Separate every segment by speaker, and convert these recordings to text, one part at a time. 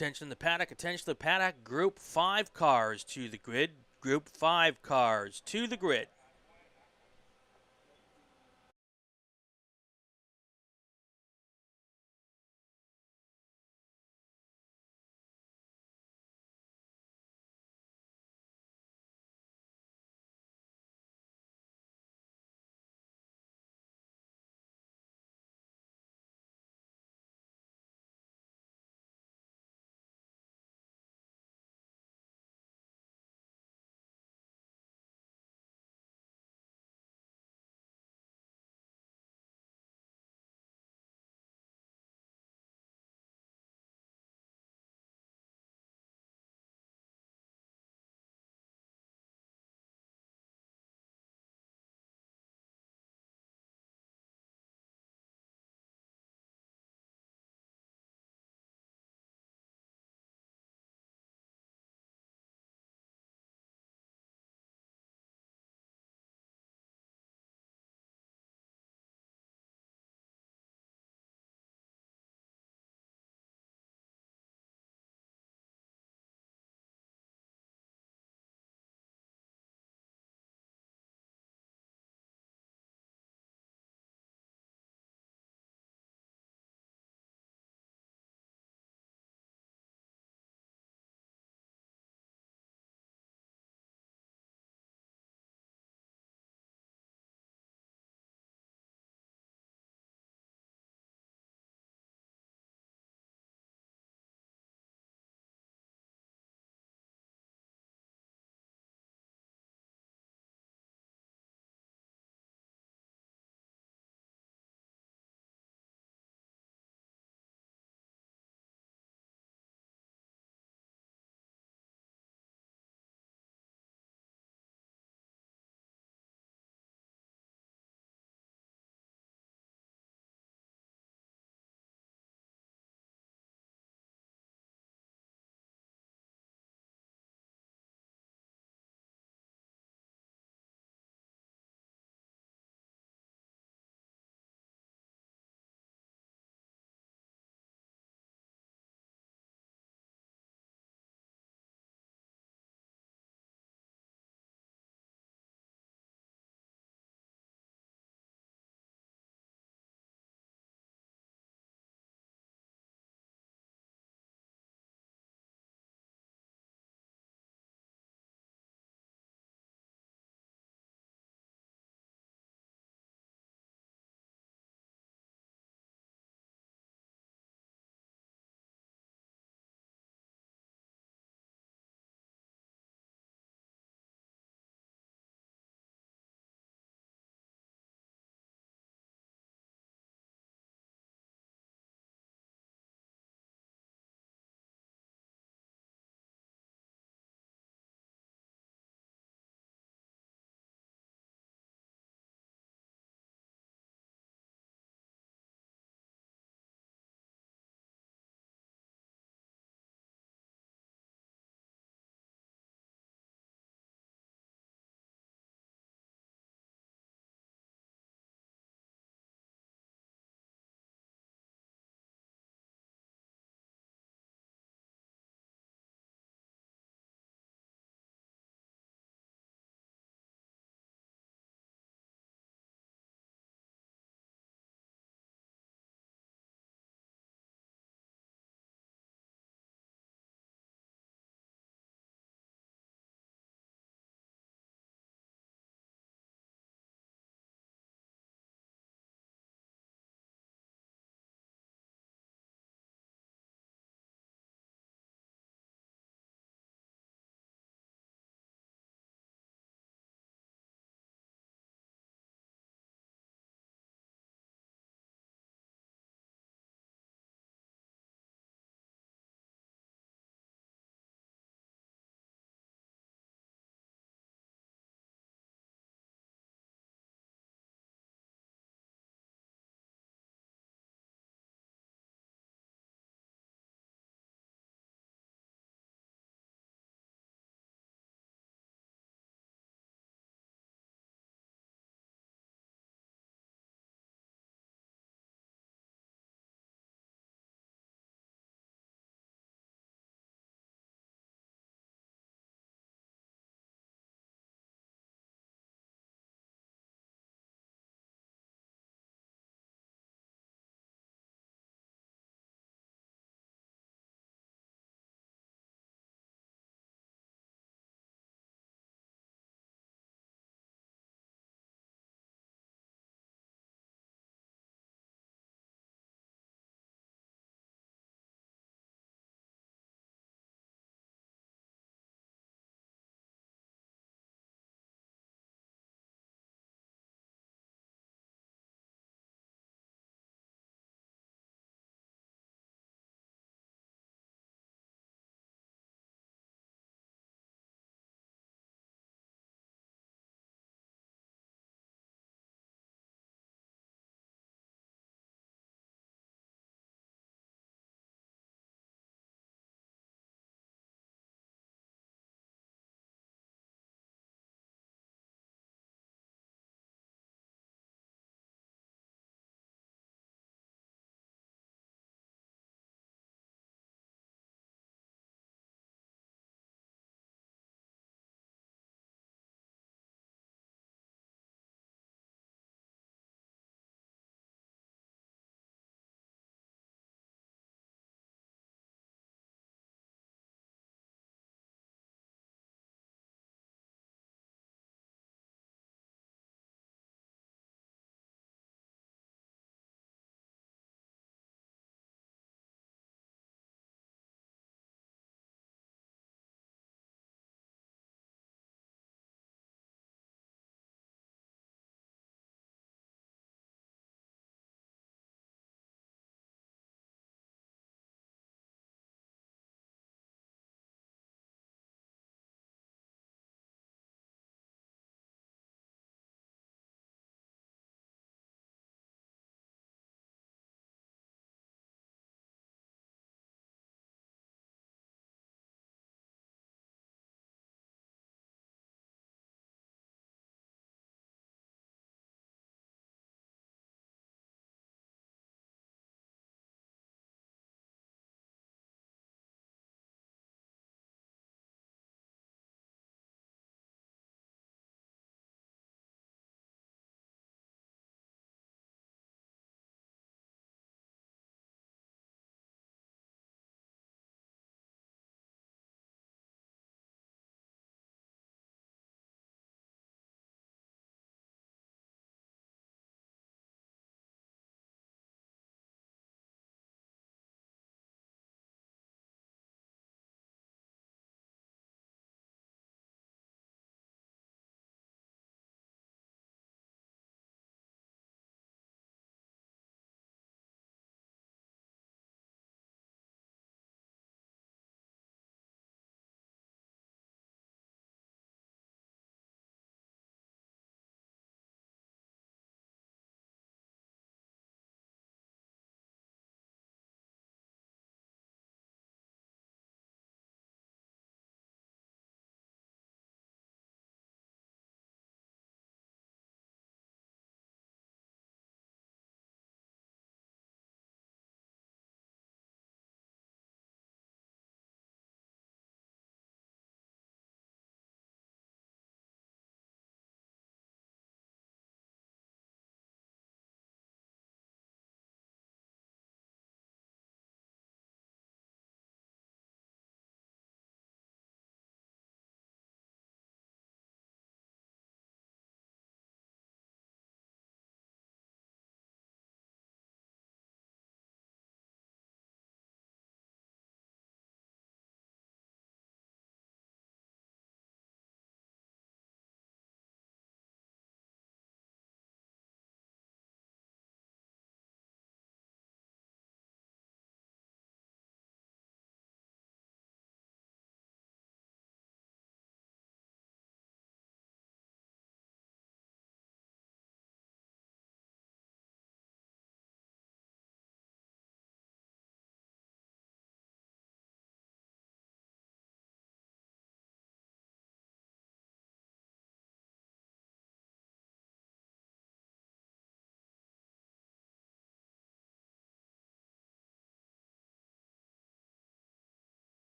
Speaker 1: Attention the paddock, attention the paddock. Group 5 cars to the grid. Group 5 cars to the grid.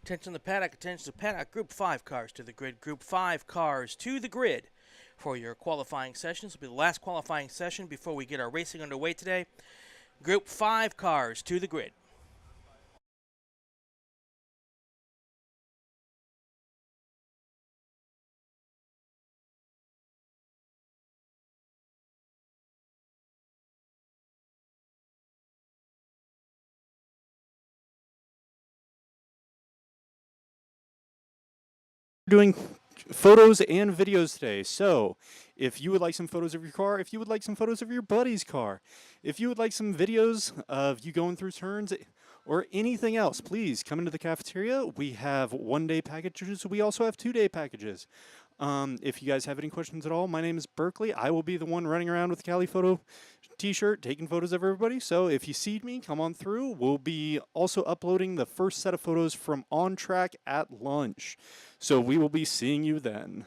Speaker 1: Attention the paddock, attention the paddock. Group 5 cars to the grid. Group 5 cars to the grid for your qualifying session. This will be the last qualifying session before we get our racing underway today. Group 5 cars to the grid.
Speaker 2: Doing photos and videos today. So if you would like some photos of your car, if you would like some photos of your buddy's car, if you would like some videos of you going through turns or anything else, please come into the cafeteria. We have 1-day packages. We also have 2-day packages. If you guys have any questions at all, my name is Berkeley. I will be the one running around with the Cali Photo t-shirt, taking photos of everybody. So if you see me, come on through. We'll be also uploading the first set of photos from on track at lunch. So we will be seeing you then.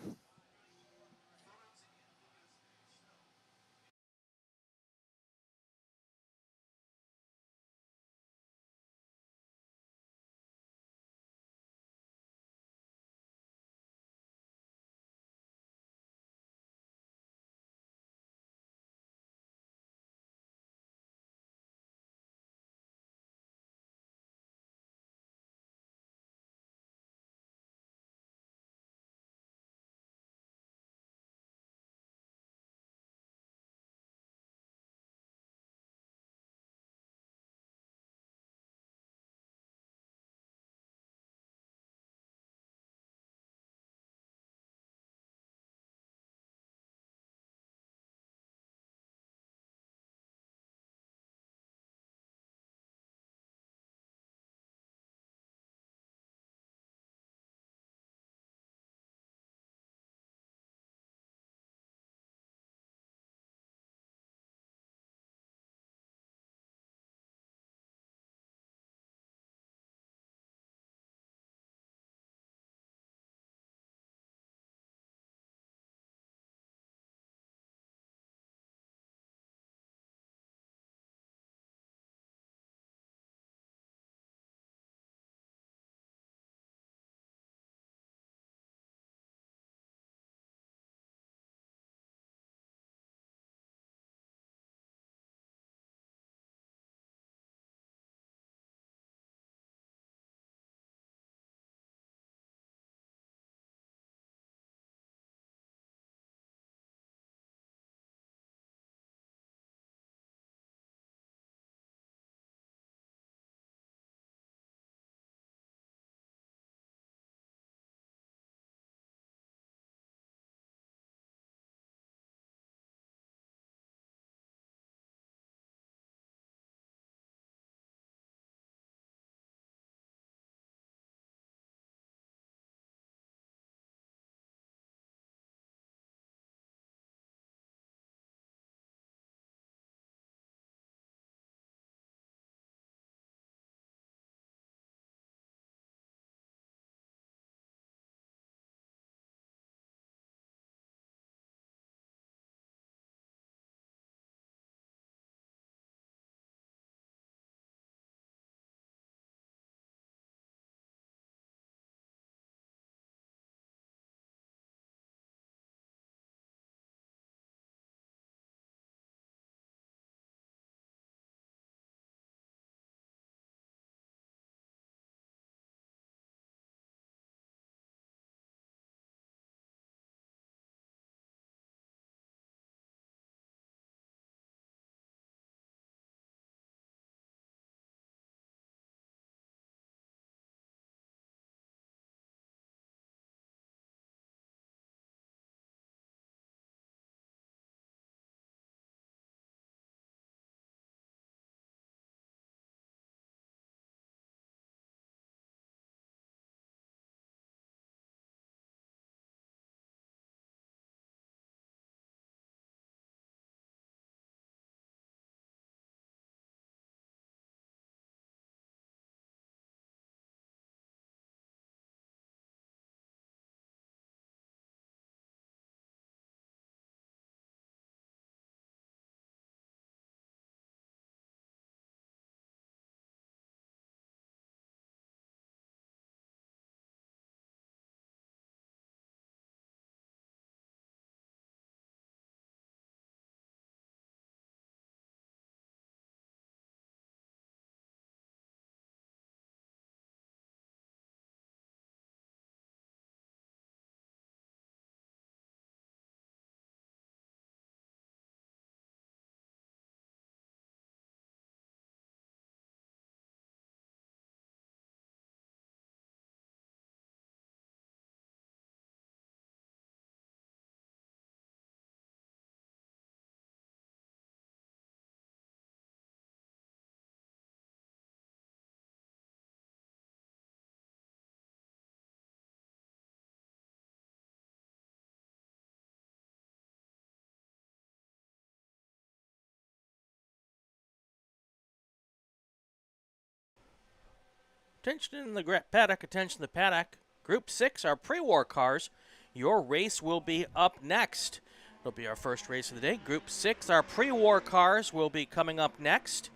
Speaker 1: Attention in the paddock, attention in the paddock. Group 6, our pre-war cars. Your race will be up next. It'll be our first race of the day. Group 6, our pre-war cars will be coming up next.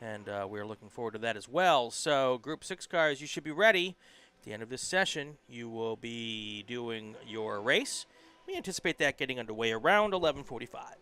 Speaker 1: And we're looking forward to that as well. So Group 6 cars, you should be ready. At the end of this session, you will be doing your race. We anticipate that getting underway around 11:45.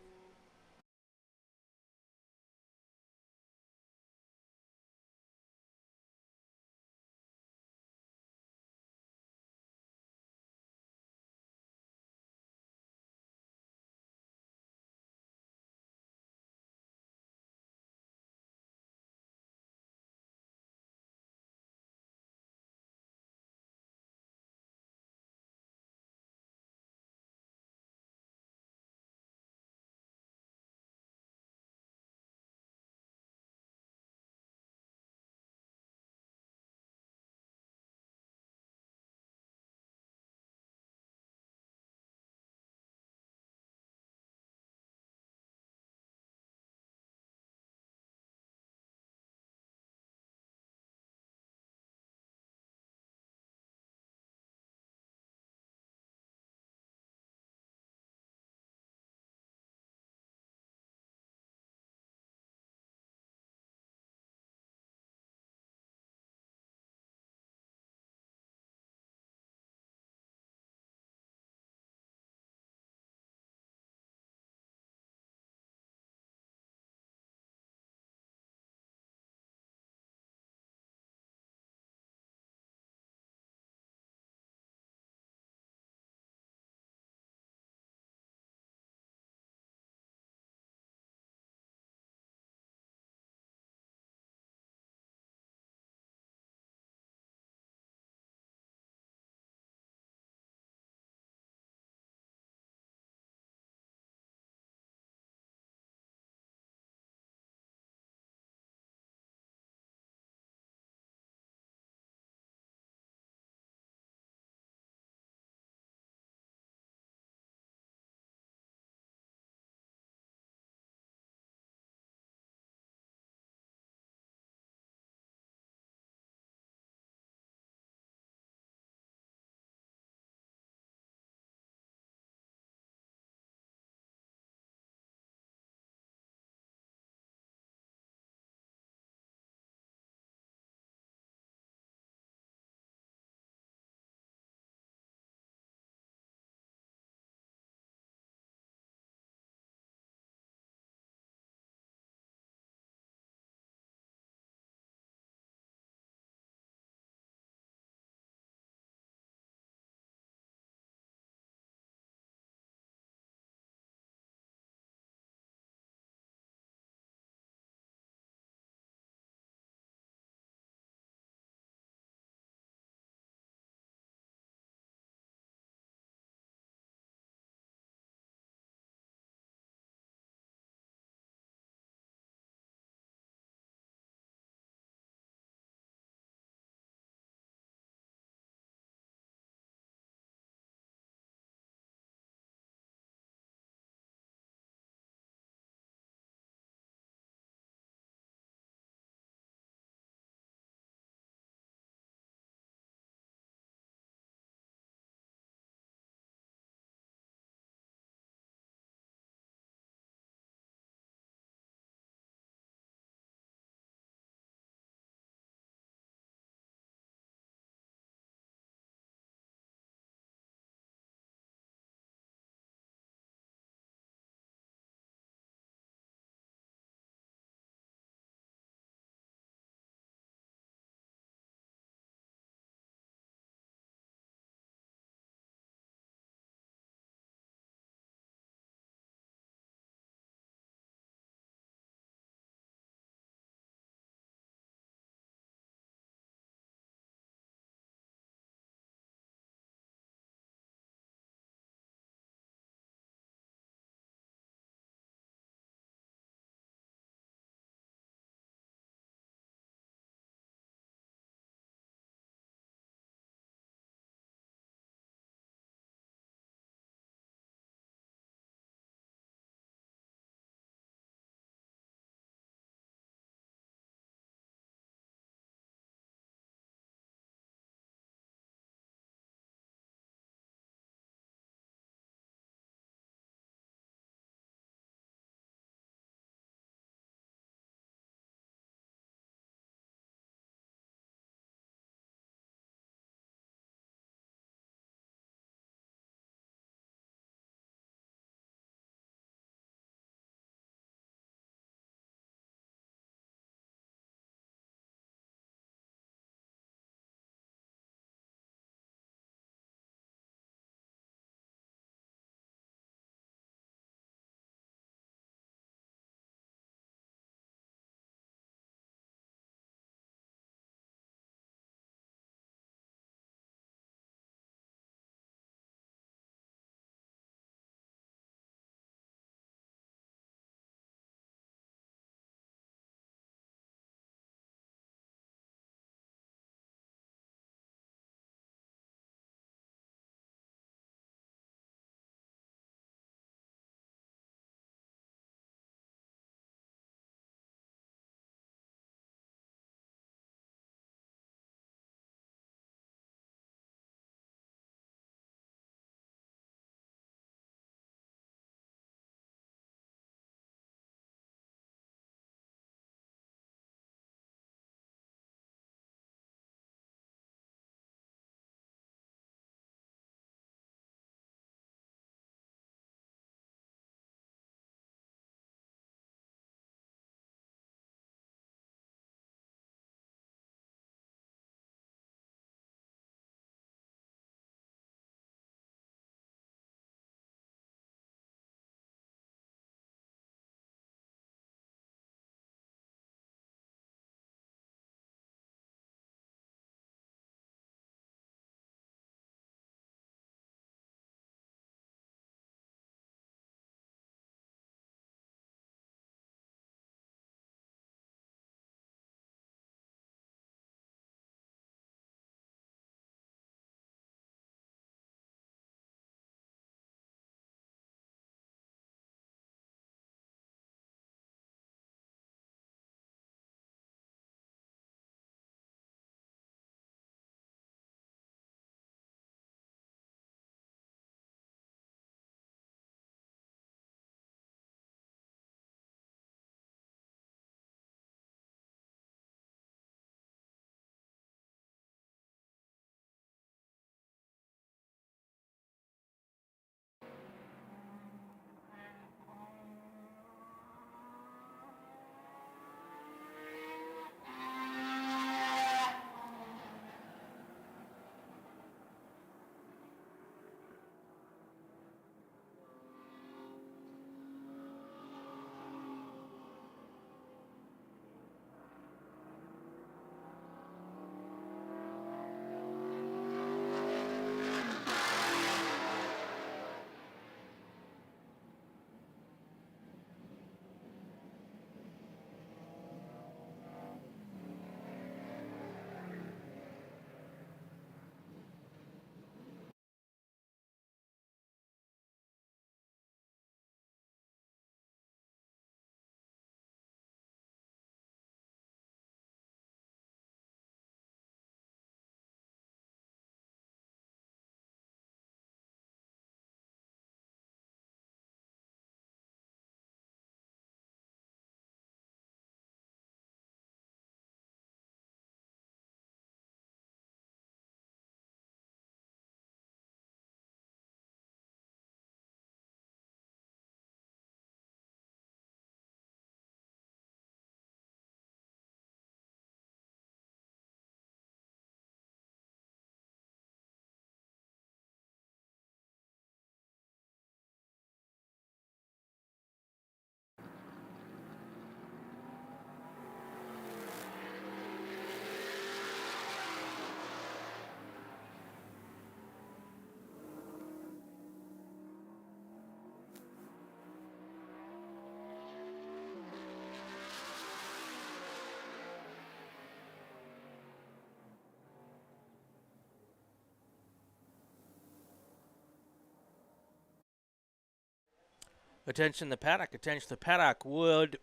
Speaker 1: Attention the paddock. Attention the paddock. Would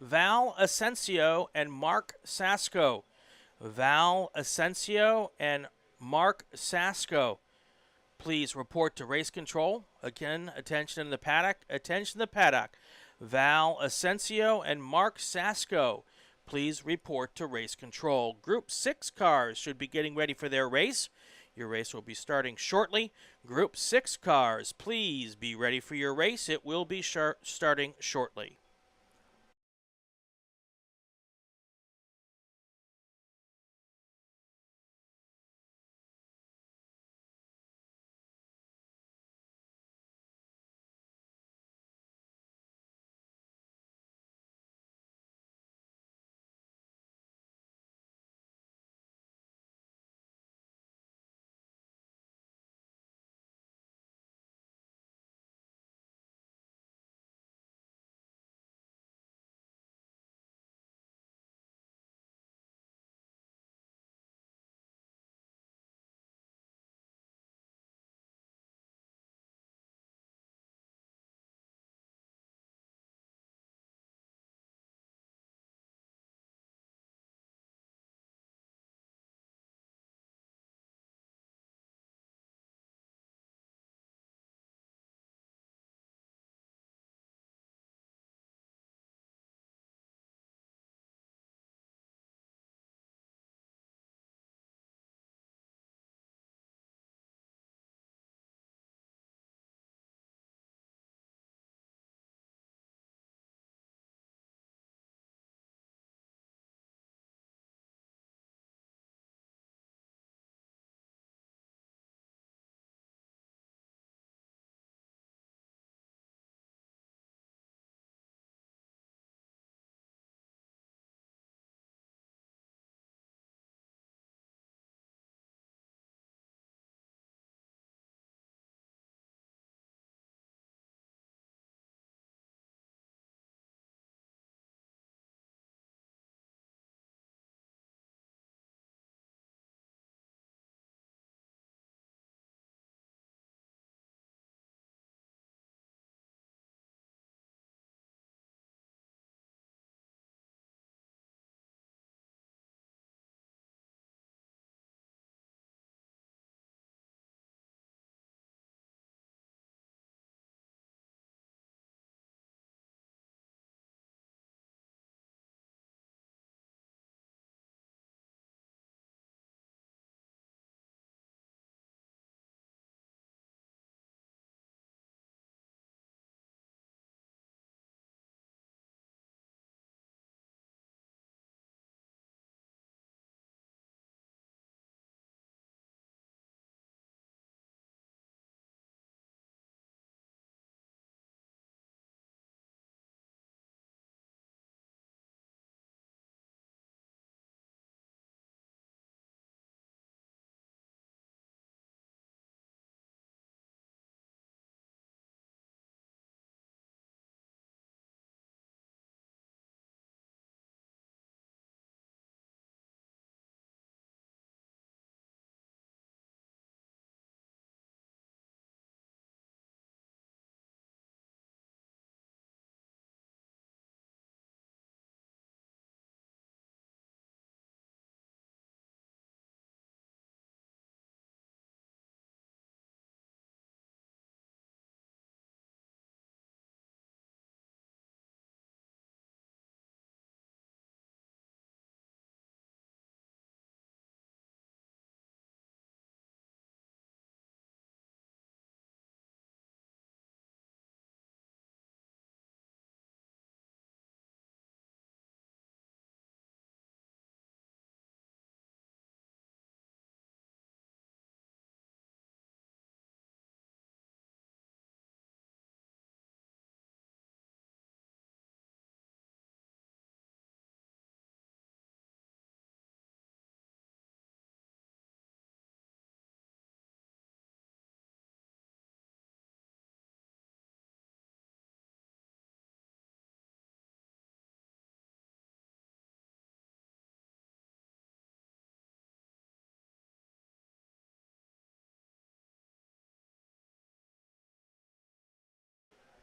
Speaker 1: Val Asensio and Mark Sasko. Val Asensio and Mark Sasko, please report to race control. Again, attention in the paddock. Attention the paddock. Val Asensio and Mark Sasko, please report to race control. Group 6 cars should be getting ready for their race. Your race will be starting shortly. Group 6 cars, please be ready for your race. It will be starting shortly.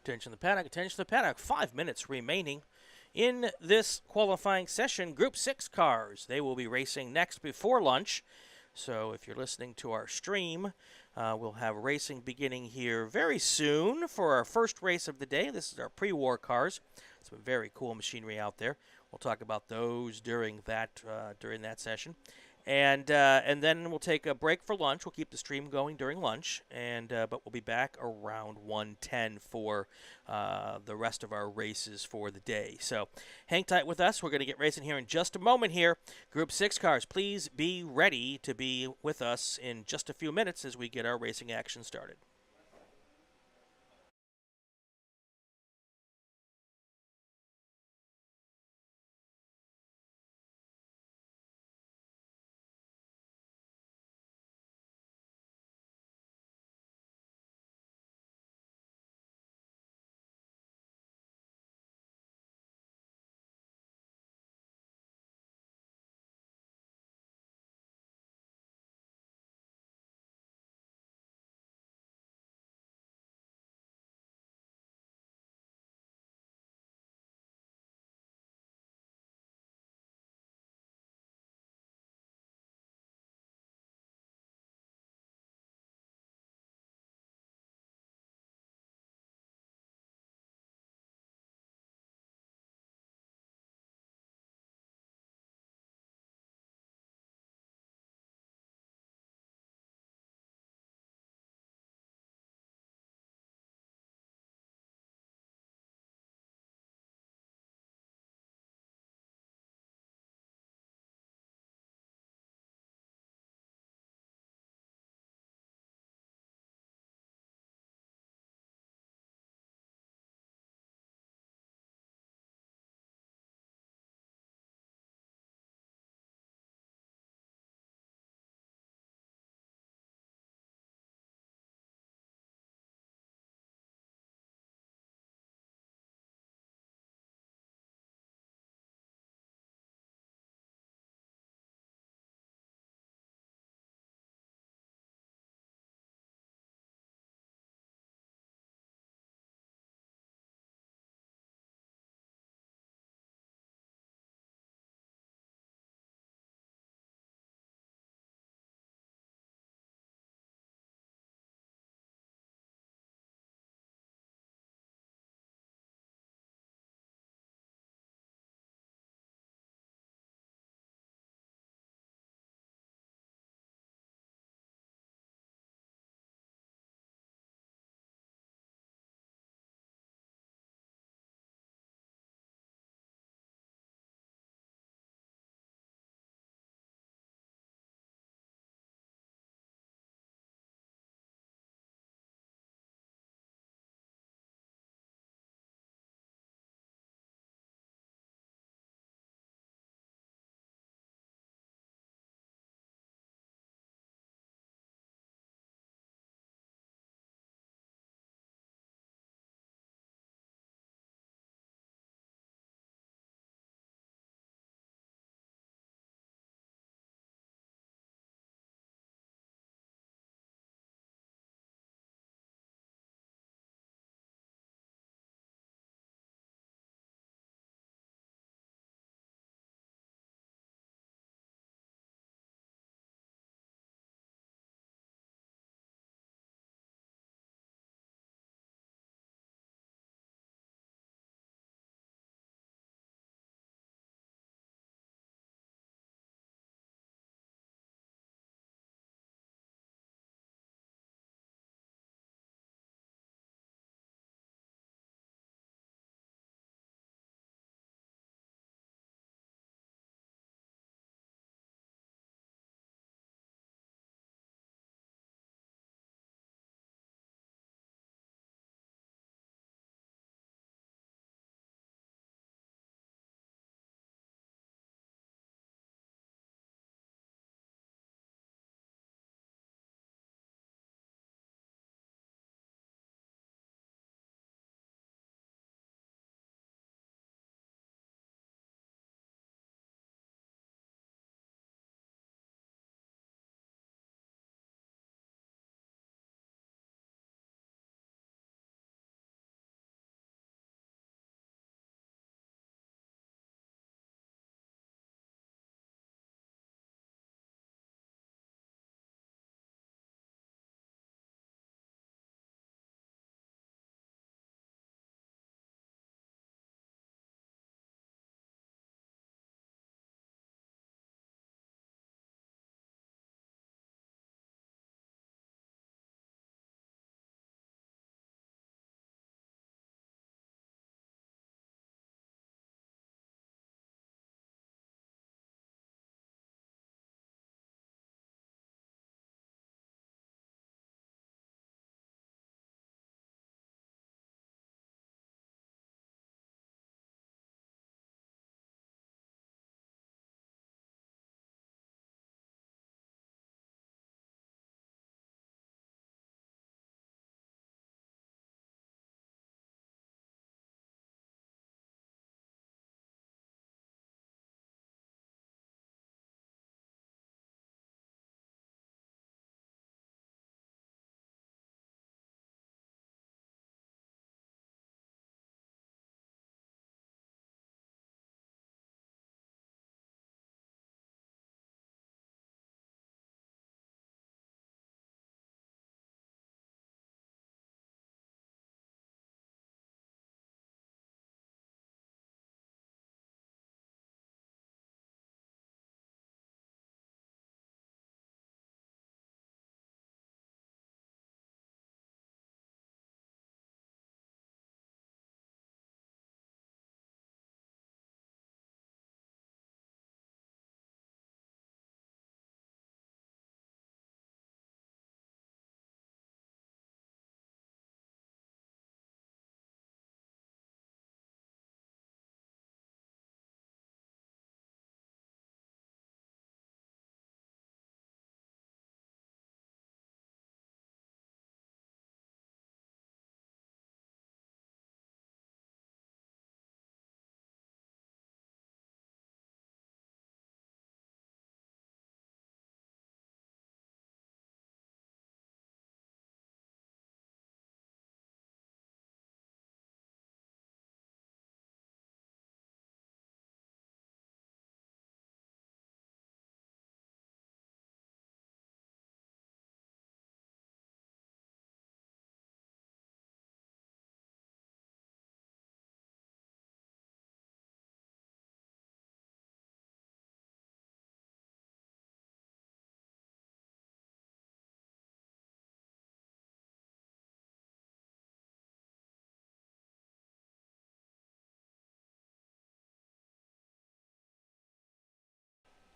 Speaker 1: Attention the paddock. 5 minutes remaining in this qualifying session. Group 6 cars. They will be racing next before lunch. So if you're listening to our stream, we'll have racing beginning here very soon for our first race of the day. This is our pre-war cars. Some very cool machinery out there. We'll talk about those during that session. And then we'll take a break for lunch. We'll keep the stream going during lunch, but we'll be back around 1:10 for the rest of our races for the day. So hang tight with us. We're going to get racing here in just a moment here. Group 6 cars, please be ready to be with us in just a few minutes as we get our racing action started.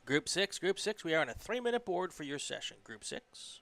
Speaker 1: Group 6, we are on a 3-minute board for your session. Group 6.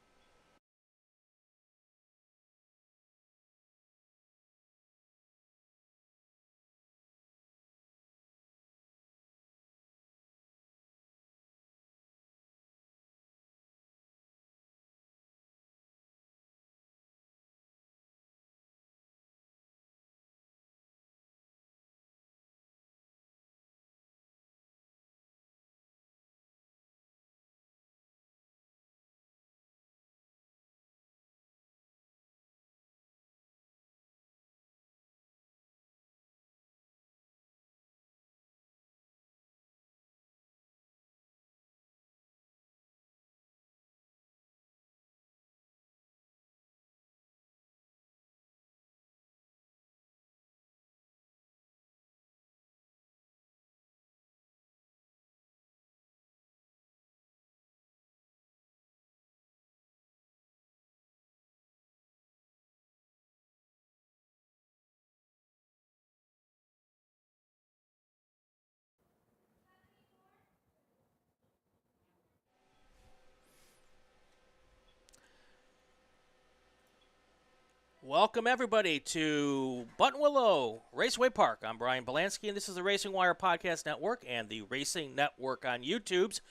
Speaker 1: Welcome, everybody, to Buttonwillow Raceway Park. I'm Brian Belansky, and this is the RacingWire Podcast Network and the Racing Network on YouTube's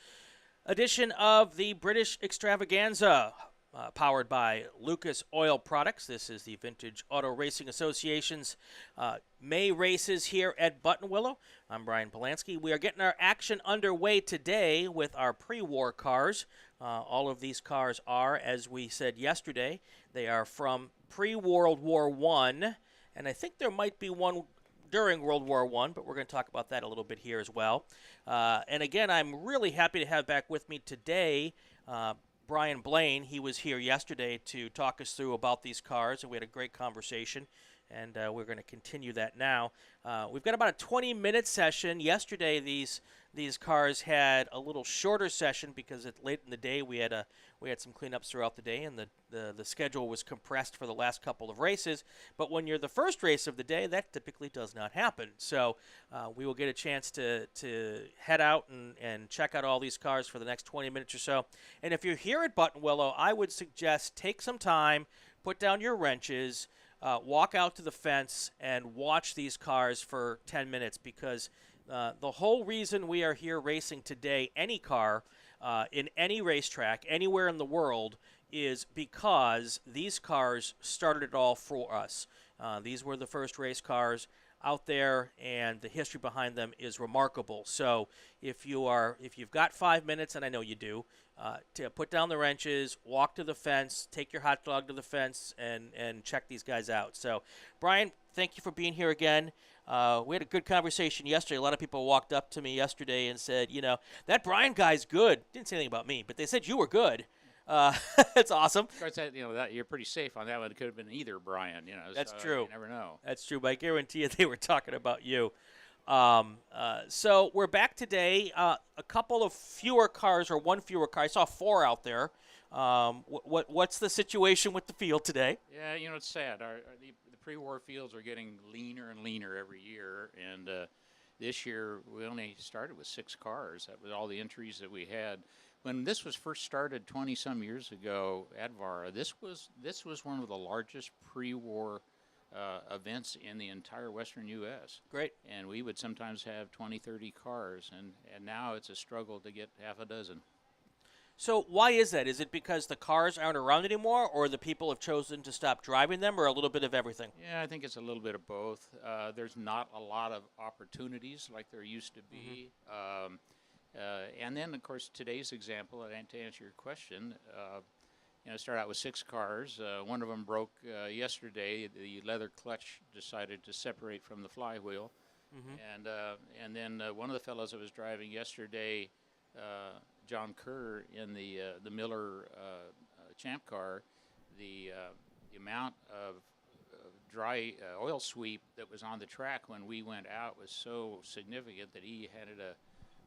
Speaker 1: edition of the British Extravaganza, powered by Lucas Oil Products. This is the Vintage Auto Racing Association's May races here at Buttonwillow. I'm Brian Polanski. We are getting our action underway today with our pre-war cars. All of these cars are, as we said yesterday, they are from pre-World War I, and I think there might be one during World War I, but we're going to talk about that a little bit here as well. And again, I'm really happy to have back with me today Brian Blaine. He was here yesterday to talk us through about these cars, and we had a great conversation, and we're going to continue that now. We've got about a 20-minute session. Yesterday, these cars had a little shorter session because late in the day we had some cleanups throughout the day, and the schedule was compressed for the last couple of races. But when you're the first race of the day, that typically does not happen. So we will get a chance to head out and check out all these cars for the next 20 minutes or so. And if you're here at Buttonwillow, I would suggest take some time, put down your wrenches, walk out to the fence, and watch these cars for 10 minutes, because the whole reason we are here racing today, any car, in any racetrack, anywhere in the world, is because these cars started it all for us. These were the first race cars out there, and the history behind them is remarkable. So if you've got 5 minutes, and I know you do, to put down the wrenches, walk to the fence, take your hot dog to the fence, and check these guys out. So, Brian, thank you for being here again. We had a good conversation yesterday. A lot of people walked up to me yesterday and said, that Brian guy's good. Didn't say anything about me, but they said you were good. That's awesome.
Speaker 3: Of course, that you're pretty safe on that one. It could have been either Brian.
Speaker 1: That's
Speaker 3: so
Speaker 1: true.
Speaker 3: You never know.
Speaker 1: That's true, but I guarantee you they were talking about you. So we're back today. A couple of fewer cars, or one fewer car. I saw 4 out there. What's the situation with the field today?
Speaker 3: Yeah, it's sad. The pre-war fields are getting leaner and leaner every year, and this year we only started with 6 cars. That was all the entries that we had. When this was first started 20-some years ago at VARA, this was one of the largest pre-war events in the entire western U.S.
Speaker 1: Great.
Speaker 3: And we would sometimes have 20, 30 cars, and now it's a struggle to get half a dozen.
Speaker 1: So why is that? Is it because the cars aren't around anymore, or the people have chosen to stop driving them, or a little bit of everything?
Speaker 3: Yeah, I think it's a little bit of both. There's not a lot of opportunities like there used to be. Mm-hmm. And then, of course, today's example, to answer your question, start out with 6 cars. One of them broke yesterday. The leather clutch decided to separate from the flywheel. Mm-hmm. And then one of the fellows that was driving yesterday, John Kerr, in the Miller Champ car, the amount of dry oil sweep that was on the track when we went out was so significant that he had a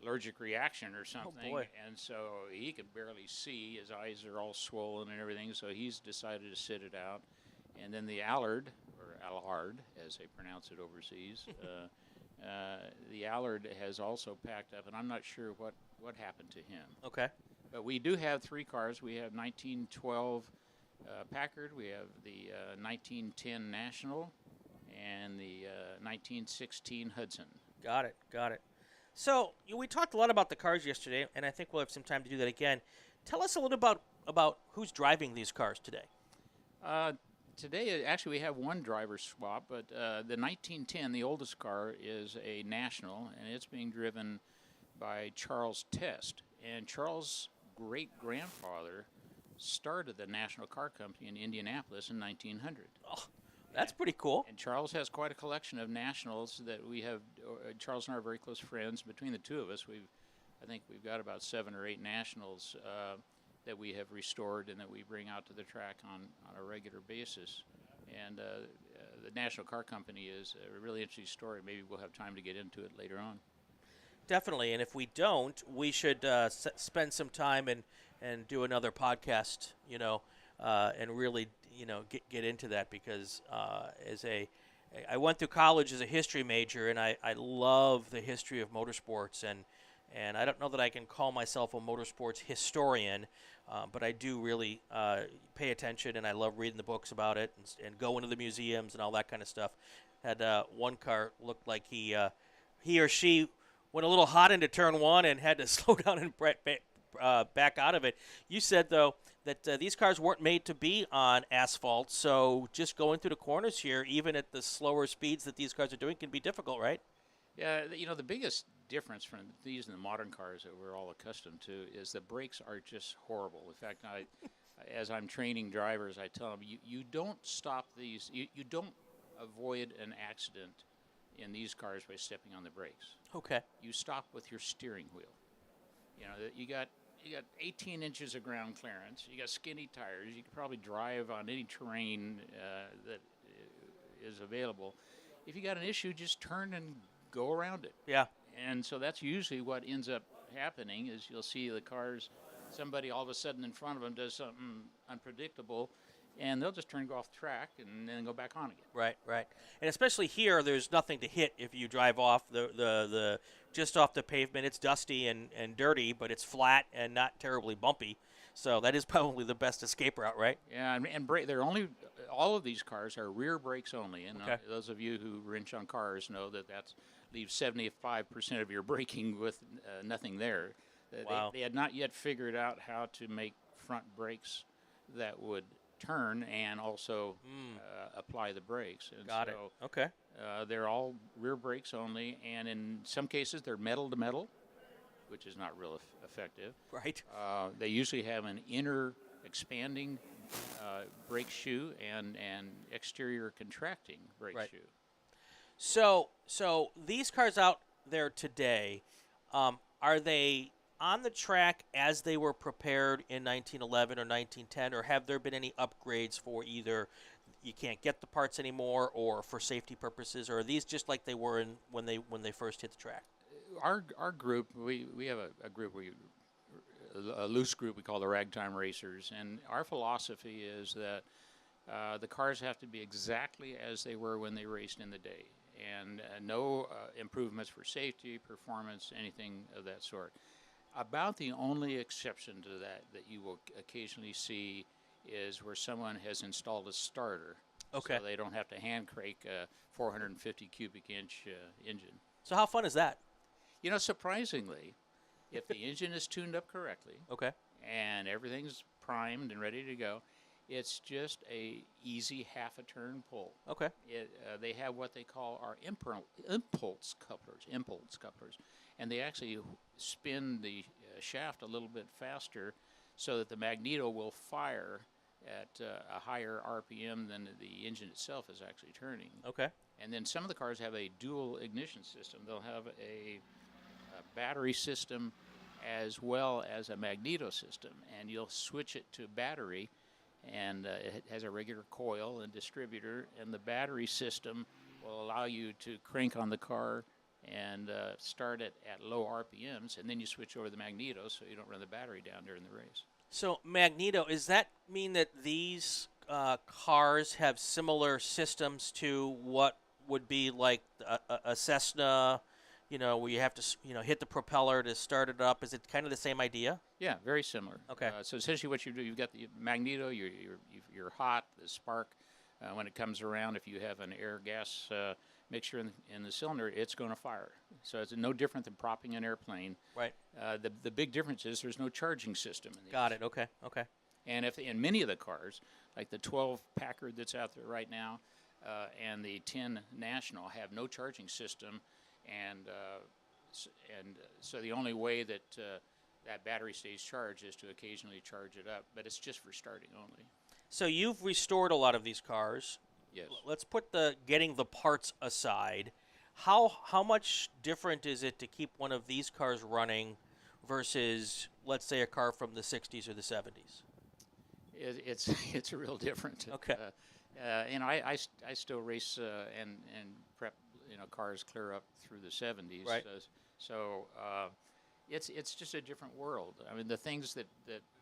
Speaker 3: allergic reaction or something.
Speaker 1: Oh boy.
Speaker 3: And so he could barely see. His eyes are all swollen and everything, so he's decided to sit it out. And then the Allard, or Allard as they pronounce it overseas, the Allard has also packed up, and I'm not sure what what happened to him.
Speaker 1: Okay.
Speaker 3: But we do have 3 cars. We have 1912 Packard, we have the 1910 National, and the 1916 Hudson.
Speaker 1: Got it. So we talked a lot about the cars yesterday, and I think we'll have some time to do that again. Tell us a little about who's driving these cars today.
Speaker 3: Today, actually, we have one driver swap, but the 1910, the oldest car, is a National, and it's being driven by Charles Test. And Charles' great-grandfather started the National Car Company in Indianapolis in 1900.
Speaker 1: Oh, that's pretty cool.
Speaker 3: And Charles has quite a collection of Nationals that we have. Charles and I are very close friends. Between the two of us, I think we've got about 7 or 8 Nationals that we have restored and that we bring out to the track on a regular basis. And the National Car Company is a really interesting story. Maybe we'll have time to get into it later on.
Speaker 1: Definitely, and if we don't, we should spend some time and do another podcast, and really, get into that, because I went through college as a history major, and I love the history of motorsports, and I don't know that I can call myself a motorsports historian, but I do really pay attention, and I love reading the books about it and going to the museums and all that kind of stuff. Had one car looked like he or she went a little hot into turn 1 and had to slow down and back out of it. You said, though, that these cars weren't made to be on asphalt, so just going through the corners here, even at the slower speeds that these cars are doing, can be difficult, right?
Speaker 3: Yeah, the biggest difference from these and the modern cars that we're all accustomed to is the brakes are just horrible. In fact, as I'm training drivers, I tell them, you don't stop these, you don't avoid an accident in these cars by stepping on the brakes.
Speaker 1: Okay.
Speaker 3: You stop with your steering wheel. You got 18 inches of ground clearance. You got skinny tires. You can probably drive on any terrain that is available. If you got an issue, just turn and go around it.
Speaker 1: Yeah.
Speaker 3: And so that's usually what ends up happening is you'll see the cars, somebody all of a sudden in front of them does something unpredictable, and they'll just turn and go off the track and then go back on again.
Speaker 1: Right. And especially here, there's nothing to hit if you drive off the just off the pavement. It's dusty and dirty, but it's flat and not terribly bumpy. So that is probably the best escape route, right?
Speaker 3: Yeah, and they're only, all of these cars are rear brakes only. And
Speaker 1: okay.
Speaker 3: Those of you who wrench on cars know that leaves 75% of your braking with nothing there.
Speaker 1: Wow.
Speaker 3: They had not yet figured out how to make front brakes that would turn and also apply the brakes. And
Speaker 1: Got it. Okay.
Speaker 3: They're all rear brakes only, and in some cases they're metal to metal, which is not real effective.
Speaker 1: Right.
Speaker 3: They usually have an inner expanding brake shoe and exterior contracting brake shoe.
Speaker 1: So these cars out there today, are they on the track as they were prepared in 1911 or 1910, or have there been any upgrades for either you can't get the parts anymore or for safety purposes, or are these just like they were when they first hit the track?
Speaker 3: Our group, we have a group, a loose group we call the Ragtime Racers, and our philosophy is that the cars have to be exactly as they were when they raced in the day, and no improvements for safety, performance, anything of that sort. About the only exception to that you will occasionally see is where someone has installed a starter.
Speaker 1: Okay.
Speaker 3: So they don't have to hand crank a 450 cubic inch engine.
Speaker 1: So how fun is that?
Speaker 3: Surprisingly, if the engine is tuned up correctly,
Speaker 1: okay,
Speaker 3: and everyth's primed and ready to go, it's just a easy half a turn pull.
Speaker 1: Okay.
Speaker 3: They have what they call our impulse couplers, and they actually spin the shaft a little bit faster so that the magneto will fire at a higher RPM than the engine itself is actually turning.
Speaker 1: Okay.
Speaker 3: And then some of the cars have a dual ignition system. They'll have a battery system as well as a magneto system, and you'll switch it to battery, and it has a regular coil and distributor, and the battery system will allow you to crank on the car and start it at low RPMs, and then you switch over the magneto so you don't run the battery down during the race.
Speaker 1: So magneto, does that mean that these cars have similar systems to what would be like a Cessna, where you have to hit the propeller to start it up. Is it kind of the same idea?
Speaker 3: Yeah, very similar.
Speaker 1: Okay.
Speaker 3: So essentially what you do, you've got the magneto, you're hot, the spark, when it comes around, if you have an air-gas mixture in the cylinder, it's going to fire. So it's no different than propping an airplane.
Speaker 1: Right.
Speaker 3: The big difference is there's no charging system in these.
Speaker 1: Got it. Okay. Okay.
Speaker 3: And if in many of the cars, like the 12 Packard that's out there right now, and the 10 National, have no charging system, and so the only way that that battery stays charged is to occasionally charge it up, but it's just for starting only.
Speaker 1: So you've restored a lot of these cars.
Speaker 3: Yes.
Speaker 1: Let's put getting the parts aside. How much different is it to keep one of these cars running versus, let's say, a car from the 60s or the 70s?
Speaker 3: It's a real different.
Speaker 1: Okay.
Speaker 3: I still race and prep cars clear up through the 70s.
Speaker 1: Right.
Speaker 3: It's just a different world. I mean, the things that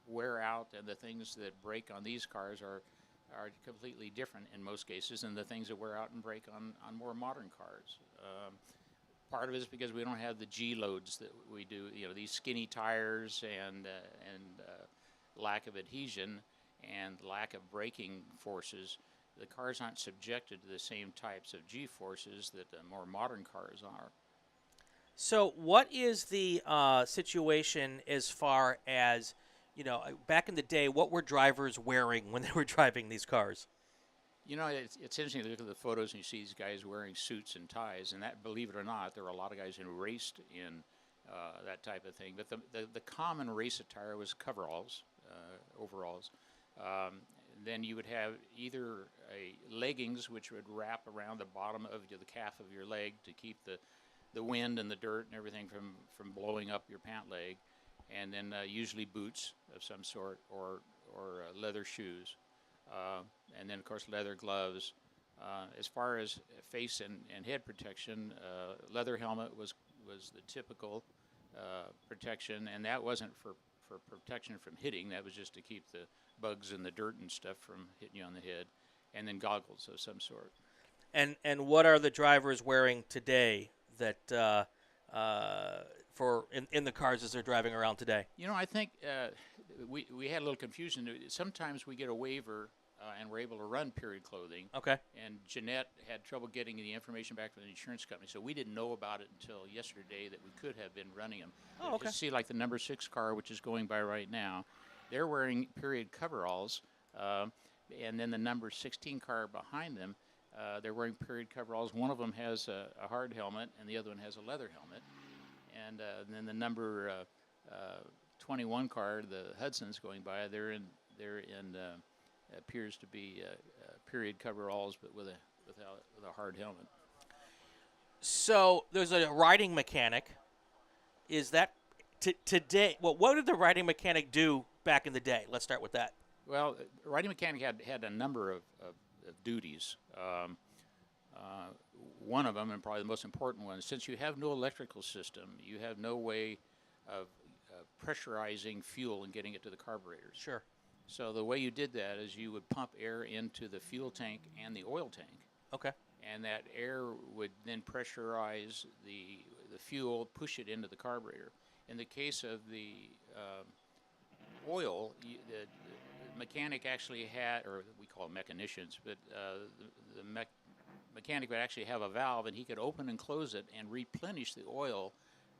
Speaker 3: wear out and the things that break on these cars are completely different in most cases than the things that wear out and break on more modern cars. Part of it is because we don't have the G loads that we do. These skinny tires and lack of adhesion and lack of braking forces. The cars aren't subjected to the same types of G forces that the more modern cars are.
Speaker 1: So what is the situation as far as, back in the day, what were drivers wearing when they were driving these cars?
Speaker 3: It's interesting to look at the photos and you see these guys wearing suits and ties, and that, believe it or not, there were a lot of guys who raced in that type of thing. But the common race attire was coveralls, overalls. Then you would have either leggings, which would wrap around the bottom of the calf of your leg to keep the wind and the dirt and everything from blowing up your pant leg, and then usually boots of some sort or leather shoes, and then of course leather gloves. As far as face and head protection, leather helmet was the typical protection, and that wasn't for protection from hitting. That was just to keep the bugs and the dirt and stuff from hitting you on the head, and then goggles of some sort.
Speaker 1: And what are the drivers wearing today that in the cars as they're driving around today?
Speaker 3: I think we had a little confusion. Sometimes we get a waiver and we're able to run period clothing.
Speaker 1: Okay.
Speaker 3: And Jeanette had trouble getting the information back from the insurance company, so we didn't know about it until yesterday that we could have been running them.
Speaker 1: Oh, okay.
Speaker 3: You see, like the number 6 car, which is going by right now, they're wearing period coveralls, and then the number 16 car behind them, they're wearing period coveralls. One of them has a hard helmet, and the other one has a leather helmet. And then the number 21 car, the Hudson's going by, they're in appears to be period coveralls, but with a hard helmet.
Speaker 1: So there's a riding mechanic. Is that today? Well, what did the riding mechanic do back in the day? Let's start with that.
Speaker 3: Well, the riding mechanic had a number of duties. One of them, and probably the most important one, since you have no electrical system, you have no way of pressurizing fuel and getting it to the carburetors.
Speaker 1: Sure.
Speaker 3: So the way you did that is you would pump air into the fuel tank and the oil tank.
Speaker 1: Okay.
Speaker 3: And that air would then pressurize the fuel, push it into the carburetor. In the case of the oil, the mechanic actually had, or we call them mechanicians, but the mechanic would actually have a valve, and he could open and close it and replenish the oil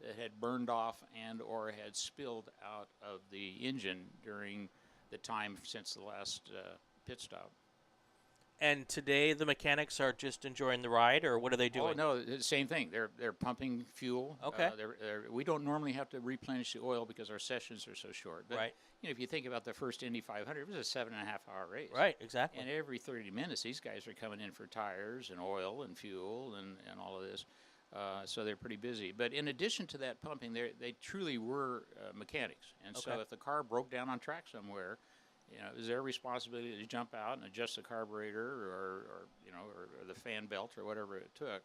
Speaker 3: that had burned off and or had spilled out of the engine during the time since the last pit stop.
Speaker 1: And today the mechanics are just enjoying the ride, or what are they doing?
Speaker 3: Oh no, the same thing. They're pumping fuel.
Speaker 1: Okay.
Speaker 3: We don't normally have to replenish the oil because our sessions are so short. But
Speaker 1: right.
Speaker 3: If you think about the first Indy 500, it was a 7.5-hour race.
Speaker 1: Right. Exactly.
Speaker 3: And every 30 minutes, these guys are coming in for tires and oil and fuel and all of this. So they're pretty busy. But in addition to that pumping, they truly were mechanics. And
Speaker 1: Okay.
Speaker 3: so if the car broke down on track somewhere, it was their responsibility to jump out and adjust the carburetor or the fan belt or whatever it took.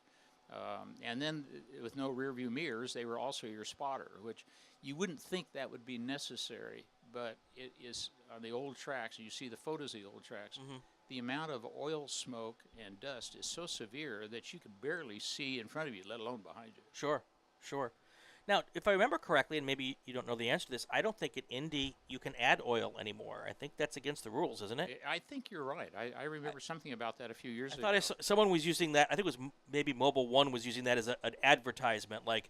Speaker 3: And then with no rear view mirrors, they were also your spotter, which you wouldn't think that would be necessary, but it is on the old tracks. You see the photos of the old tracks.
Speaker 1: Mm-hmm.
Speaker 3: The amount of oil smoke and dust is so severe that you can barely see in front of you, let alone behind you.
Speaker 1: Sure. Sure. Now, if I remember correctly, and maybe you don't know the answer to this, I don't think at Indy you can add oil anymore. I think that's against the rules, isn't it?
Speaker 3: I think you're right. I remember something about that a few years
Speaker 1: I
Speaker 3: ago.
Speaker 1: thought someone was using that. I think it was maybe Mobile One was using that as an advertisement. Like,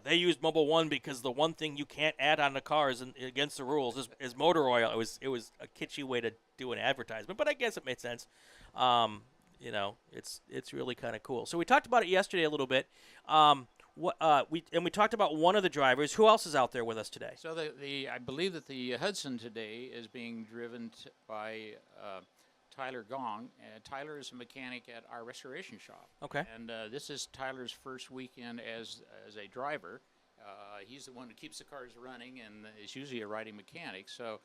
Speaker 1: they used Mobile One because the one thing you can't add on the cars against the rules is motor oil. It was a kitschy way to do an advertisement, but I guess it made sense. It's really kind of cool. So we talked about it yesterday a little bit. We talked about one of the drivers. Who else is out there with us today?
Speaker 3: So I believe that the Hudson today is being driven by Tyler Gong. Tyler is a mechanic at our restoration shop.
Speaker 1: Okay.
Speaker 3: And this is Tyler's first weekend as a driver. He's the one who keeps the cars running and is usually a riding mechanic. So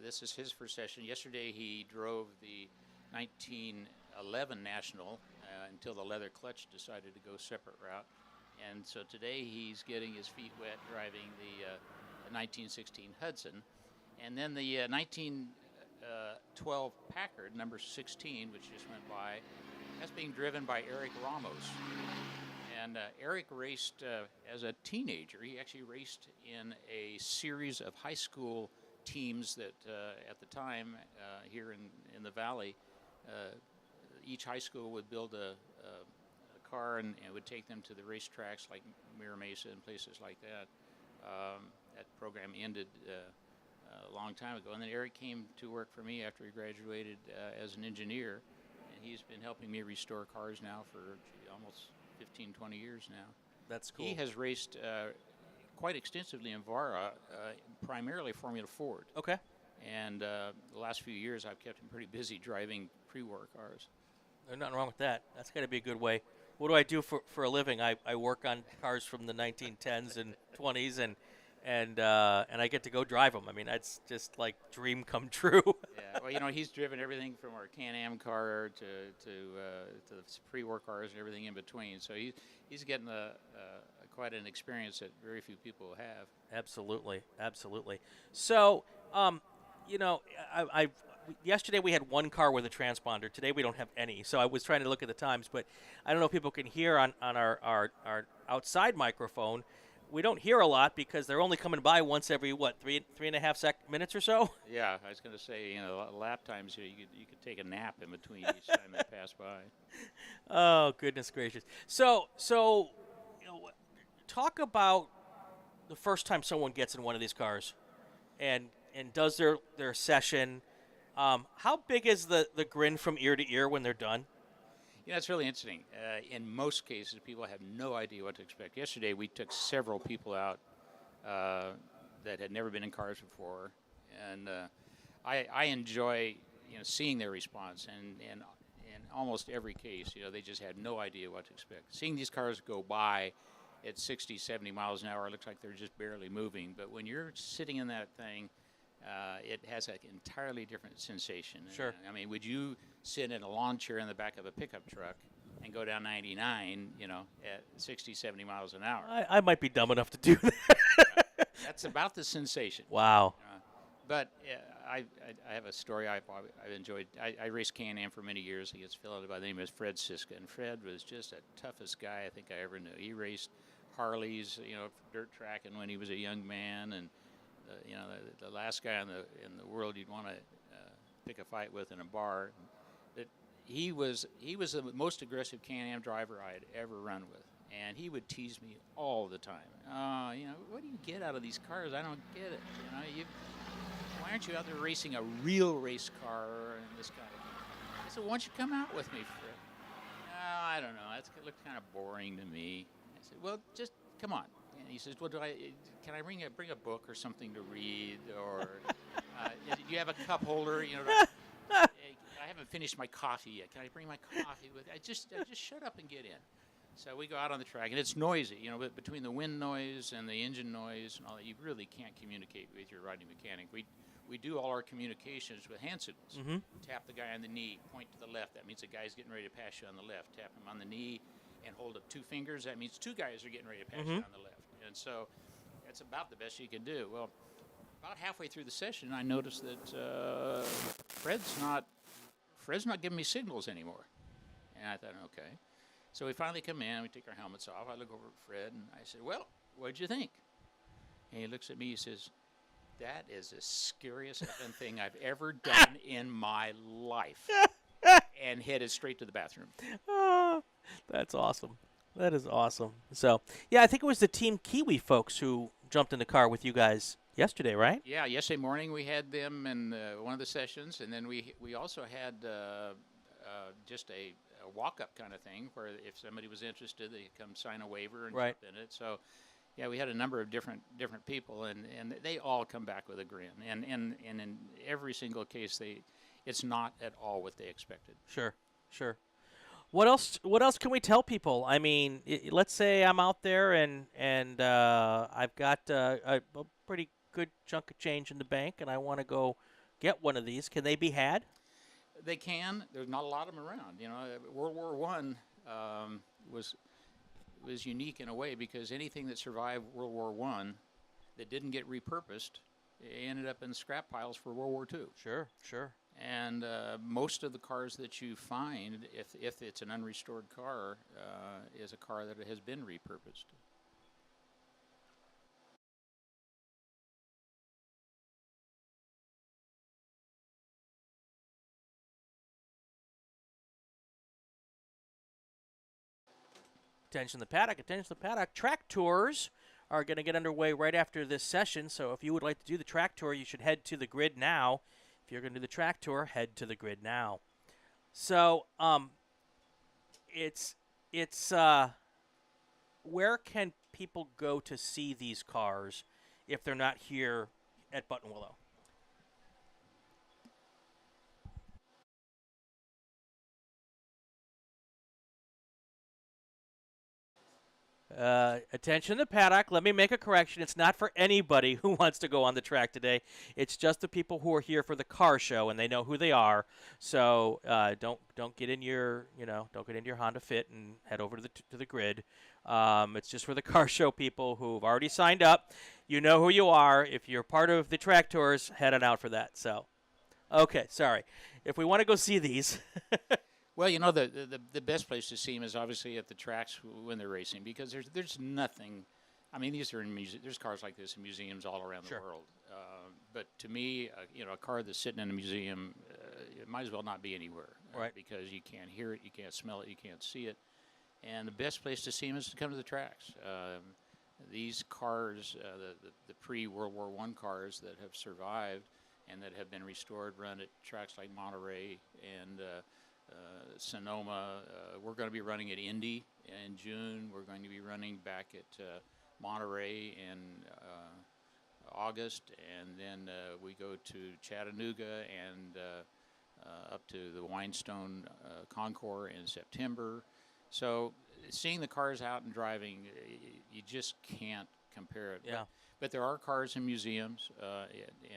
Speaker 3: this is his first session. Yesterday he drove the 1911 National until the leather clutch decided to go a separate route. And so today he's getting his feet wet driving the 1916 Hudson. And then the 1912 Packard, number 16, which just went by, that's being driven by Eric Ramos. And Eric raced as a teenager. He actually raced in a series of high school teams that at the time here in the Valley, each high school would build a car and would take them to the racetracks like Mira Mesa and places like that. That program ended a long time ago. And then Eric came to work for me after he graduated as an engineer. And he's been helping me restore cars now for almost 15, 20 years now.
Speaker 1: That's cool.
Speaker 3: He has raced quite extensively in VARA, primarily Formula Ford.
Speaker 1: Okay.
Speaker 3: And the last few years I've kept him pretty busy driving pre-war cars.
Speaker 1: There's nothing wrong with that. That's got to be a good way. What do I do for a living? I work on cars from the 1910s and 20s, and I get to go drive them. I mean, that's just like dream come true.
Speaker 3: Yeah, well, he's driven everything from our Can-Am car to the pre-war cars and everything in between. So he's getting quite an experience that very few people have.
Speaker 1: Absolutely. So, yesterday we had one car with a transponder. Today we don't have any. So I was trying to look at the times, but I don't know if people can hear on our outside microphone. We don't hear a lot because they're only coming by once every, 3.5 minutes or so?
Speaker 3: Yeah, I was going to say, lap times here, you could take a nap in between each time they pass by.
Speaker 1: Oh, goodness gracious. So talk about the first time someone gets in one of these cars and does their session. How big is the grin from ear to ear when they're done?
Speaker 3: It's really interesting. In most cases, people have no idea what to expect. Yesterday, we took several people out that had never been in cars before, and I enjoy seeing their response. And in almost every case, they just had no idea what to expect. Seeing these cars go by at 60, 70 miles an hour, it looks like they're just barely moving. But when you're sitting in that thing, it has an entirely different sensation.
Speaker 1: Sure.
Speaker 3: I mean, would you sit in a lawn chair in the back of a pickup truck and go down 99, at 60, 70 miles an hour?
Speaker 1: I might be dumb enough to do that.
Speaker 3: That's about the sensation.
Speaker 1: Wow.
Speaker 3: But I have a story I've enjoyed. I raced Can-Am for many years against a fellow by the name of Fred Siska, and Fred was just the toughest guy I think I ever knew. He raced Harleys, dirt tracking when he was a young man, and the last guy in the world you'd want to pick a fight with in a bar. That he was the most aggressive Can-Am driver I had ever run with, and he would tease me all the time. What do you get out of these cars? I don't get it. Why aren't you out there racing a real race car and this kind of thing? I said, why don't you come out with me, Fred? Oh, I don't know. It looked kind of boring to me. I said, well, just come on. And he says, well, can I bring a book or something to read? Or do you have a cup holder? I haven't finished my coffee yet. Can I bring my coffee with? I just shut up and get in. So we go out on the track, and it's noisy. But between the wind noise and the engine noise and all that, you really can't communicate with your riding mechanic. We do all our communications with hand signals.
Speaker 1: Mm-hmm.
Speaker 3: Tap the guy on the knee, point to the left. That means the guy's getting ready to pass you on the left. Tap him on the knee and hold up 2 fingers. That means 2 guys are getting ready to pass you on the left. And so that's about the best you can do. Well, about halfway through the session, I noticed that Fred's not giving me signals anymore. And I thought, okay. So we finally come in, we take our helmets off. I look over at Fred, and I said, well, what'd you think? And he looks at me, he says, that is the scariest effing thing I've ever done in my life. And headed straight to the bathroom.
Speaker 1: That's awesome. That is awesome. So, yeah, I think it was the Team Kiwi folks who jumped in the car with you guys yesterday, right?
Speaker 3: Yeah, yesterday morning we had them in one of the sessions, and then we also had just a walk-up kind of thing where if somebody was interested, they come sign a waiver and jump in it. So, yeah, we had a number of different people, and they all come back with a grin. And in every single case, it's not at all what they expected.
Speaker 1: Sure. What else can we tell people? I mean, let's say I'm out there and I've got a pretty good chunk of change in the bank, and I want to go get one of these. Can they be had?
Speaker 3: They can. There's not a lot of them around. You know, World War I was unique in a way because anything that survived World War I that didn't get repurposed ended up in scrap piles for World War II.
Speaker 1: Sure.
Speaker 3: And most of the cars that you find, if it's an unrestored car, is a car that has been repurposed.
Speaker 1: Attention the paddock. Track tours are going to get underway right after this session, so if you would like to do the track tour, you should head to the grid now. If you're going to do the track tour, head to the grid now. So, it's where can people go to see these cars if they're not here at Buttonwillow? Attention the paddock. Let me make a correction. It's not for anybody who wants to go on the track today. It's just the people who are here for the car show, and they know who they are. So don't get in your Honda Fit and head over to the grid. It's just for the car show people who've already signed up. You know who you are. If you're part of the track tours, head on out for that. So, okay, sorry. If we want to go see these.
Speaker 3: Well, you know, the best place to see them is obviously at the tracks when they're racing because there's nothing. I mean, these are in there's cars like this in museums all around the world. But to me, a car that's sitting in a museum, it might as well not be anywhere,
Speaker 1: right?
Speaker 3: Because you can't hear it, you can't smell it, you can't see it. And the best place to see them is to come to the tracks. These cars, the pre-World War I cars that have survived and that have been restored, run at tracks like Monterey and Sonoma. We're going to be running at Indy in June. We're going to be running back at Monterey in August, and then we go to Chattanooga and up to the Whinstone Concours in September. So seeing the cars out and driving, you just can't compare it.
Speaker 1: Yeah.
Speaker 3: But there are cars in museums,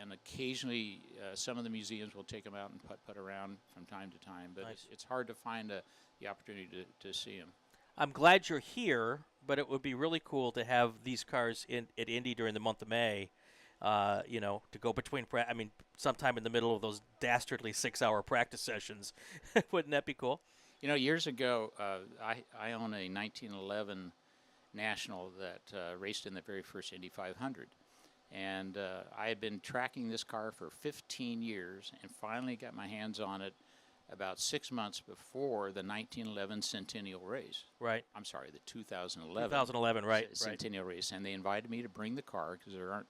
Speaker 3: and occasionally some of the museums will take them out and putt around from time to time. But
Speaker 1: nice.
Speaker 3: it's hard to find the opportunity to see them.
Speaker 1: I'm glad you're here, but it would be really cool to have these cars at Indy during the month of May. To go between, sometime in the middle of those dastardly 6-hour practice sessions. Wouldn't that be cool?
Speaker 3: You know, years ago, I own a 1911 National that raced in the very first Indy 500. And I had been tracking this car for 15 years and finally got my hands on it about 6 months before the 1911 Centennial Race.
Speaker 1: Right.
Speaker 3: I'm sorry, the 2011.
Speaker 1: 2011, right.
Speaker 3: Centennial Race. And they invited me to bring the car because there aren't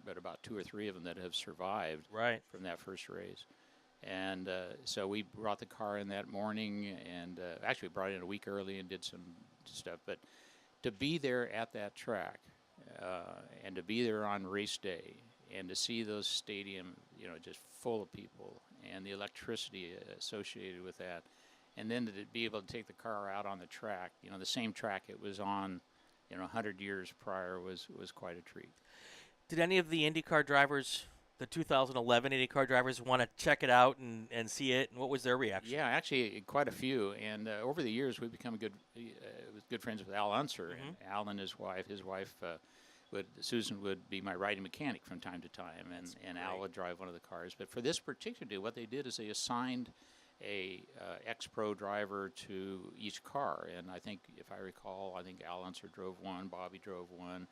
Speaker 3: but about 2 or 3 of them that have survived from that first race. And so we brought the car in that morning and actually brought it in a week early and did some stuff. But to be there at that track and to be there on race day and to see those stadium, just full of people and the electricity associated with that, and then to be able to take the car out on the track, the same track it was on, 100 years prior was quite a treat.
Speaker 1: Did any of the IndyCar drivers, the 2011 IndyCar drivers, want to check it out and see it? And what was their reaction?
Speaker 3: Yeah, actually, quite a few. And over the years, we've become good friends with Al Unser.
Speaker 1: Mm-hmm.
Speaker 3: And Al and his wife, Susan would be my riding mechanic from time to time, and Al would drive one of the cars. But for this particular deal, what they did is they assigned a ex-pro driver to each car. And I think, if I recall, I think Al Unser drove one, Bobby drove one,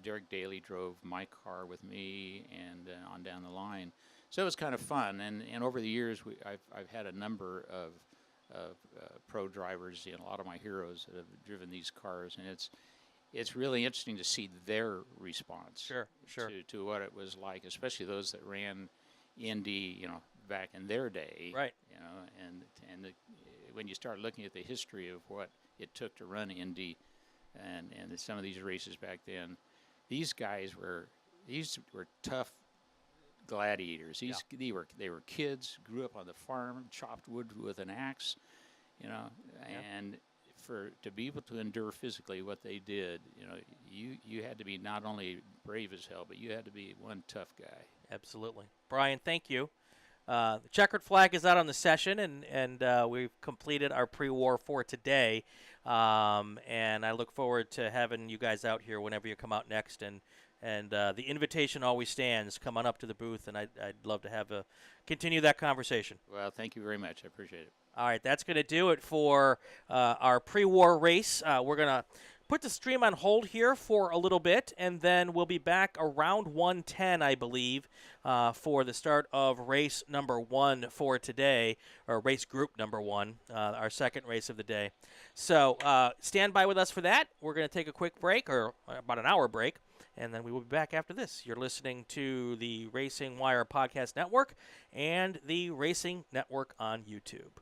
Speaker 3: Derek Daly drove my car with me, and on down the line. So it was kind of fun. And over the years, I've had a number of pro drivers, a lot of my heroes that have driven these cars, and it's really interesting to see their response to what it was like, especially those that ran Indy, back in their day,
Speaker 1: right?
Speaker 3: And when you start looking at the history of what it took to run Indy, and some of these races back then, these guys were tough gladiators. They were kids, grew up on the farm, chopped wood with an axe, and to be able to endure physically what they did, you had to be not only brave as hell, but you had to be one tough guy.
Speaker 1: Absolutely. Brian, thank you. The checkered flag is out on the session, and we've completed our pre-war for today. And I look forward to having you guys out here whenever you come out next. And the invitation always stands. Come on up to the booth, and I'd love to continue that conversation.
Speaker 3: Well, thank you very much. I appreciate it.
Speaker 1: All right, that's going to do it for our pre-war race. We're going to put the stream on hold here for a little bit, and then we'll be back around 1:10, I believe, for the start of race number 1 for today, or race group number 1, our second race of the day. So stand by with us for that. We're going to take a quick break, or about an hour break, and then we will be back after this. You're listening to the RacingWire Podcast Network and the Racing Network on YouTube.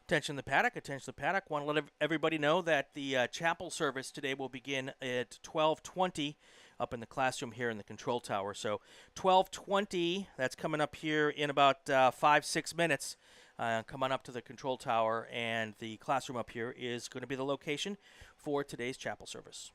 Speaker 1: Attention the paddock, attention the paddock. Want to let everybody know that the chapel service today will begin at 12:20 up in the classroom here in the control tower. So 12:20, that's coming up here in about 5-6 minutes. Come on up to the control tower, and the classroom up here is going to be the location for today's chapel service.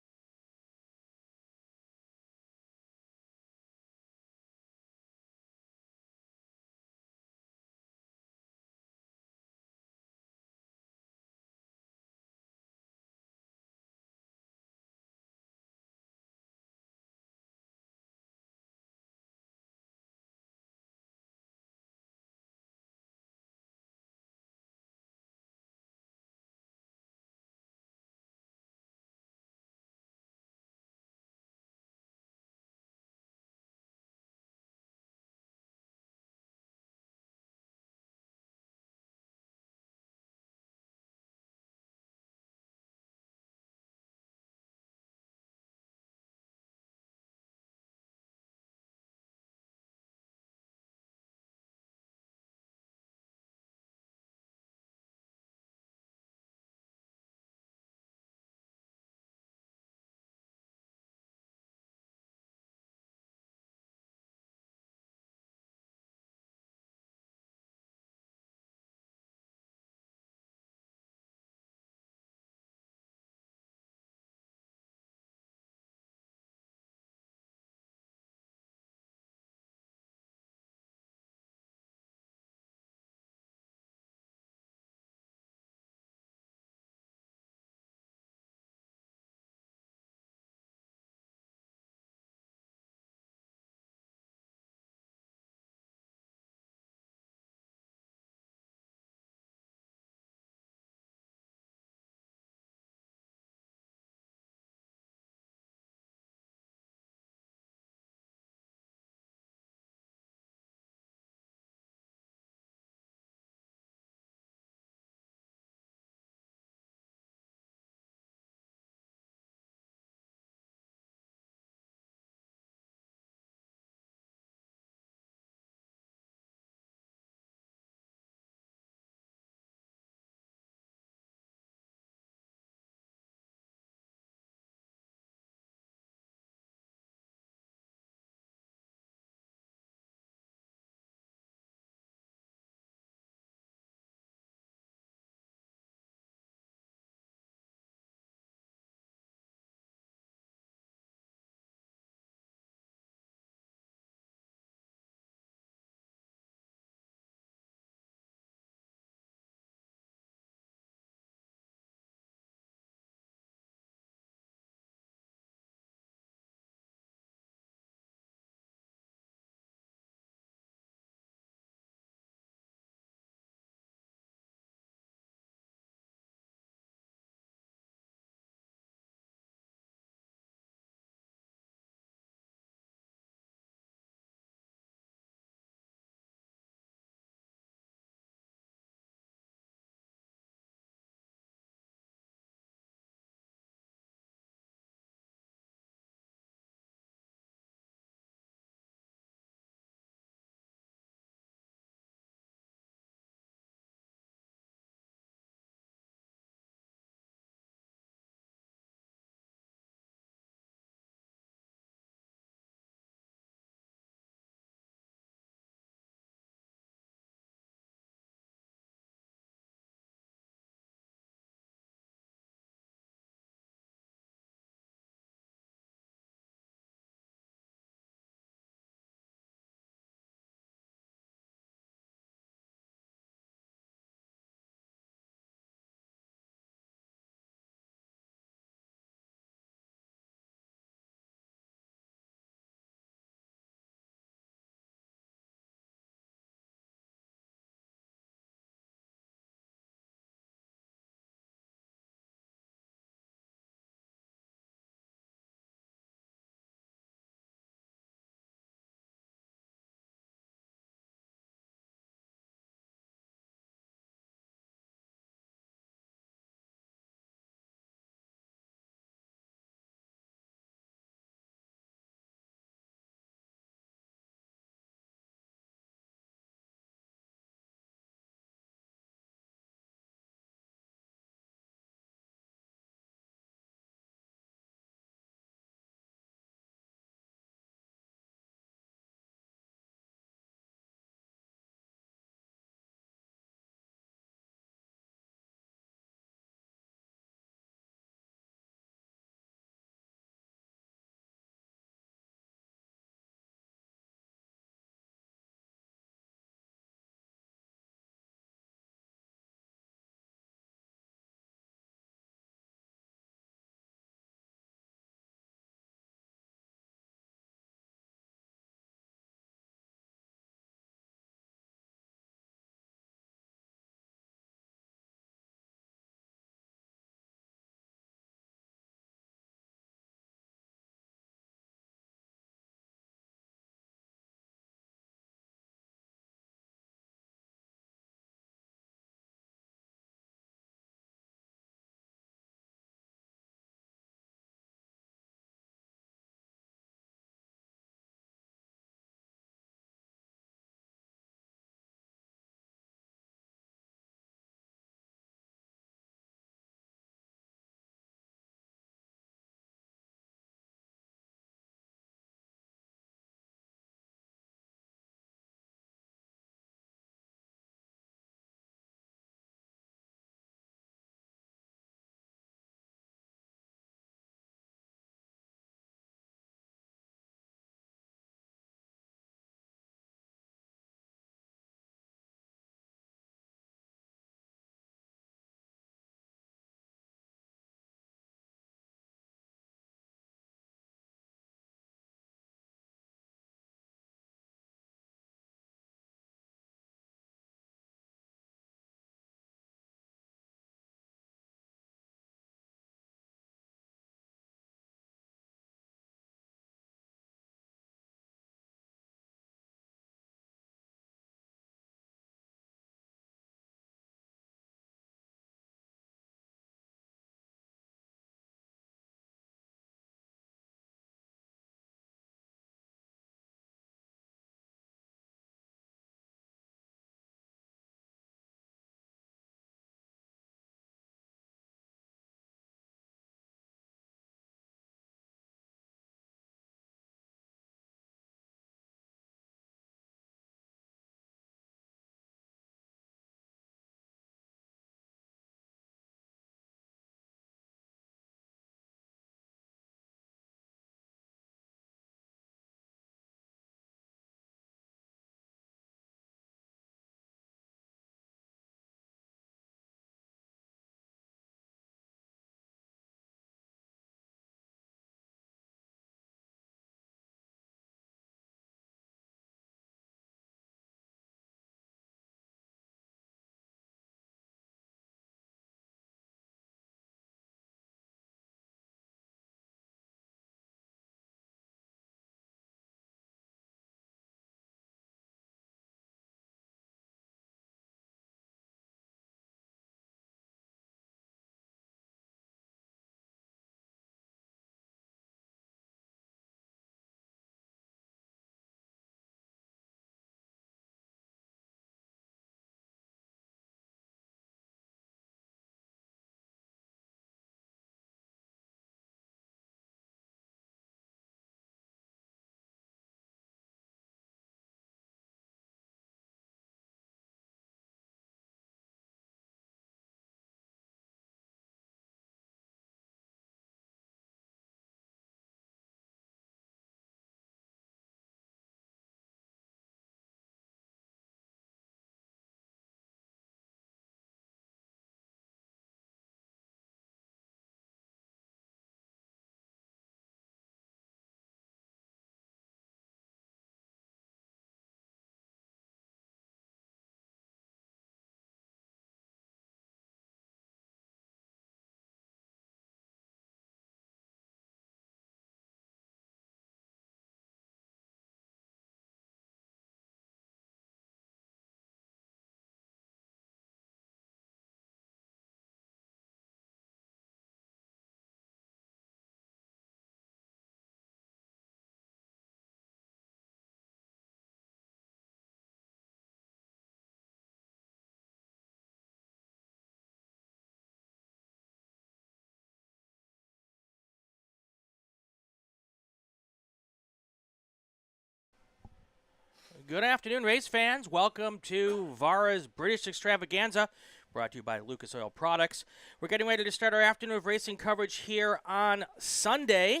Speaker 1: Good afternoon, race fans. Welcome to VARA's British Extravaganza, brought to you by Lucas Oil Products. We're getting ready to start our afternoon of racing coverage here on Sunday.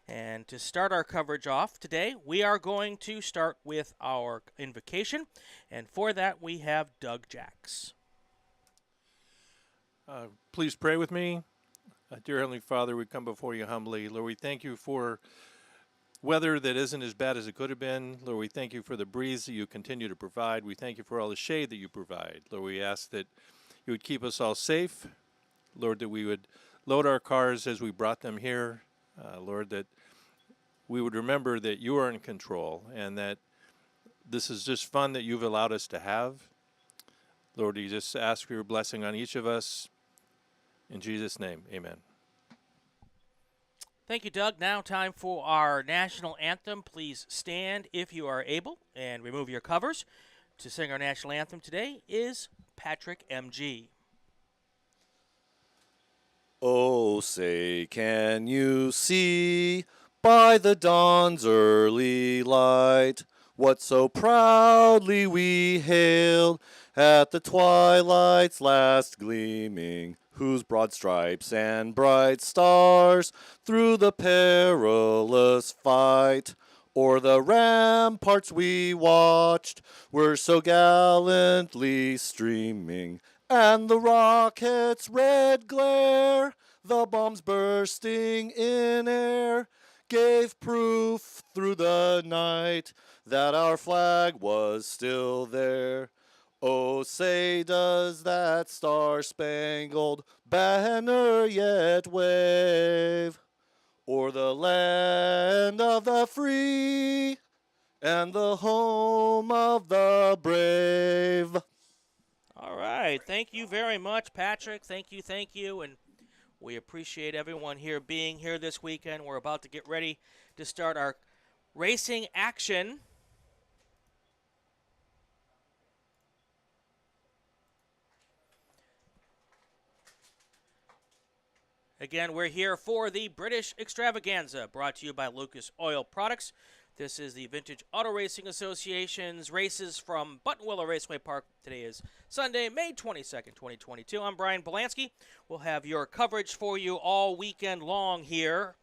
Speaker 1: And to start our coverage off today, we are going to start with our invocation. And for that, we have Doug Jacks.
Speaker 4: Please pray with me. Dear Heavenly Father, we come before you humbly. Lord, we thank you for weather that isn't as bad as it could have been. Lord, we thank you for the breeze that you continue to provide. We thank you for all the shade that you provide. Lord, we ask that you would keep us all safe. Lord, that we would load our cars as we brought them here. Lord, that we would remember that you are in control and that this is just fun that you've allowed us to have. Lord, we just ask for your blessing on each of us. In Jesus' name, amen.
Speaker 1: Thank you, Doug. Now time for our national anthem. Please stand if you are able and remove your covers. To sing our national anthem today is Patrick M.G.
Speaker 5: Oh, say, can you see by the dawn's early light what so proudly we hailed at the twilight's last gleaming, whose broad stripes and bright stars through the perilous fight o'er the ramparts we watched were so gallantly streaming, and the rocket's red glare, the bombs bursting in air, gave proof through the night that our flag was still there. Oh, say, does that star-spangled banner yet wave o'er the land of the free and the home of the brave?
Speaker 1: All right. Thank you very much, Patrick. Thank you. And we appreciate everyone here being here this weekend. We're about to get ready to start our racing action. Again, we're here for the British Extravaganza, brought to you by Lucas Oil Products. This is the Vintage Auto Racing Association's races from Buttonwillow Raceway Park. Today is Sunday, May 22nd, 2022. I'm Brian Polanski. We'll have your coverage for you all weekend long here.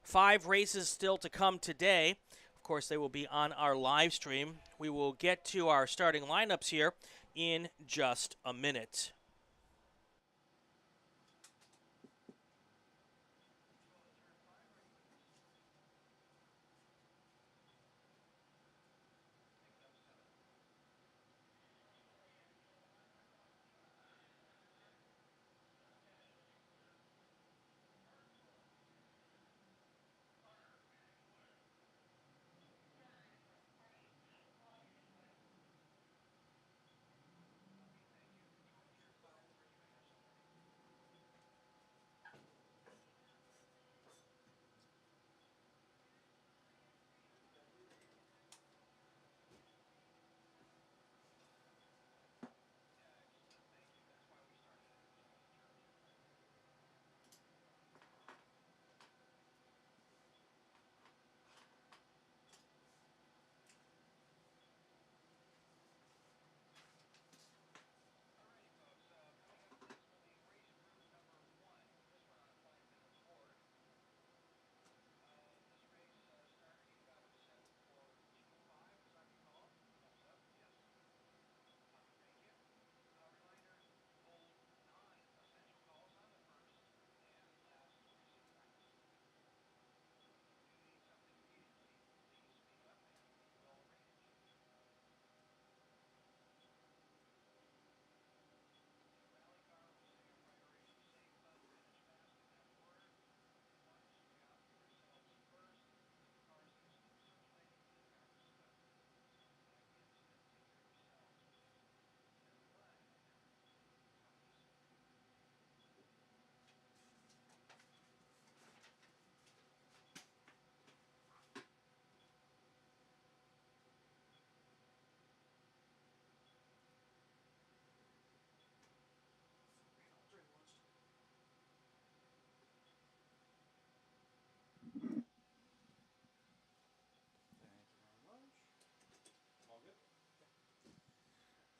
Speaker 1: 5 races still to come today. Of course, they will be on our live stream. We will get to our starting lineups here in just a minute.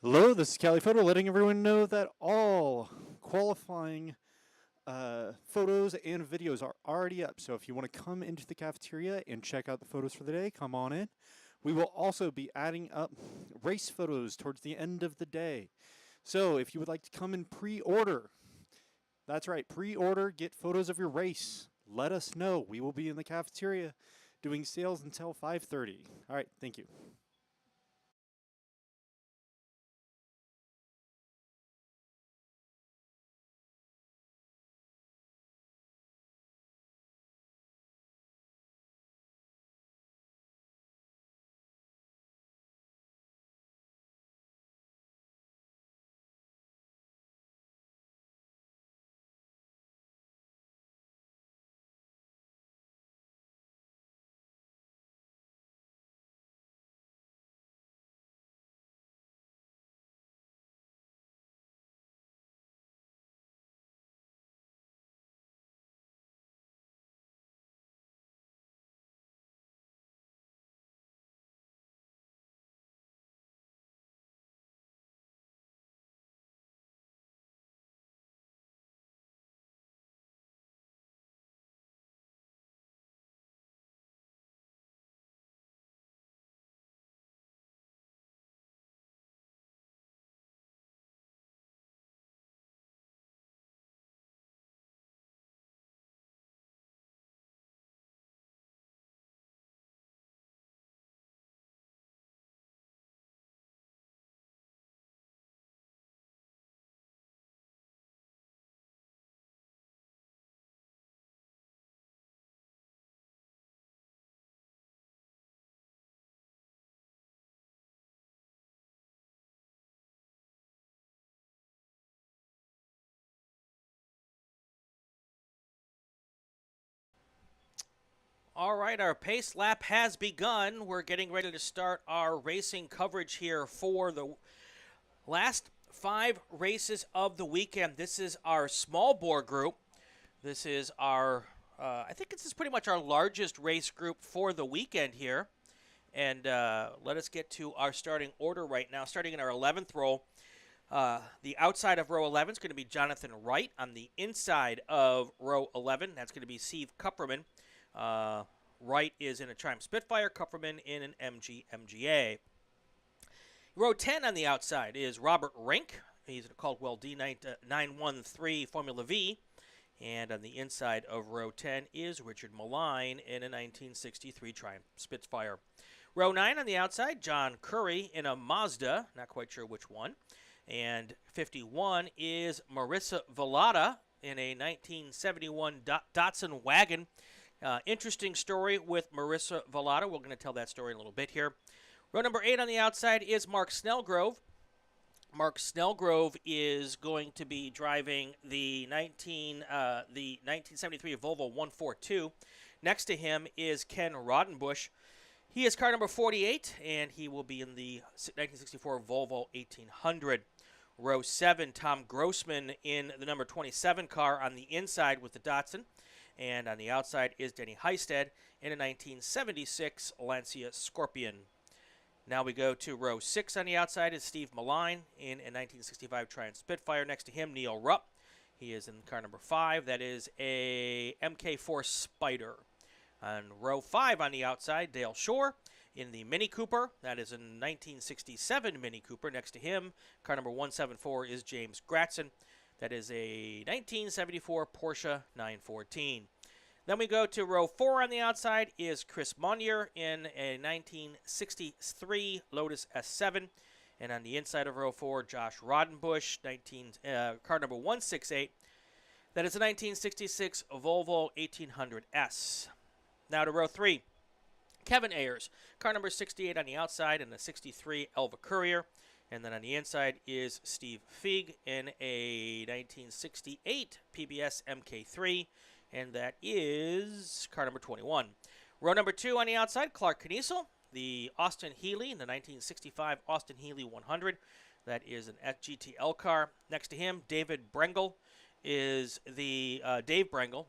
Speaker 2: Hello, this is Cali Photo, letting everyone know that all qualifying photos and videos are already up. So if you want to come into the cafeteria and check out the photos for the day, come on in. We will also be adding up race photos towards the end of the day. So if you would like to come and pre-order, that's right, pre-order, get photos of your race. Let us know. We will be in the cafeteria doing sales until 5:30. All right, thank you.
Speaker 1: All right, our pace lap has begun. We're getting ready to start our racing coverage here for the last 5 races of the weekend. This is our small bore group. This is our, I think this is pretty much our largest race group for the weekend here. And let us get to our starting order right now. Starting in our 11th row, the outside of row 11 is going to be Jonathan Wright. On the inside of row 11, that's going to be Steve Kupperman. Wright is in a Triumph Spitfire, Kupperman in an MG MGA. Row 10 on the outside is Robert Rink. He's in a Caldwell D913 Formula V. And on the inside of row 10 is Richard Maline in a 1963 Triumph Spitfire. Row 9 on the outside, John Curry in a Mazda, not quite sure which one. And 51 is Marissa Vallada in a 1971 Datsun wagon. Interesting story with Marissa Vallada. We're going to tell that story in a little bit here. Row number 8 on the outside is Mark Snellgrove. Mark Snellgrove is going to be driving the 1973 Volvo 142. Next to him is Ken Rodenbush. He is car number 48, and he will be in the 1964 Volvo 1800. Row 7, Tom Grossman in the number 27 car on the inside with the Datsun. And on the outside is Denny Heisted in a 1976 Lancia Scorpion. Now we go to row 6 on the outside is Steve Maline in a 1965 Triumph Spitfire. Next to him, Neil Rupp. He is in car number 5. That is a MK4 Spider. On row 5 on the outside, Dale Shore in the Mini Cooper. That is a 1967 Mini Cooper. Next to him, car number 174 is James Gratson. That is a 1974 Porsche 914. Then we go to row 4 on the outside is Chris Monnier in a 1963 Lotus S7. And on the inside of row 4, Josh Rodenbush, car number 168. That is a 1966 Volvo 1800S. Now to row 3, Kevin Ayers, car number 68 on the outside in the 63 Elva Courier. And then on the inside is Steve Feig in a 1968 PBS MK3, and that is car number 21. Row number 2 on the outside, Clark Kniesel, the Austin Healey in the 1965 Austin Healey 100. That is an GTL car. Next to him, David Brengel is the Dave Brengel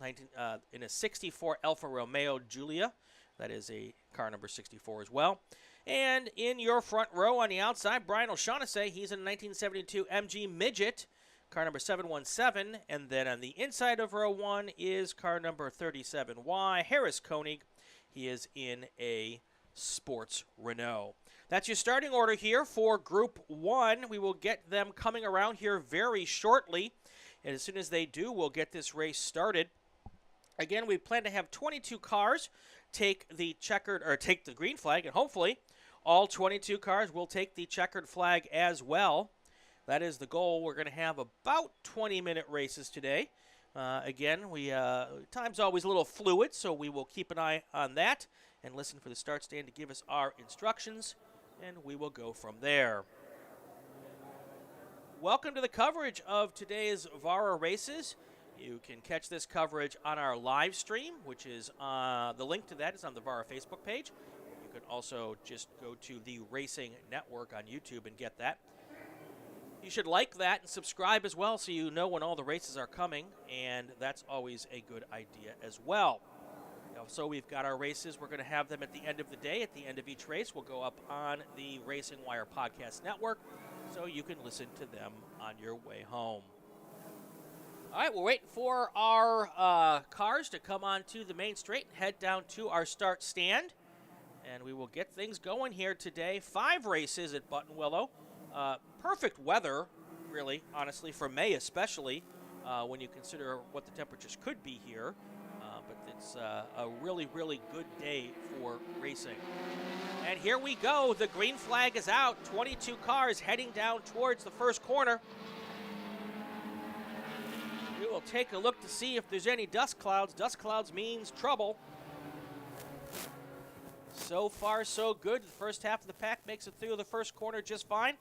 Speaker 1: in a 64 Alfa Romeo Giulia. That is a car number 64 as well. And in your front row on the outside, Brian O'Shaughnessy. He's in a 1972 MG Midget, car number 717. And then on the inside of row 1 is car number 37Y, Harris Koenig. He is in a Sports Renault. That's your starting order here for Group 1. We will get them coming around here very shortly. And as soon as they do, we'll get this race started. Again, we plan to have 22 cars take the green flag, and hopefully all 22 cars will take the checkered flag as well. That is the goal. We're going to have about 20-minute races today. Again, time's always a little fluid, so we will keep an eye on that and listen for the start stand to give us our instructions, and we will go from there. Welcome to the coverage of today's VARA races. You can catch this coverage on our live stream, which is the link to that is on the VARA Facebook page. You can also just go to the Racing Network on YouTube and get that. You should like that and subscribe as well so you know when all the races are coming, and that's always a good idea as well. So we've got our races. We're going to have them at the end of the day. At the end of each race, we'll go up on the RacingWire Podcast Network, so you can listen to them on your way home. All right, we're waiting for our cars to come onto the main straight and head down to our start stand, and we will get things going here today. 5 races at Buttonwillow. Perfect weather, really, honestly, for May especially, when you consider what the temperatures could be here. But it's a really, really good day for racing. And here we go. The green flag is out. 22 cars heading down towards the first corner. We will take a look to see if there's any dust clouds. Dust clouds means trouble. So far, so good. The first half of the pack makes it through the first corner just fine.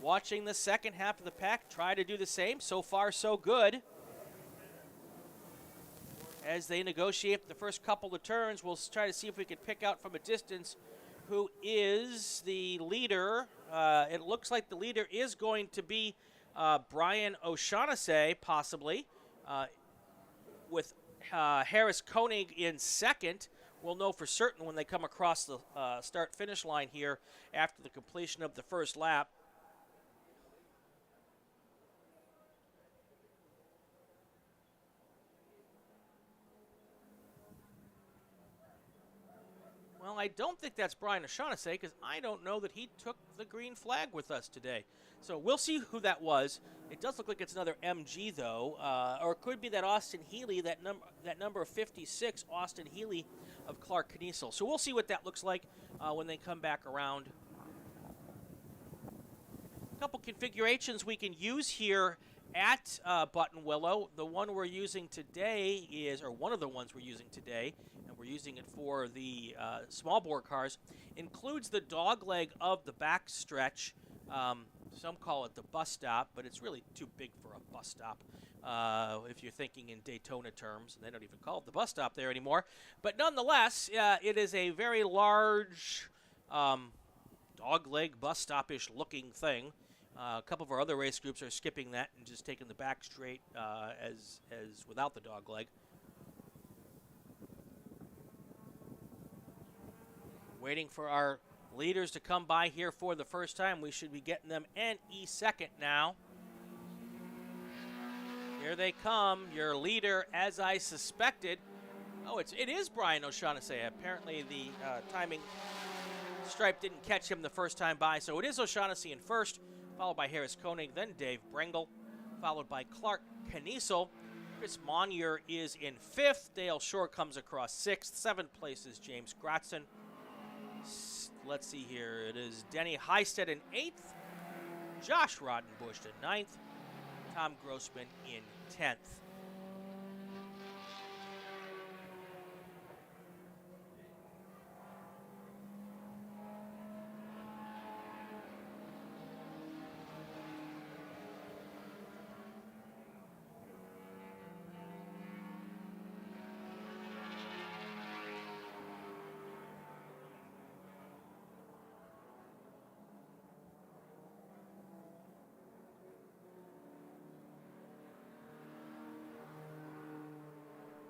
Speaker 1: Watching the second half of the pack try to do the same. So far, so good. As they negotiate the first couple of turns, we'll try to see if we can pick out from a distance who is the leader. It looks like the leader is going to be Brian O'Shaughnessy, possibly, with Harris Koenig in second. We'll know for certain when they come across the start-finish line here after the completion of the first lap. Well, I don't think that's Brian O'Shaughnessy because I don't know that he took the green flag with us today. So we'll see who that was. It does look like it's another MG, though, or it could be that Austin Healy, that number 56, Austin Healy of Clark Kniesel. So we'll see what that looks like when they come back around. A couple configurations we can use here at Buttonwillow. The one we're using today is, or one of the ones we're using today, and we're using it for the small bore cars, includes the dogleg of the back stretch. Some call it the bus stop, but it's really too big for a bus stop if you're thinking in Daytona terms. They don't even call it the bus stop there anymore. But nonetheless, it is a very large dogleg bus stop-ish looking thing. A couple of our other race groups are skipping that and just taking the back straight as without the dogleg. Waiting for our leaders to come by here for the first time. We should be getting them NE second now. Here they come. Your leader, as I suspected. Oh, it is Brian O'Shaughnessy. Apparently the timing stripe didn't catch him the first time by. So it is O'Shaughnessy in first, followed by Harris Koenig, then Dave Brengel, followed by Clark Kniesel. Chris Monier is in fifth. Dale Shore comes across sixth. Seventh place is James Gratzen. Let's see here. It is Denny Heisted in 8th, Josh Rodenbush in 9th, Tom Grossman in 10th.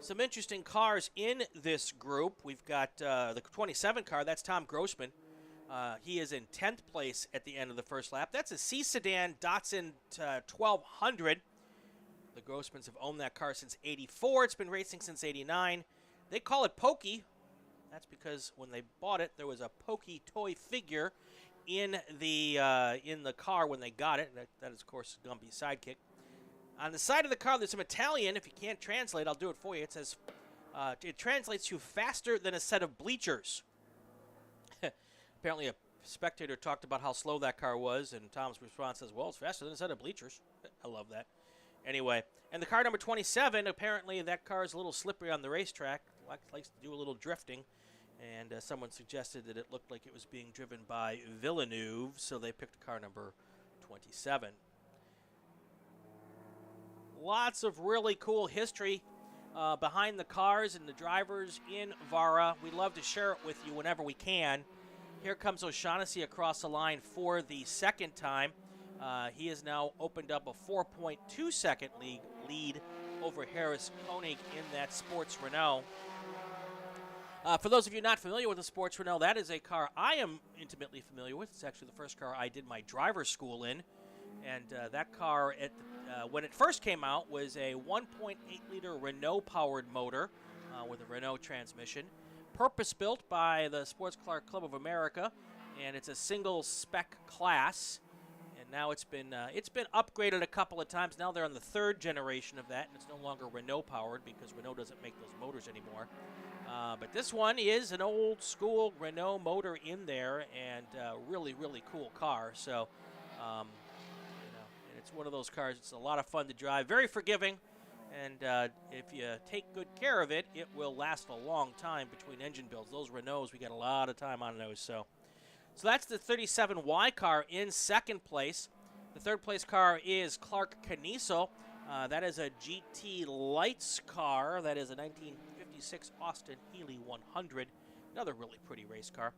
Speaker 1: Some interesting cars in this group. We've got the 27 car. That's Tom Grossman. He is in 10th place at the end of the first lap. That's a C sedan Datsun 1200. The Grossmans have owned that car since '84. It's been racing since '89. They call it Pokey. That's because when they bought it, there was a Pokey toy figure in the car when they got it. That is, of course, Gumby's sidekick. On the side of the car, there's some Italian. If you can't translate, I'll do it for you. It says, it translates to faster than a set of bleachers. Apparently, a spectator talked about how slow that car was, and Tom's response says, well, it's faster than a set of bleachers. I love that. Anyway, and the car number 27, apparently that car is a little slippery on the racetrack. Likes to do a little drifting. And someone suggested that it looked like it was being driven by Villeneuve, so they picked car number 27. Lots of really cool history behind the cars and the drivers in VARA. We love to share it with you whenever we can. Here comes O'Shaughnessy across the line for the second time. He has now opened up a 4.2 second lead over Harris Koenig in that Sports Renault. For those of you not familiar with the Sports Renault, that is a car I am intimately familiar with. It's actually the first car I did my driver's school in. And that car, when it first came out, was a 1.8-liter Renault-powered motor with a Renault transmission. Purpose-built by the Sports Car Club of America, and it's a single-spec class. And now it's been upgraded a couple of times. Now they're on the third generation of that, and it's no longer Renault-powered because Renault doesn't make those motors anymore. But this one is an old-school Renault motor in there, and really, really cool car. So, and it's one of those cars. It's a lot of fun to drive, very forgiving, and if you take good care of it, it will last a long time between engine builds. Those Renaults, we got a lot of time on those. So that's the 37Y car in second place. The third place car is Clark Caniso. That is a GT Lights car. That is a 1956 Austin Healey 100. Another really pretty race car.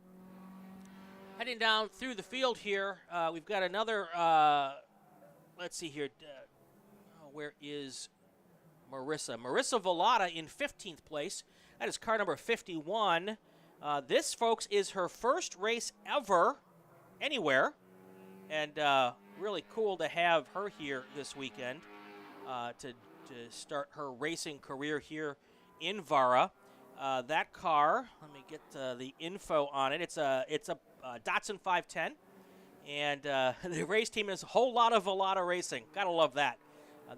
Speaker 1: Heading down through the field here, we've got another, let's see here. Where is Marissa? Marissa Volata in 15th place. That is car number 51. This, folks, is her first race ever anywhere. And really cool to have her here this weekend. To start her racing career here in VARA. That car, let me get the info on it. It's a Datsun 510, and the race team is a whole lot of Volata Racing. Gotta love that.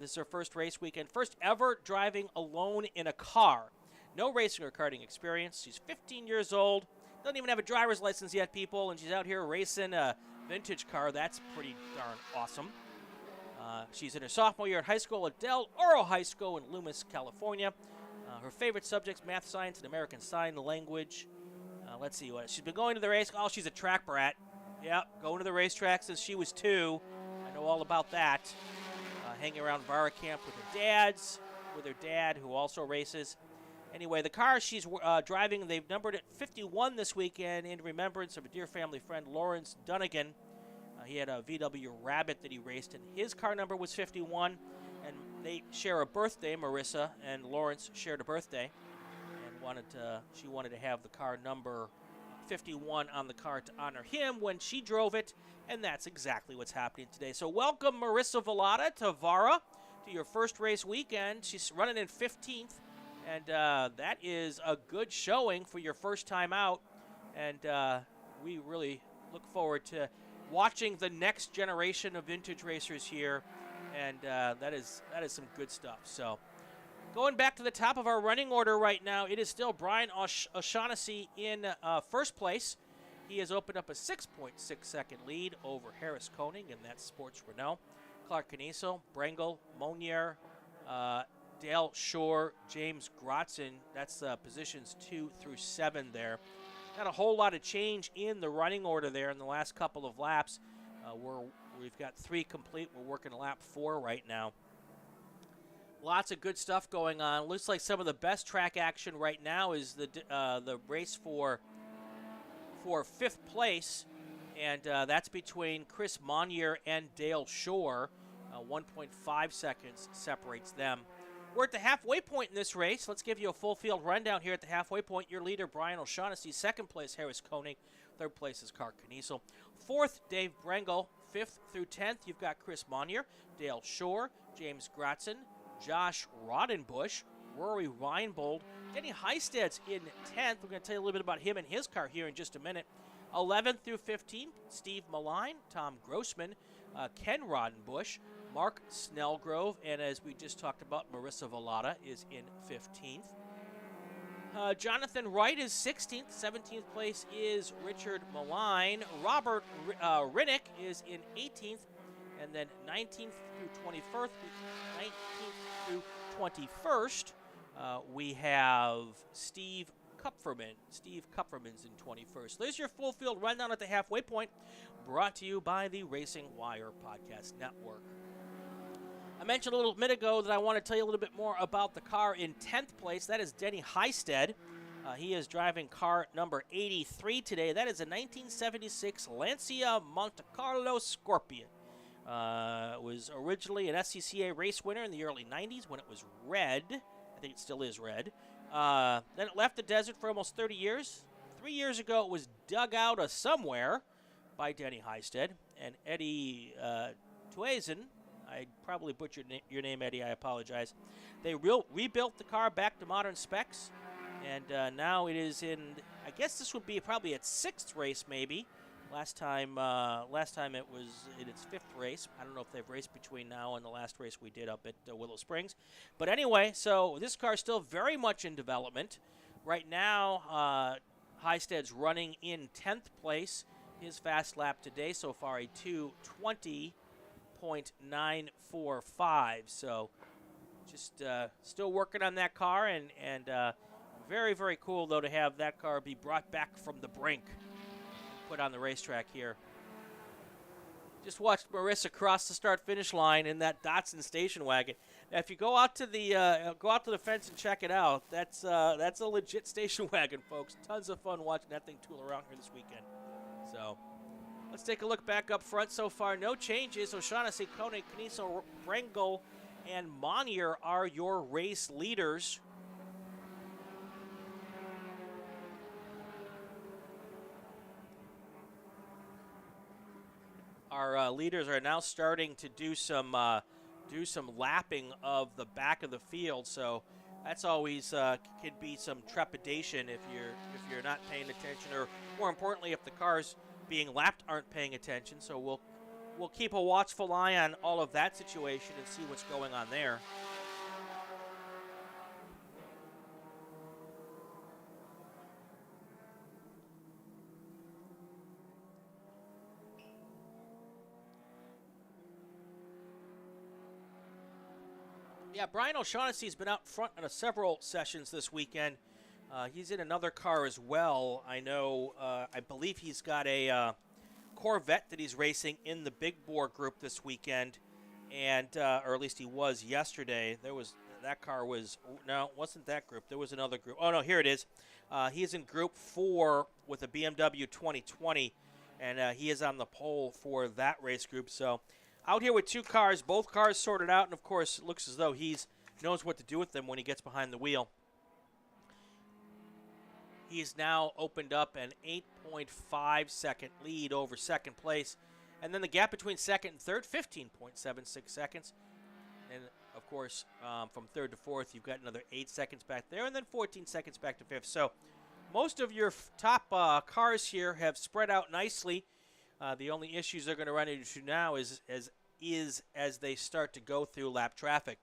Speaker 1: This is her first race weekend, first ever driving alone in a car. No racing or karting experience. She's 15 years old. Doesn't even have a driver's license yet, people, and she's out here racing a vintage car. That's pretty darn awesome. She's in her sophomore year at high school at Del Oro High School in Loomis, California. Her favorite subjects, math, science, and American Sign Language. Let's see what she's been going to the race. Oh, she's a track brat. Yep, going to the racetrack since she was 2. I know all about that. Hanging around VARA camp with her dad, who also races. Anyway, the car she's driving, they've numbered it 51 this weekend in remembrance of a dear family friend, Lawrence Dunnigan. He had a VW Rabbit that he raced, and his car number was 51. And they share a birthday. Marissa and Lawrence shared a birthday, and she wanted to have the car number 51 on the car to honor him when she drove it, and that's exactly what's happening today. So welcome, Marissa Volata, to VARA, to your first race weekend. She's running in 15th, and that is a good showing for your first time out, and we really look forward to watching the next generation of vintage racers here, and that is some good stuff. So going back to the top of our running order right now, it is still Brian O'Shaughnessy in first place. He has opened up a 6.6 second lead over Harris Koenig in that Sports Renault. Clark Caniso, Brengel, Monier, Dale Shore, James Grotzen. That's positions 2 through 7 there. Not a whole lot of change in the running order there in the last couple of laps. We've got 3 complete. We're working lap 4 right now. Lots of good stuff going on. Looks like some of the best track action right now is the race for 5th place, and that's between Chris Monier and Dale Shore. 1.5 seconds separates them. We're at the halfway point in this race. Let's give you a full field rundown here at the halfway point. Your leader, Brian O'Shaughnessy. Second place, Harris Koenig. Third place is Clark Kniesel. Fourth, Dave Brengel. Fifth through 10th, you've got Chris Monier, Dale Shore, James Gratzen, Josh Rodenbush, Rory Reinbold. Denny Heisted's in 10th. We're going to tell you a little bit about him and his car here in just a minute. 11th through 15th, Steve Maline, Tom Grossman, Ken Rodenbush, Mark Snellgrove, and as we just talked about, Marissa Vallada is in 15th. Jonathan Wright is 16th. 17th place is Richard Maline. Robert Rinnick is in 18th. And then 19th through 21st, we have Steve Kupferman. Steve Kupferman's in 21st. There's your full field rundown at the halfway point, brought to you by the RacingWire Podcast Network. I mentioned a little bit ago that I want to tell you a little bit more about the car in 10th place. That is Denny Heisted. He is driving car number 83 today. That is a 1976 Lancia Monte Carlo Scorpion. It was originally an SCCA race winner in the early 90s when it was red. I think it still is red. Then it left the desert for almost 30 years. 3 years ago, it was dug out of somewhere by Denny Heisted. And Eddie Tuazen, I probably butchered your name, Eddie. I apologize. They rebuilt the car back to modern specs, and now it is in. I guess this would be probably its 6th race, maybe. Last time it was in its 5th race. I don't know if they've raced between now and the last race we did up at Willow Springs. But anyway, so this car is still very much in development. Right now, Heisted's running in 10th place. His fast lap today so far a 2:20.945. So just still working on that car, and very, very cool, though, to have that car be brought back from the brink and put on the racetrack here. Just watched Marissa cross the start-finish line in that Datsun station wagon. Now, if you go out to the fence and check it out, that's a legit station wagon, folks. Tons of fun watching that thing tool around here this weekend. So let's take a look back up front. So far, no changes. O'Shaughnessy, Koenig, Kniesel, Brengel, and Monier are your race leaders. Our leaders are now starting to do some lapping of the back of the field. So that's always could be some trepidation if you're not paying attention, or more importantly, if the cars being lapped aren't paying attention. So we'll keep a watchful eye on all of that situation and see what's going on there. Yeah, Brian O'Shaughnessy's been out front in several sessions this weekend. He's in another car as well. I know, I believe he's got a Corvette that he's racing in the Big Bore group this weekend, and or at least he was yesterday. No, it wasn't that group. There was another group. Oh, no, here it is. He's in Group 4 with a BMW 2020, and he is on the pole for that race group. So out here with two cars, both cars sorted out, and of course it looks as though he knows what to do with them when he gets behind the wheel. He's now opened up an 8.5 second lead over second place, and then the gap between second and third, 15.76 seconds. And of course, from third to fourth, you've got another 8 seconds back there, and then 14 seconds back to fifth. So most of your top cars here have spread out nicely. The only issues they're going to run into now is as they start to go through lap traffic.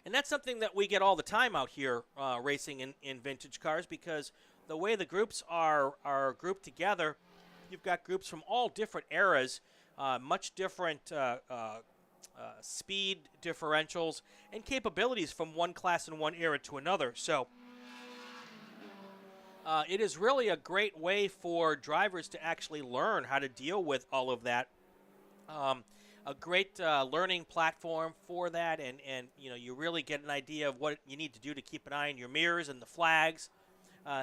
Speaker 1: And that's something that we get all the time out here racing in vintage cars, because the way the groups are grouped together, you've got groups from all different eras, much different speed differentials and capabilities from one class and one era to another. So it is really a great way for drivers to actually learn how to deal with all of that. A great learning platform for that, and you really get an idea of what you need to do to keep an eye on your mirrors and the flags,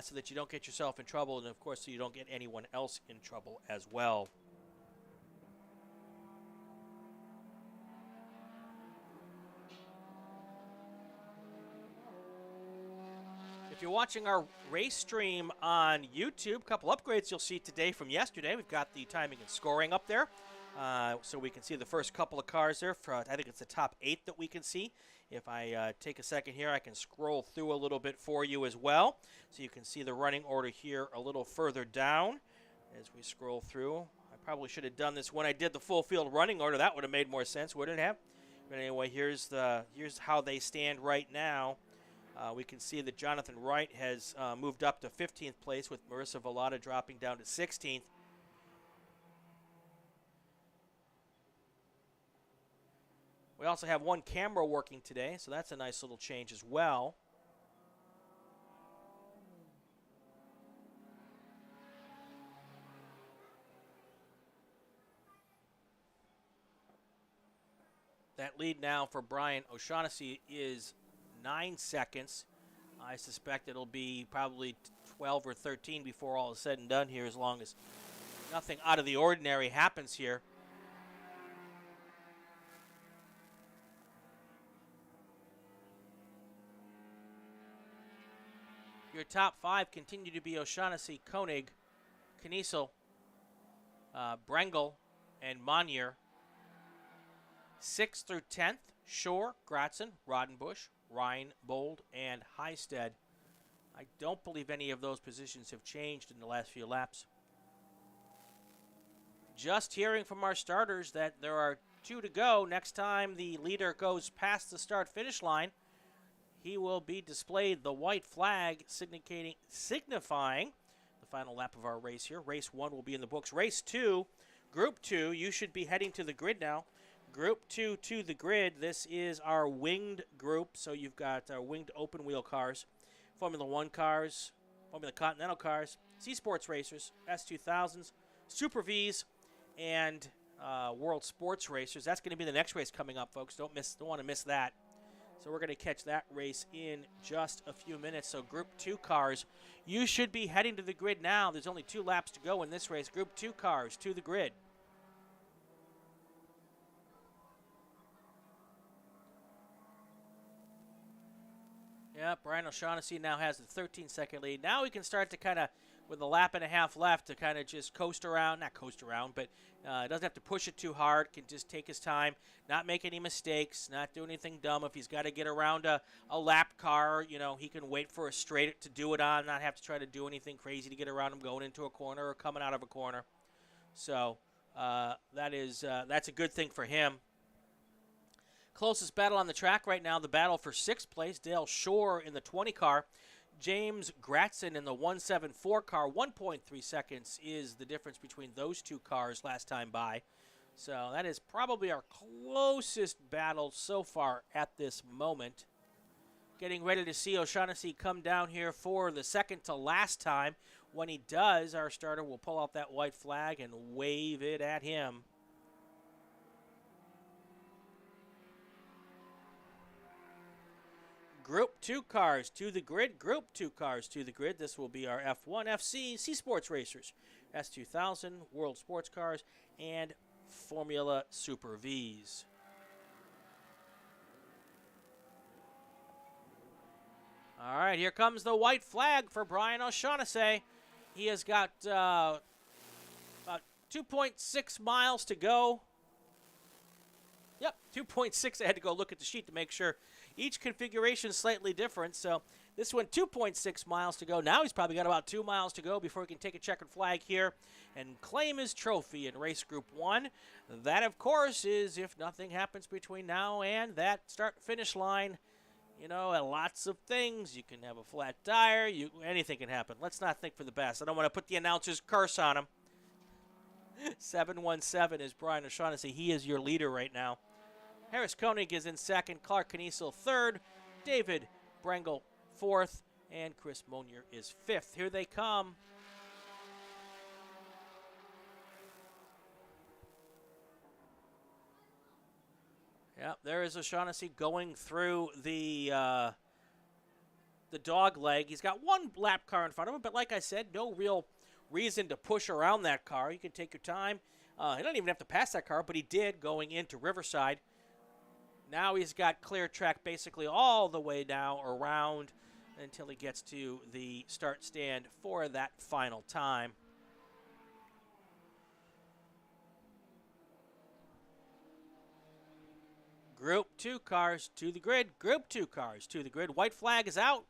Speaker 1: so that you don't get yourself in trouble, and of course so you don't get anyone else in trouble as well. you're watching our race stream on YouTube, a couple upgrades you'll see today from yesterday. We've got the timing and scoring up there, so we can see the first couple of cars there. I think it's the top 8 that we can see. If I take a second here, I can scroll through a little bit for you as well, so you can see the running order here a little further down as we scroll through. I probably should have done this when I did the full field running order. That would have made more sense, wouldn't it have? But anyway, here's how they stand right now. We can see that Jonathan Wright has moved up to 15th place, with Marissa Vallada dropping down to 16th. We also have one camera working today, so that's a nice little change as well. That lead now for Brian O'Shaughnessy is 9 seconds. I suspect it'll be probably 12 or 13 before all is said and done here, as long as nothing out of the ordinary happens here. Your top 5 continue to be O'Shaughnessy, Koenig, Kniesel, Brengel, and Monier. 6th through 10th, Shore, Gratzen, Rodenbush, Reinbold, and Heisted. I don't believe any of those positions have changed in the last few laps. Just hearing from our starters that there are 2 to go. Next time the leader goes past the start-finish line, he will be displayed the white flag signifying the final lap of our race here. Race 1 will be in the books. Race 2, Group 2, you should be heading to the grid now. Group 2 to the grid. This is our winged group. So you've got our winged open wheel cars, Formula 1 cars, Formula Continental cars, C Sports racers, S2000s, Super Vs, and World Sports racers. That's going to be the next race coming up, folks. Don't want to miss that. So we're going to catch that race in just a few minutes. So Group 2 cars, you should be heading to the grid now. There's only 2 laps to go in this race. Group 2 cars to the grid. Yeah, Brian O'Shaughnessy now has the 13-second lead. Now we can start to kind of, with a lap and a half left, to kind of just coast around. Not coast around, but doesn't have to push it too hard. Can just take his time, not make any mistakes, not do anything dumb. If he's got to get around a lap car, you know, he can wait for a straight to do it on, not have to try to do anything crazy to get around him going into a corner or coming out of a corner. So that's a good thing for him. Closest battle on the track right now, the battle for 6th place, Dale Shore in the 20 car, James Gratzen in the 174 car. 1.3 seconds is the difference between those 2 cars last time by. So that is probably our closest battle so far at this moment. Getting ready to see O'Shaughnessy come down here for the second to last time. When he does, our starter will pull out that white flag and wave it at him. Group 2 cars to the grid. Group 2 cars to the grid. This will be our F1, FC, C Sports racers, S2000, World Sports cars, and Formula Super Vs. All right, here comes the white flag for Brian O'Shaughnessy. He has got about 2.6 miles to go. Yep, 2.6. I had to go look at the sheet to make sure. Each configuration is slightly different, so this one 2.6 miles to go. Now he's probably got about 2 miles to go before he can take a checkered flag here and claim his trophy in race Group 1. That, of course, is if nothing happens between now and that start-finish line. You know, lots of things. You can have a flat tire. Anything can happen. Let's not think for the best. I don't want to put the announcer's curse on him. 717 is Brian O'Shaughnessy. He is your leader right now. Harris Koenig is in second, Clark Kniesel third, David Brengel fourth, and Chris Monier is fifth. Here they come. Yep, there is O'Shaughnessy going through the dog leg. He's got one lap car in front of him, but like I said, no real reason to push around that car. You can take your time. He doesn't even have to pass that car, but he did going into Riverside. Now he's got clear track basically all the way now around until he gets to the start stand for that final time. Group 2 cars to the grid. Group 2 cars to the grid. White flag is out.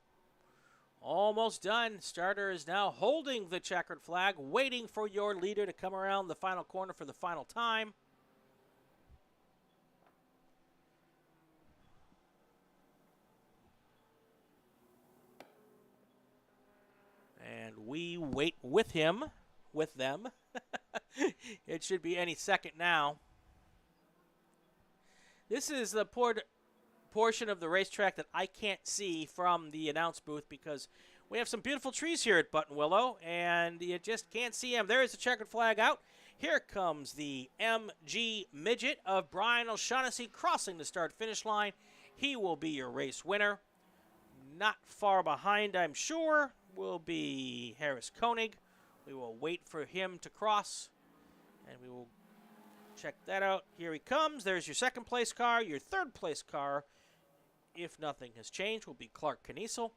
Speaker 1: Almost done. Starter is now holding the checkered flag, waiting for your leader to come around the final corner for the final time. And we wait with him, with them. It should be any second now. This is the portion of the racetrack that I can't see from the announce booth because we have some beautiful trees here at Buttonwillow, and you just can't see them. There is the checkered flag out. Here comes the MG Midget of Brian O'Shaughnessy crossing the start-finish line. He will be your race winner. Not far behind, I'm sure, will be Harris Koenig. We will wait for him to cross, and we will check that out. Here he comes. There's your second place car. Your third place car, if nothing has changed, will be Clark Kniesel.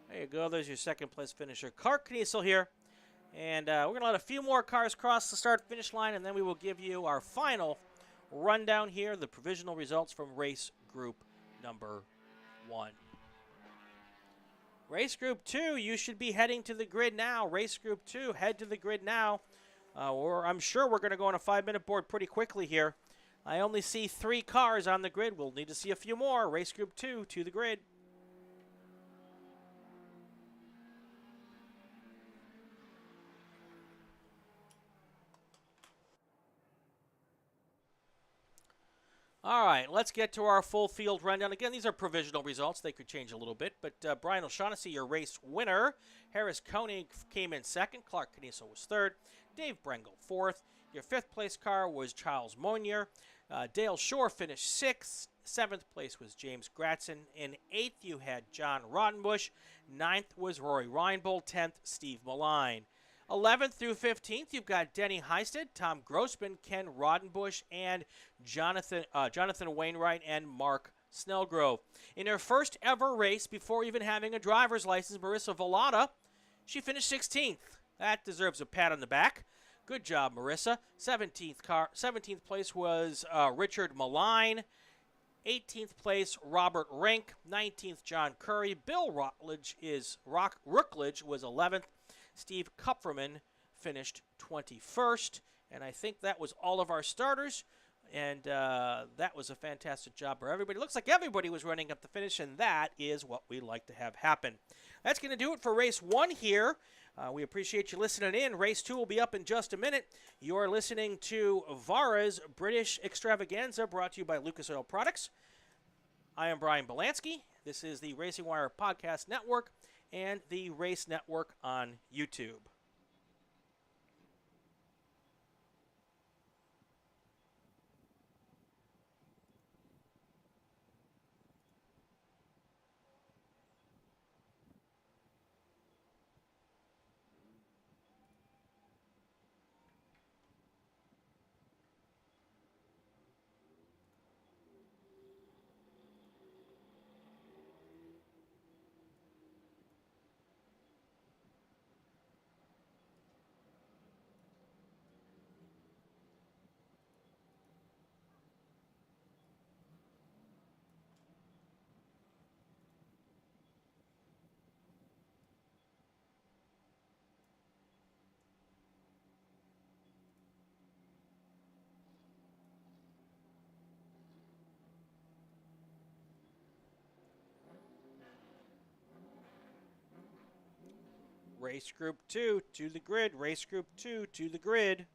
Speaker 1: There you go. There's your second place finisher, Clark Kniesel here. And we're going to let a few more cars cross the start-finish line, and then we will give you our final rundown here, the provisional results from race group number 1. Race group 2, you should be heading to the grid now. Race group 2, head to the grid now. I'm sure we're going to go on a 5-minute board pretty quickly here. I only see 3 cars on the grid. We'll need to see a few more. Race group 2 to the grid. All right, let's get to our full field rundown. Again, these are provisional results. They could change a little bit, but Brian O'Shaughnessy, your race winner. Harris Koenig came in second. Clark Kniesel was third. Dave Brengel, fourth. Your fifth place car was Charles Monier. Dale Shore finished sixth. Seventh place was James Gratson. In eighth, you had John Rottenbush. Ninth was Rory Reinbold. 10th, Steve Maline. 11th through 15th, you've got Denny Heisted, Tom Grossman, Ken Rodenbush, and Jonathan Wainwright and Mark Snellgrove. In her first ever race, before even having a driver's license, Marissa Vallada, she finished 16th. That deserves a pat on the back. Good job, Marissa. 17th place was Richard Maline. 18th place, Robert Rink. 19th, John Curry. Bill Routledge was 11th. Steve Kupferman finished 21st, and I think that was all of our starters, and that was a fantastic job for everybody. Looks like everybody was running up the finish, and that is what we like to have happen. That's going to do it for Race 1 here. We appreciate you listening in. Race 2 will be up in just a minute. You're listening to VARA's British Extravaganza, brought to you by Lucas Oil Products. I am Brian Belansky. This is the RacingWire Podcast Network and the Race Network on YouTube. Race Group 2 to the grid. Race Group 2 to the grid.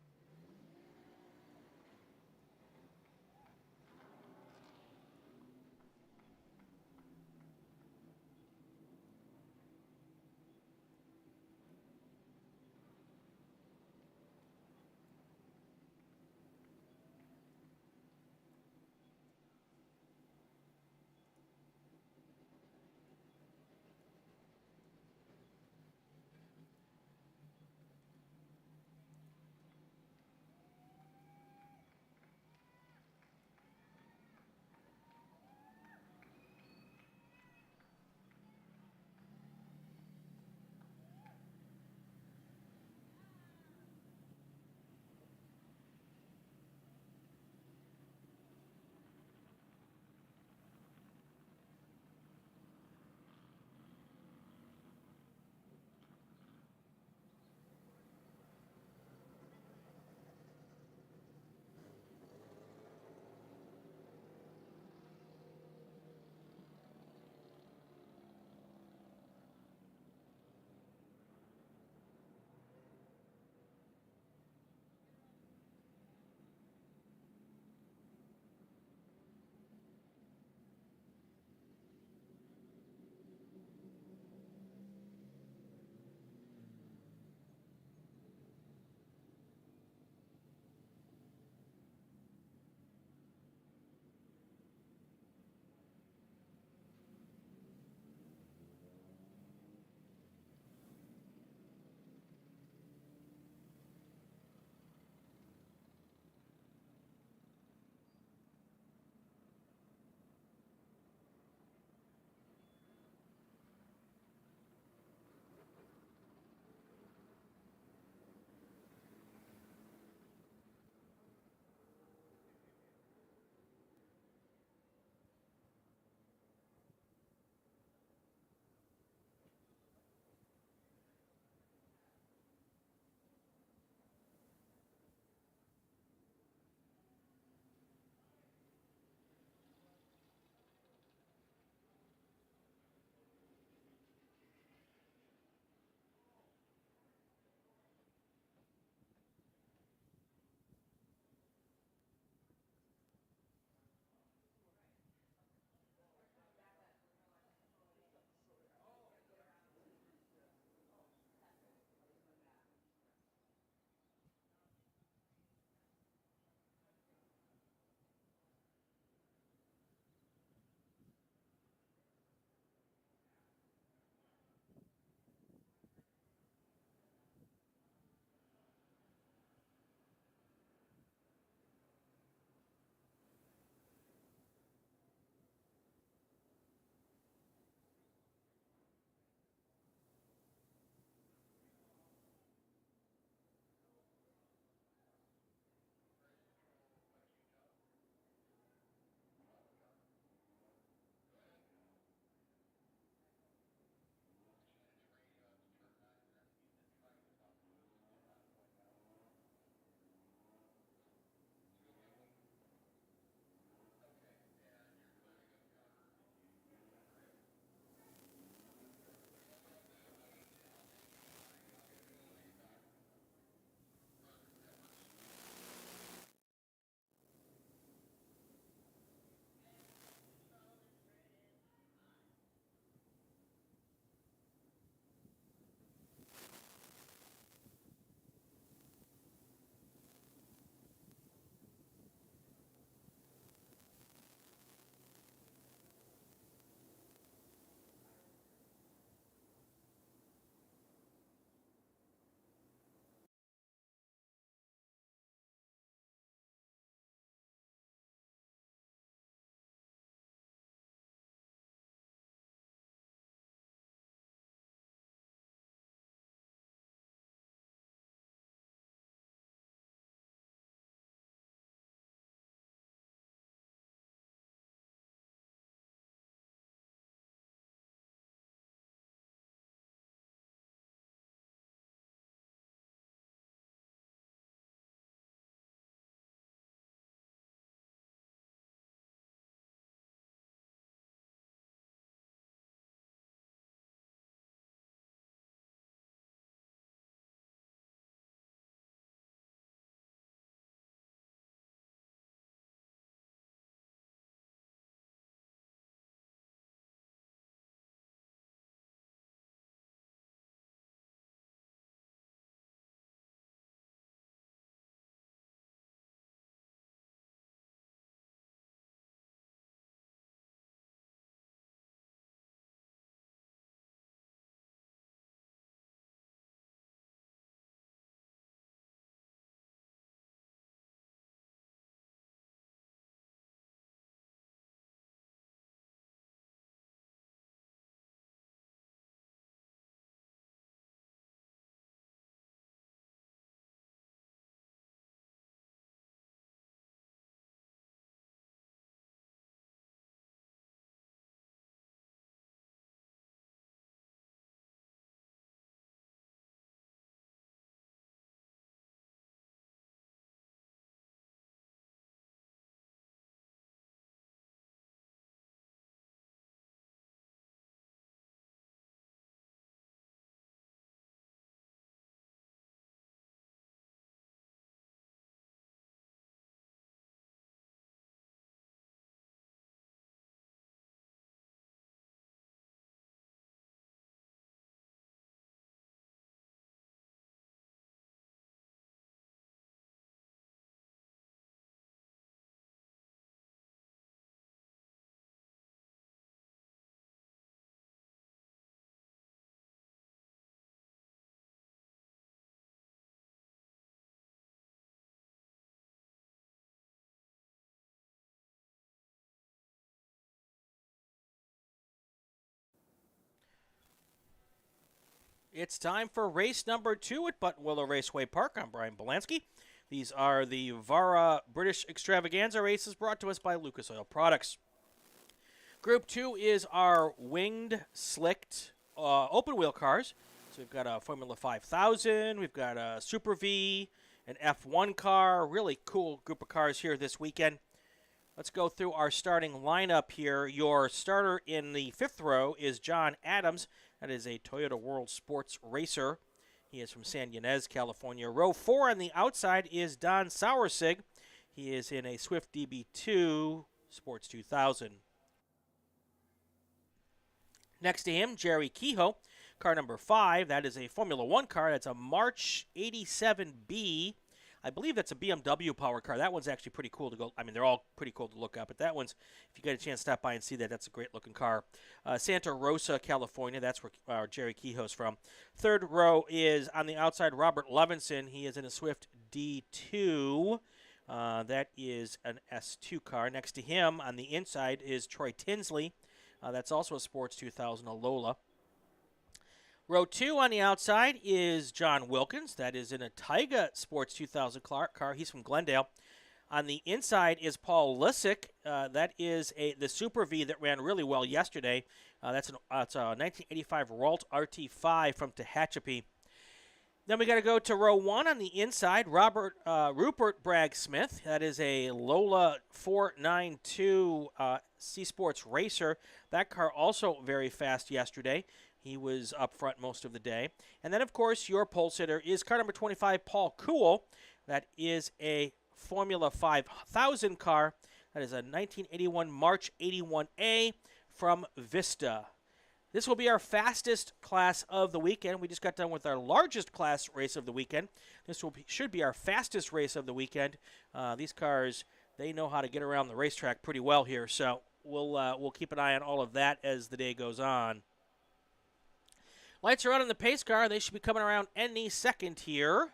Speaker 1: It's time for race number 2 at Buttonwillow Raceway Park. I'm Brian Belansky. These are the VARA British Extravaganza races brought to us by Lucas Oil Products. Group 2 is our winged, slicked, open wheel cars. So we've got a Formula 5000, we've got a Super V, an F1 car, really cool group of cars here this weekend. Let's go through our starting lineup here. Your starter in the 5th row is John Adams. That is a Toyota World Sports racer. He is from San Ynez, California. Row 4 on the outside is Don Sauersig. He is in a Swift DB2 Sports 2000. Next to him, Jerry Kehoe, car number 5. That is a Formula 1 car. That's a March 87B. I believe that's a BMW powered car. That one's actually pretty cool to go. I mean, they're all pretty cool to look at, but that one's, if you get a chance to stop by and see that, that's a great looking car. Santa Rosa, California. That's where Jerry Kehoe's from. 3rd row is on the outside, Robert Levinson. He is in a Swift D2. That is an S2 car. Next to him on the inside is Troy Tinsley. That's also a Sports 2000, a Lola. Row 2 on the outside is John Wilkins. That is in a Taiga Sports 2000 car. He's from Glendale. On the inside is Paul Lissick. That is the Super V that ran really well yesterday. That's a 1985 Ralt RT5 from Tehachapi. Then we got to go to row 1 on the inside. Rupert Bragg Smith. That is a Lola 492 C Sports racer. That car also very fast yesterday. He was up front most of the day. And then, of course, your pole sitter is car number 25, Paul Kuhl. That is a Formula 5000 car. That is a 1981 March 81A from Vista. This will be our fastest class of the weekend. We just got done with our largest class race of the weekend. This should be our fastest race of the weekend. These cars, they know how to get around the racetrack pretty well here. So we'll keep an eye on all of that as the day goes on. Lights are out on the pace car. They should be coming around any second here.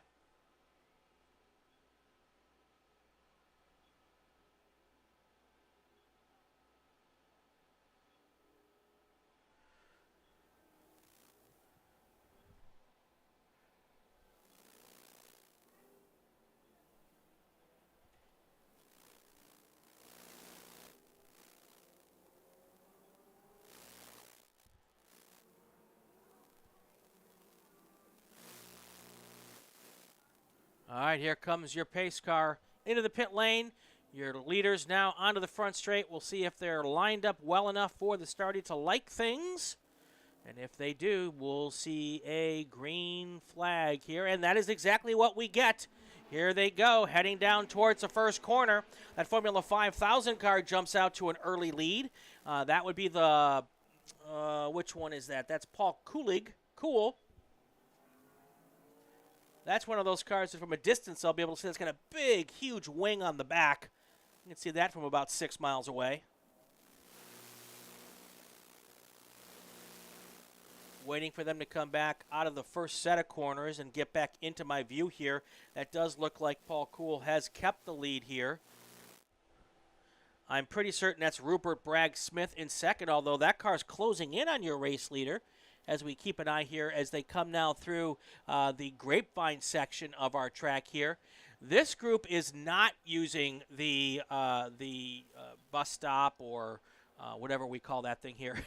Speaker 1: All right, here comes your pace car into the pit lane. Your leaders now onto the front straight. We'll see if they're lined up well enough for the starter to like things. And if they do, we'll see a green flag here. And that is exactly what we get. Here they go, heading down towards the first corner. That Formula 5000 car jumps out to an early lead. That would be the, which one is that? That's Paul Kuhl. That's one of those cars that from a distance I'll be able to see that's got a big, huge wing on the back. You can see that from about 6 miles away. Waiting for them to come back out of the first set of corners and get back into my view here. That does look like Paul Kuhl has kept the lead here. I'm pretty certain that's Rupert Bragg Smith in second, although that car's closing in on your race leader, as we keep an eye here as they come now through the grapevine section of our track here. This group is not using the bus stop or whatever we call that thing here.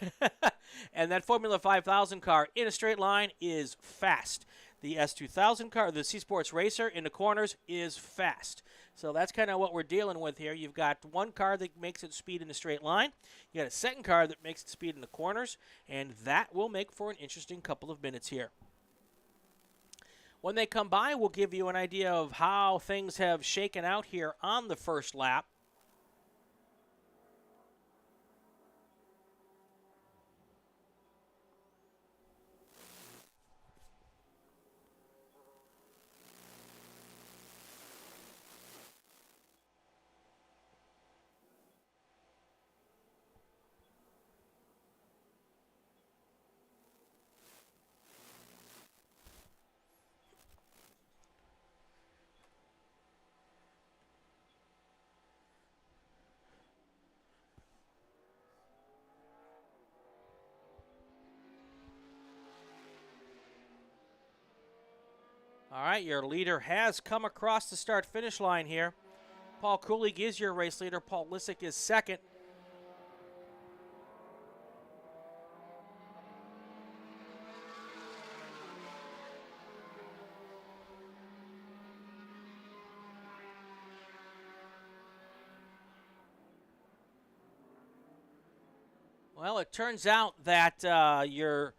Speaker 1: And that Formula 5000 car in a straight line is fast. The S2000 car, the C Sports Racer in the corners is fast. So that's kind of what we're dealing with here. You've got one car that makes its speed in a straight line. You got a second car that makes its speed in the corners. And that will make for an interesting couple of minutes here. When they come by, we'll give you an idea of how things have shaken out here on the first lap. All right, your leader has come across the start-finish line here. Paul Kulig is your race leader. Paul Lissick is second. Well, it turns out that the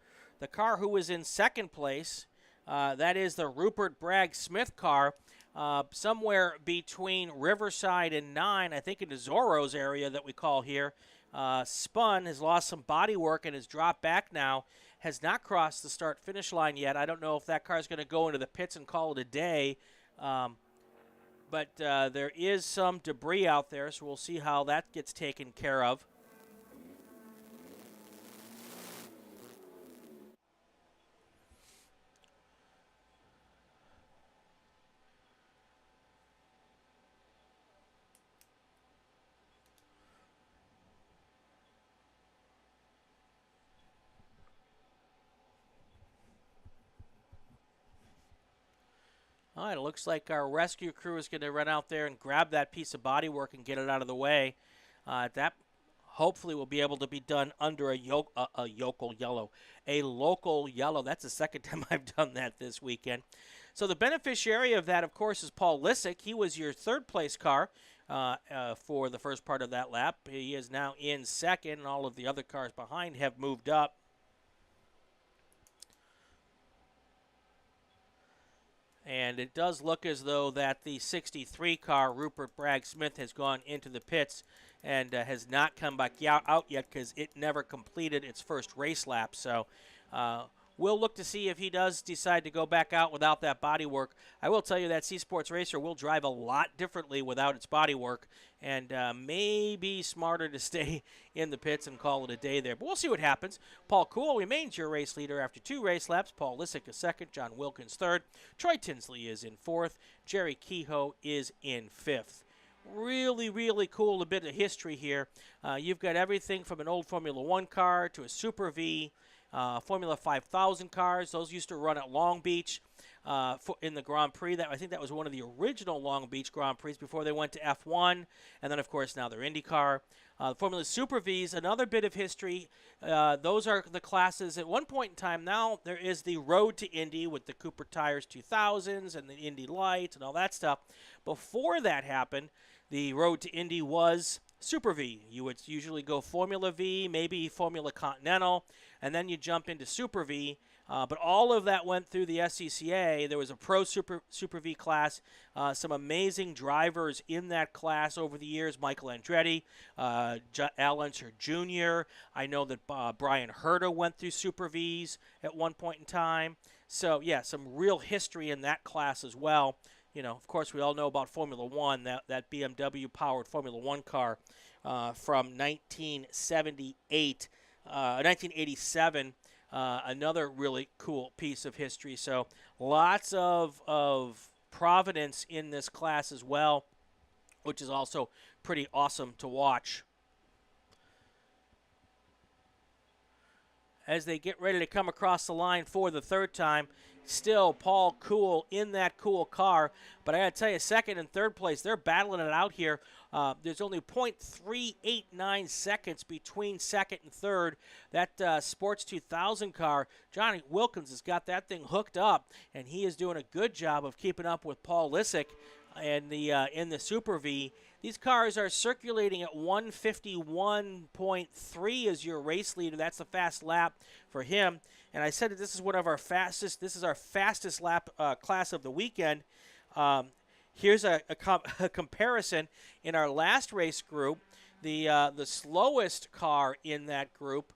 Speaker 1: car who was in second place, that is the Rupert Bragg Smith car, somewhere between Riverside and 9, I think in the Zorro's area that we call here, spun, has lost some body work and has dropped back now, has not crossed the start-finish line yet. I don't know if that car is going to go into the pits and call it a day, but there is some debris out there, so we'll see how that gets taken care of. All right, it looks like our rescue crew is going to run out there and grab that piece of bodywork and get it out of the way. That hopefully will be able to be done under a local yellow. That's the second time I've done that this weekend. So the beneficiary of that, of course, is Paul Lissick. He was your third-place car for the first part of that lap. He is now in second, and all of the other cars behind have moved up. And it does look as though that the 63 car, Rupert Bragg Smith, has gone into the pits and has not come back out yet because it never completed its first race lap. So we'll look to see if he does decide to go back out without that body work. I will tell you that C Sports Racer will drive a lot differently without its body work, and may be smarter to stay in the pits and call it a day there. But we'll see what happens. Paul Kuhl remains your race leader after 2 race laps. Paul Lissick is second. John Wilkins third. Troy Tinsley is in fourth. Jerry Kehoe is in fifth. Really, really cool a bit of history here. You've got everything from an old Formula One car to a Super V, Formula 5000 cars. Those used to run at Long Beach in the Grand Prix. I think that was one of the original Long Beach Grand Prix before they went to F1. And then, of course, now they're IndyCar. Formula Super Vs, another bit of history. Those are the classes. At one point in time now, there is the Road to Indy with the Cooper Tires 2000s and the Indy Lights and all that stuff. Before that happened, the Road to Indy was Super V. You would usually go Formula V, maybe Formula Continental, and then you jump into Super V. But all of that went through the SCCA. There was a Pro Super V class, some amazing drivers in that class over the years. Michael Andretti, Al Unser Jr. I know that Brian Herta went through Super Vs at one point in time. So, yeah, some real history in that class as well. You know, of course, we all know about Formula One, that BMW-powered Formula One car from 1987. Another really cool piece of history. So lots of provenance in this class as well, which is also pretty awesome to watch. As they get ready to come across the line for the third time, still Paul Kuhl in that cool car. But I got to tell you, second and third place, they're battling it out here. There's only 0.389 seconds between second and third. That Sports 2000 car, Johnny Wilkins has got that thing hooked up, and he is doing a good job of keeping up with Paul Lissick and in the Super V. These cars are circulating at 151.3 as your race leader. That's the fast lap for him. And I said that this is one of our fastest. This is our fastest lap class of the weekend. Here's a comparison. In our last race group, the slowest car in that group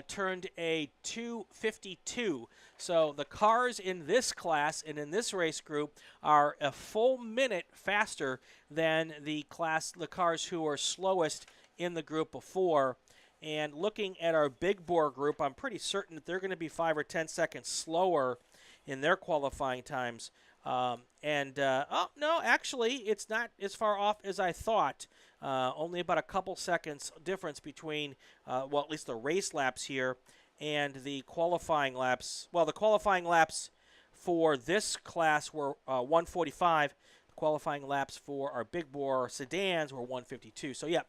Speaker 1: turned a 2:52. So the cars in this class and in this race group are a full minute faster than the cars who are slowest in the group before. And looking at our big bore group, I'm pretty certain that they're going to be 5 or 10 seconds slower in their qualifying times. Oh, no, actually, it's not as far off as I thought. Only about a couple seconds difference between, well, at least the race laps here and the qualifying laps. Well, the qualifying laps for this class were 145. Qualifying laps for our big bore sedans were 152. So, yeah,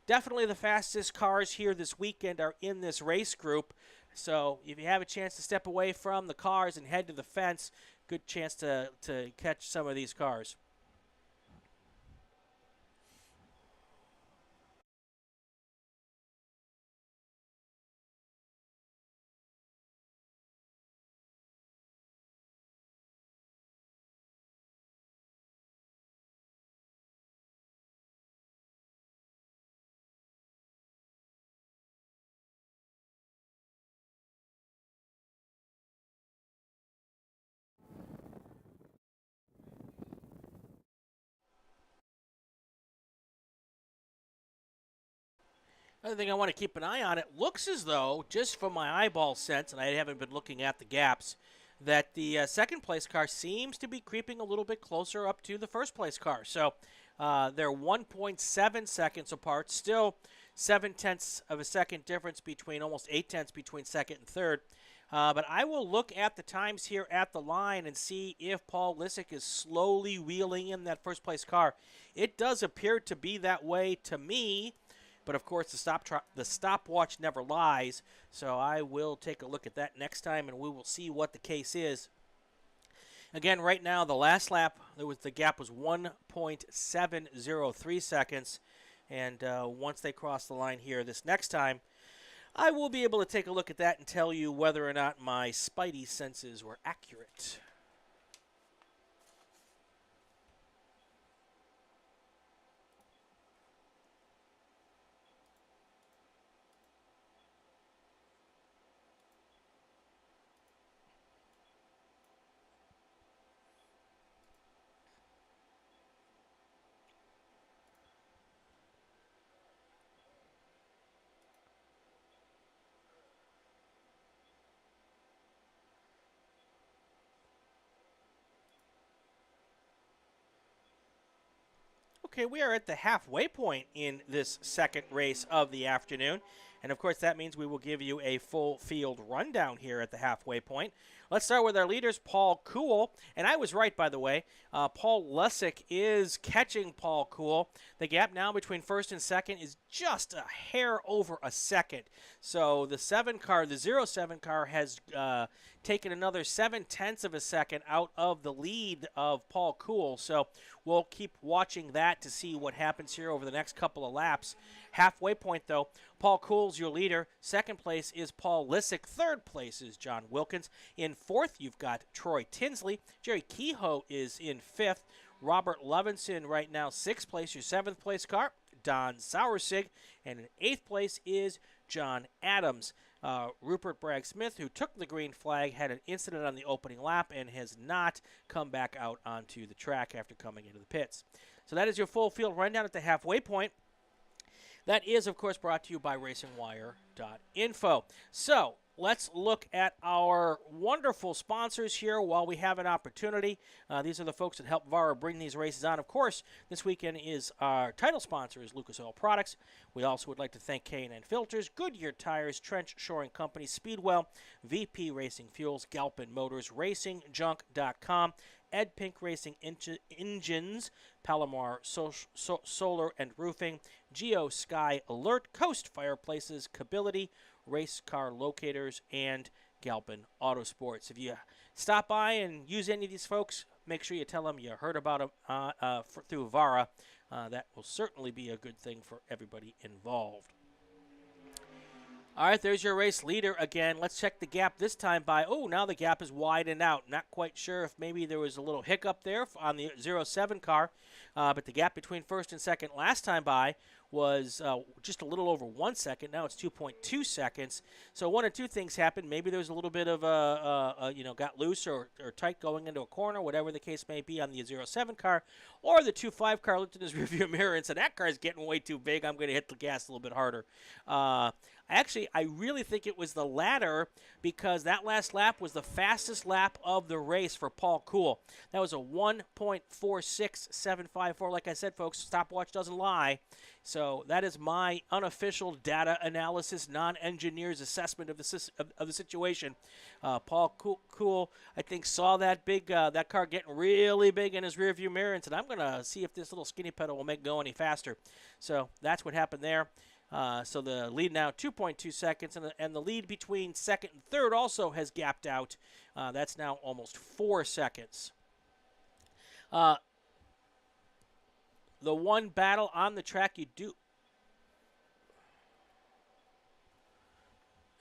Speaker 1: definitely the fastest cars here this weekend are in this race group. So if you have a chance to step away from the cars and head to the fence, good chance to catch some of these cars. Another thing I want to keep an eye on, it looks as though, just from my eyeball sense, and I haven't been looking at the gaps, that the second place car seems to be creeping a little bit closer up to the first place car. So they're 1.7 seconds apart, still 0.7 of a second difference between, almost 0.8 between second and third. But I will look at the times here at the line and see if Paul Lissick is slowly wheeling in that first place car. It does appear to be that way to me. But, of course, the stopwatch never lies, so I will take a look at that next time, and we will see what the case is. Again, right now, the last lap, the gap was 1.703 seconds, and once they cross the line here this next time, I will be able to take a look at that and tell you whether or not my spidey senses were accurate. Okay, we are at the halfway point in this second race of the afternoon. And, of course, that means we will give you a full field rundown here at the halfway point. Let's start with our leaders, Paul Cool. And I was right, by the way. Paul Lissick is catching Paul Cool. The gap now between first and second is just a hair over a second. So the 07 car has taken another 0.7 of a second out of the lead of Paul Cool. So we'll keep watching that to see what happens here over the next couple of laps. Halfway point, though, Paul Cool's your leader. Second place is Paul Lissick. Third place is John Wilkins. In fourth, you've got Troy Tinsley. Jerry Kehoe is in fifth. Robert Levinson right now, sixth place. Your seventh place car, Don Sauersig. And in eighth place is John Adams. Rupert Bragg-Smith, who took the green flag, had an incident on the opening lap and has not come back out onto the track after coming into the pits. So that is your full field rundown at the halfway point. That is, of course, brought to you by RacingWire.info. So let's look at our wonderful sponsors here while we have an opportunity. These are the folks that help VARA bring these races on. Of course, this weekend is our title sponsor is Lucas Oil Products. We also would like to thank K&N Filters, Goodyear Tires, Trench Shoring Company, Speedwell, VP Racing Fuels, Galpin Motors, RacingJunk.com, Ed Pink Racing Engines, Palomar Solar and Roofing, Geo Sky Alert, Coast Fireplaces, Kability, Race Car Locators, and Galpin Autosports. If you stop by and use any of these folks, make sure you tell them you heard about them through VARA. That will certainly be a good thing for everybody involved. All right, there's your race leader again. Let's check the gap this time by, now the gap is widened out. Not quite sure if maybe there was a little hiccup there on the 07 car, but the gap between first and second last time by was just a little over 1 second. Now it's 2.2 seconds. So one or two things happened. Maybe there was a little bit of got loose or tight going into a corner, whatever the case may be on the 07 car. Or the 2.5 car looked in his rearview mirror and said, that car's getting way too big. I'm going to hit the gas a little bit harder. Actually, I really think it was the latter because that last lap was the fastest lap of the race for Paul Cool. That was a 1.46754. Like I said, folks, stopwatch doesn't lie. So So that is my unofficial data analysis, non-engineer's assessment of the situation. Paul Cool, I think, saw that that car getting really big in his rearview mirror and said, I'm going to see if this little skinny pedal will make it go any faster. So that's what happened there. So the lead now 2.2 seconds, and the lead between second and third also has gapped out. That's now almost 4 seconds. The one battle on the track you do.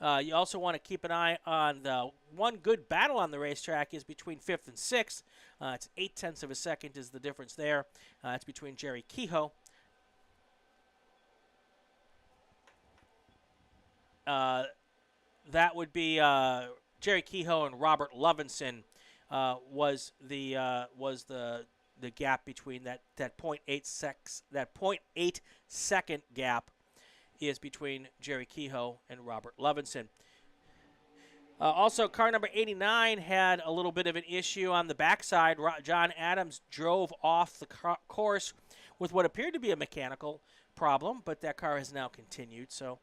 Speaker 1: You also want to keep an eye on the one good battle on the racetrack is between 5th and 6th. It's 0.8 of a second is the difference there. It's between Jerry Kehoe. That would be Jerry Kehoe and Robert Levinson was the gap between that 0.8 second gap is between Jerry Kehoe and Robert Levinson. Also, car number 89 had a little bit of an issue on the backside. John Adams drove off the course with what appeared to be a mechanical problem, but that car has now continued. So.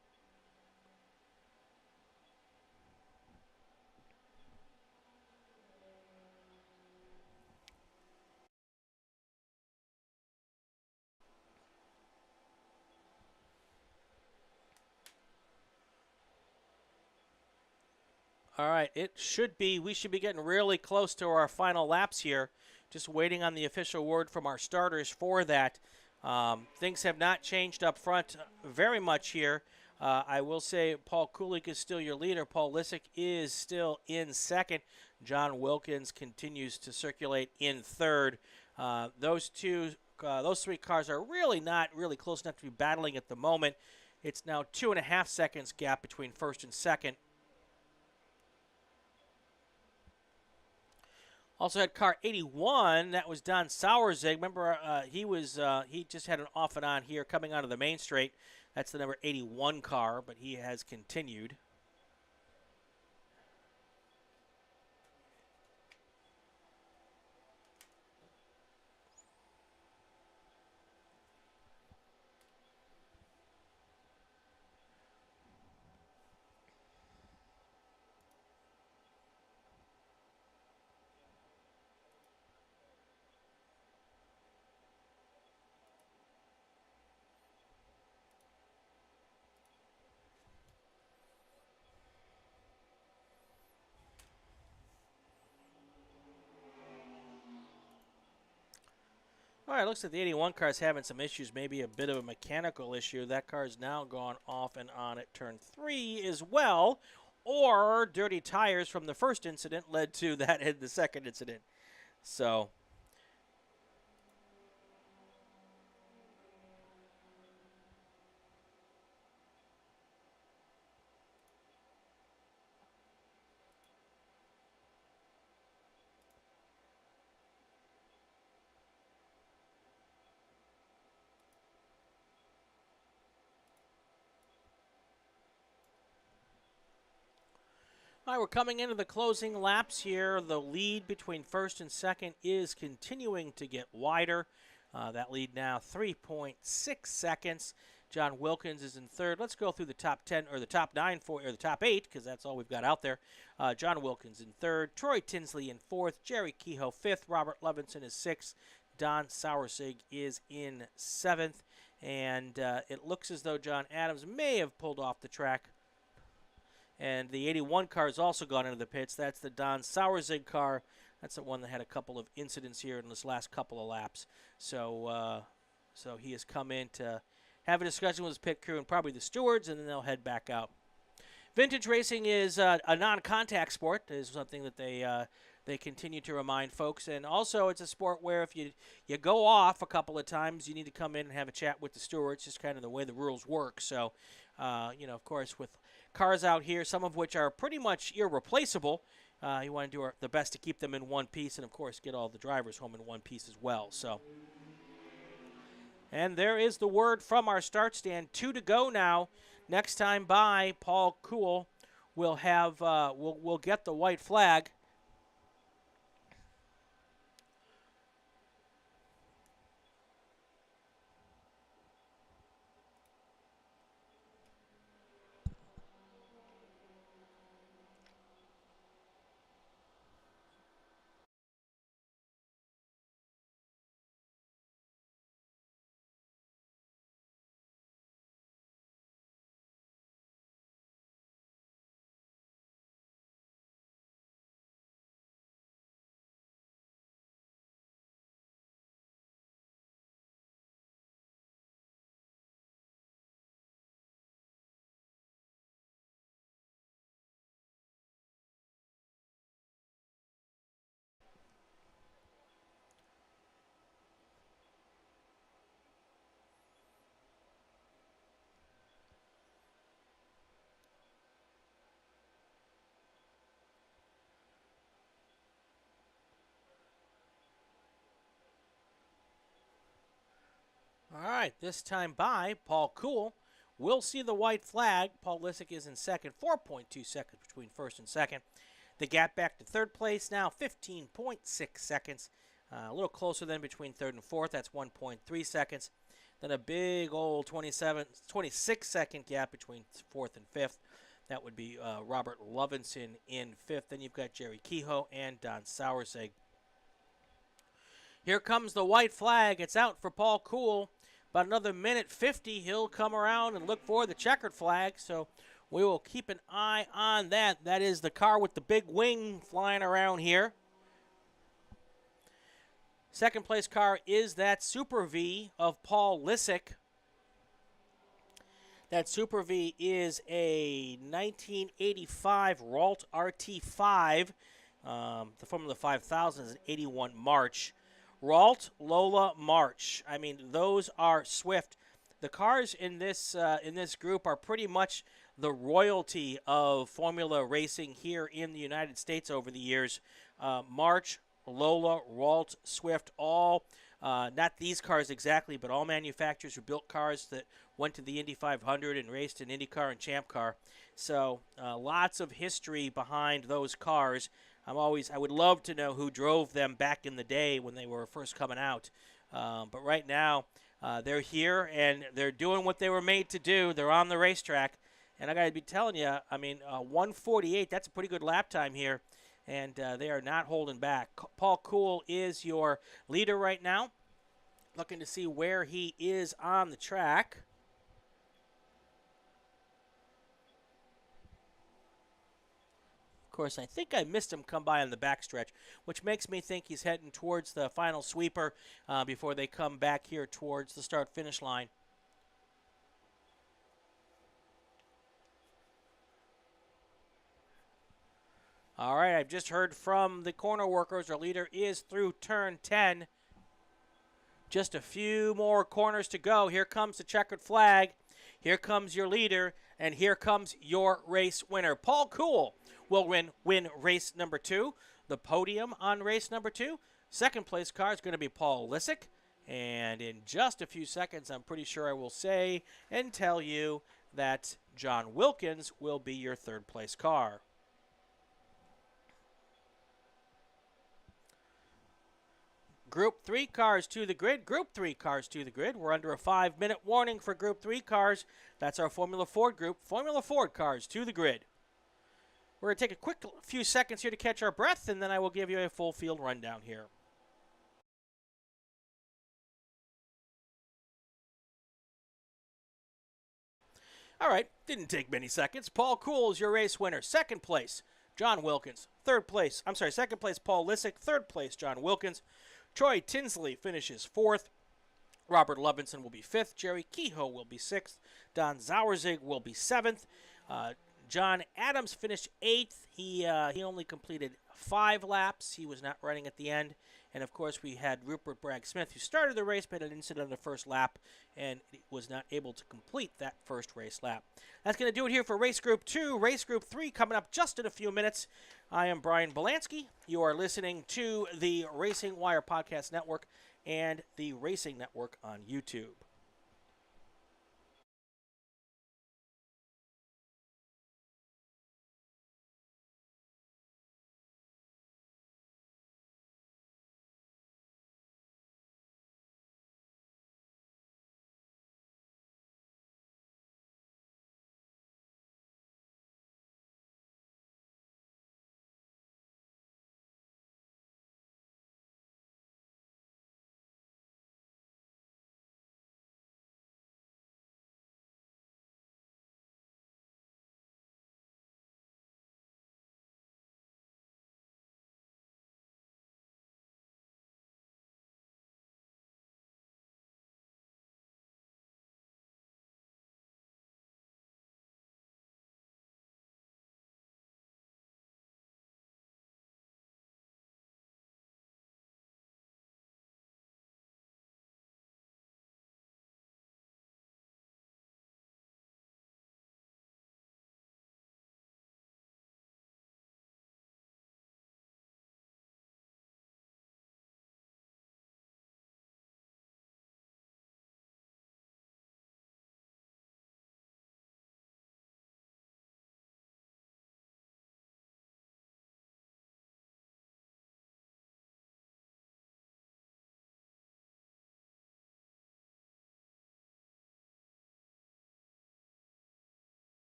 Speaker 1: All right, we should be getting really close to our final laps here. Just waiting on the official word from our starters for that. Things have not changed up front very much here. I will say Paul Kulik is still your leader. Paul Lissick is still in second. John Wilkins continues to circulate in third. Those three cars are really not really close enough to be battling at the moment. It's now 2.5 seconds gap between first and second. Also had car 81. That was Don Sauerzig. Remember, he just had an off and on here coming out of the main straight. That's the number 81 car, but he has continued. All right, looks like the 81 car is having some issues, maybe a bit of a mechanical issue. That car's now gone off and on at turn 3 as well, or dirty tires from the first incident led to that in the second incident. So all right, we're coming into the closing laps here. The lead between first and second is continuing to get wider. That lead now 3.6 seconds. John Wilkins is in third. Let's go through the top 10 or the top 9 or the top 8 because that's all we've got out there. John Wilkins in third. Troy Tinsley in fourth. Jerry Kehoe fifth. Robert Levinson is sixth. Don Sauerzig is in seventh. And it looks as though John Adams may have pulled off the track. And the 81 car has also gone into the pits. That's the Don Sauerzig car. That's the one that had a couple of incidents here in this last couple of laps. So he has come in to have a discussion with his pit crew and probably the stewards, and then they'll head back out. Vintage racing is a non-contact sport. It is something that they continue to remind folks. And also it's a sport where if you go off a couple of times, you need to come in and have a chat with the stewards. Just kind of the way the rules work. So, of course, with cars out here, some of which are pretty much irreplaceable, you want to do the best to keep them in one piece and, of course, get all the drivers home in one piece as well. So, and there is the word from our start stand. 2 to go now. Next time by, Paul Cool will have will get the white flag. All right, this time by Paul Cool. We'll see the white flag. Paul Lissick is in second, 4.2 seconds between first and second. The gap back to third place now, 15.6 seconds. A little closer than between third and fourth. That's 1.3 seconds. Then a big old 26-second gap between fourth and fifth. That would be Robert Lovinson in fifth. Then you've got Jerry Kehoe and Don Sauerseg. Here comes the white flag. It's out for Paul Cool. About another minute 50, he'll come around and look for the checkered flag. So we will keep an eye on that. That is the car with the big wing flying around here. Second place car is that Super V of Paul Lissick. That Super V is a 1985 Ralt RT5. The Formula 5000 is an 81 March. Ralt, Lola, March. I mean, those are swift. The cars in this group are pretty much the royalty of Formula racing here in the United States over the years. March, Lola, Ralt, Swift, all, not these cars exactly, but all manufacturers who built cars that went to the Indy 500 and raced in IndyCar and Champ Car. So lots of history behind those cars. I would love to know who drove them back in the day when they were first coming out. But right now, they're here and they're doing what they were made to do. They're on the racetrack. And I got to be telling you, I mean, 1:48, that's a pretty good lap time here. And they are not holding back. Paul Cool is your leader right now. Looking to see where he is on the track. Of course, I think I missed him come by on the backstretch, which makes me think he's heading towards the final sweeper before they come back here towards the start-finish line. All right, I've just heard from the corner workers. Our leader is through turn 10. Just a few more corners to go. Here comes the checkered flag. Here comes your leader, and here comes your race winner. Paul Cool will win race number 2, the podium on race number 2. Second place car is going to be Paul Lissick. And in just a few seconds, I'm pretty sure I will say and tell you that John Wilkins will be your third place car. Group 3 cars to the grid. Group 3 cars to the grid. We're under a 5-minute warning for Group 3 cars. That's our Formula Ford group. Formula Ford cars to the grid. We're going to take a quick few seconds here to catch our breath, and then I will give you a full field rundown here. All right, didn't take many seconds. Paul Cool is your race winner. Second place, John Wilkins. Second place, Paul Lissick. Third place, John Wilkins. Troy Tinsley finishes fourth. Robert Lovinson will be fifth. Jerry Kehoe will be sixth. Don Sauerseg will be seventh. John Adams finished eighth. He only completed 5 laps. He was not running at the end. And, of course, we had Rupert Bragg-Smith, who started the race but had an incident on the first lap and was not able to complete that first race lap. That's going to do it here for Race Group 2. Race Group 3 coming up just in a few minutes. I am Brian Belansky. You are listening to the RacingWire Podcast Network and the Racing Network on YouTube.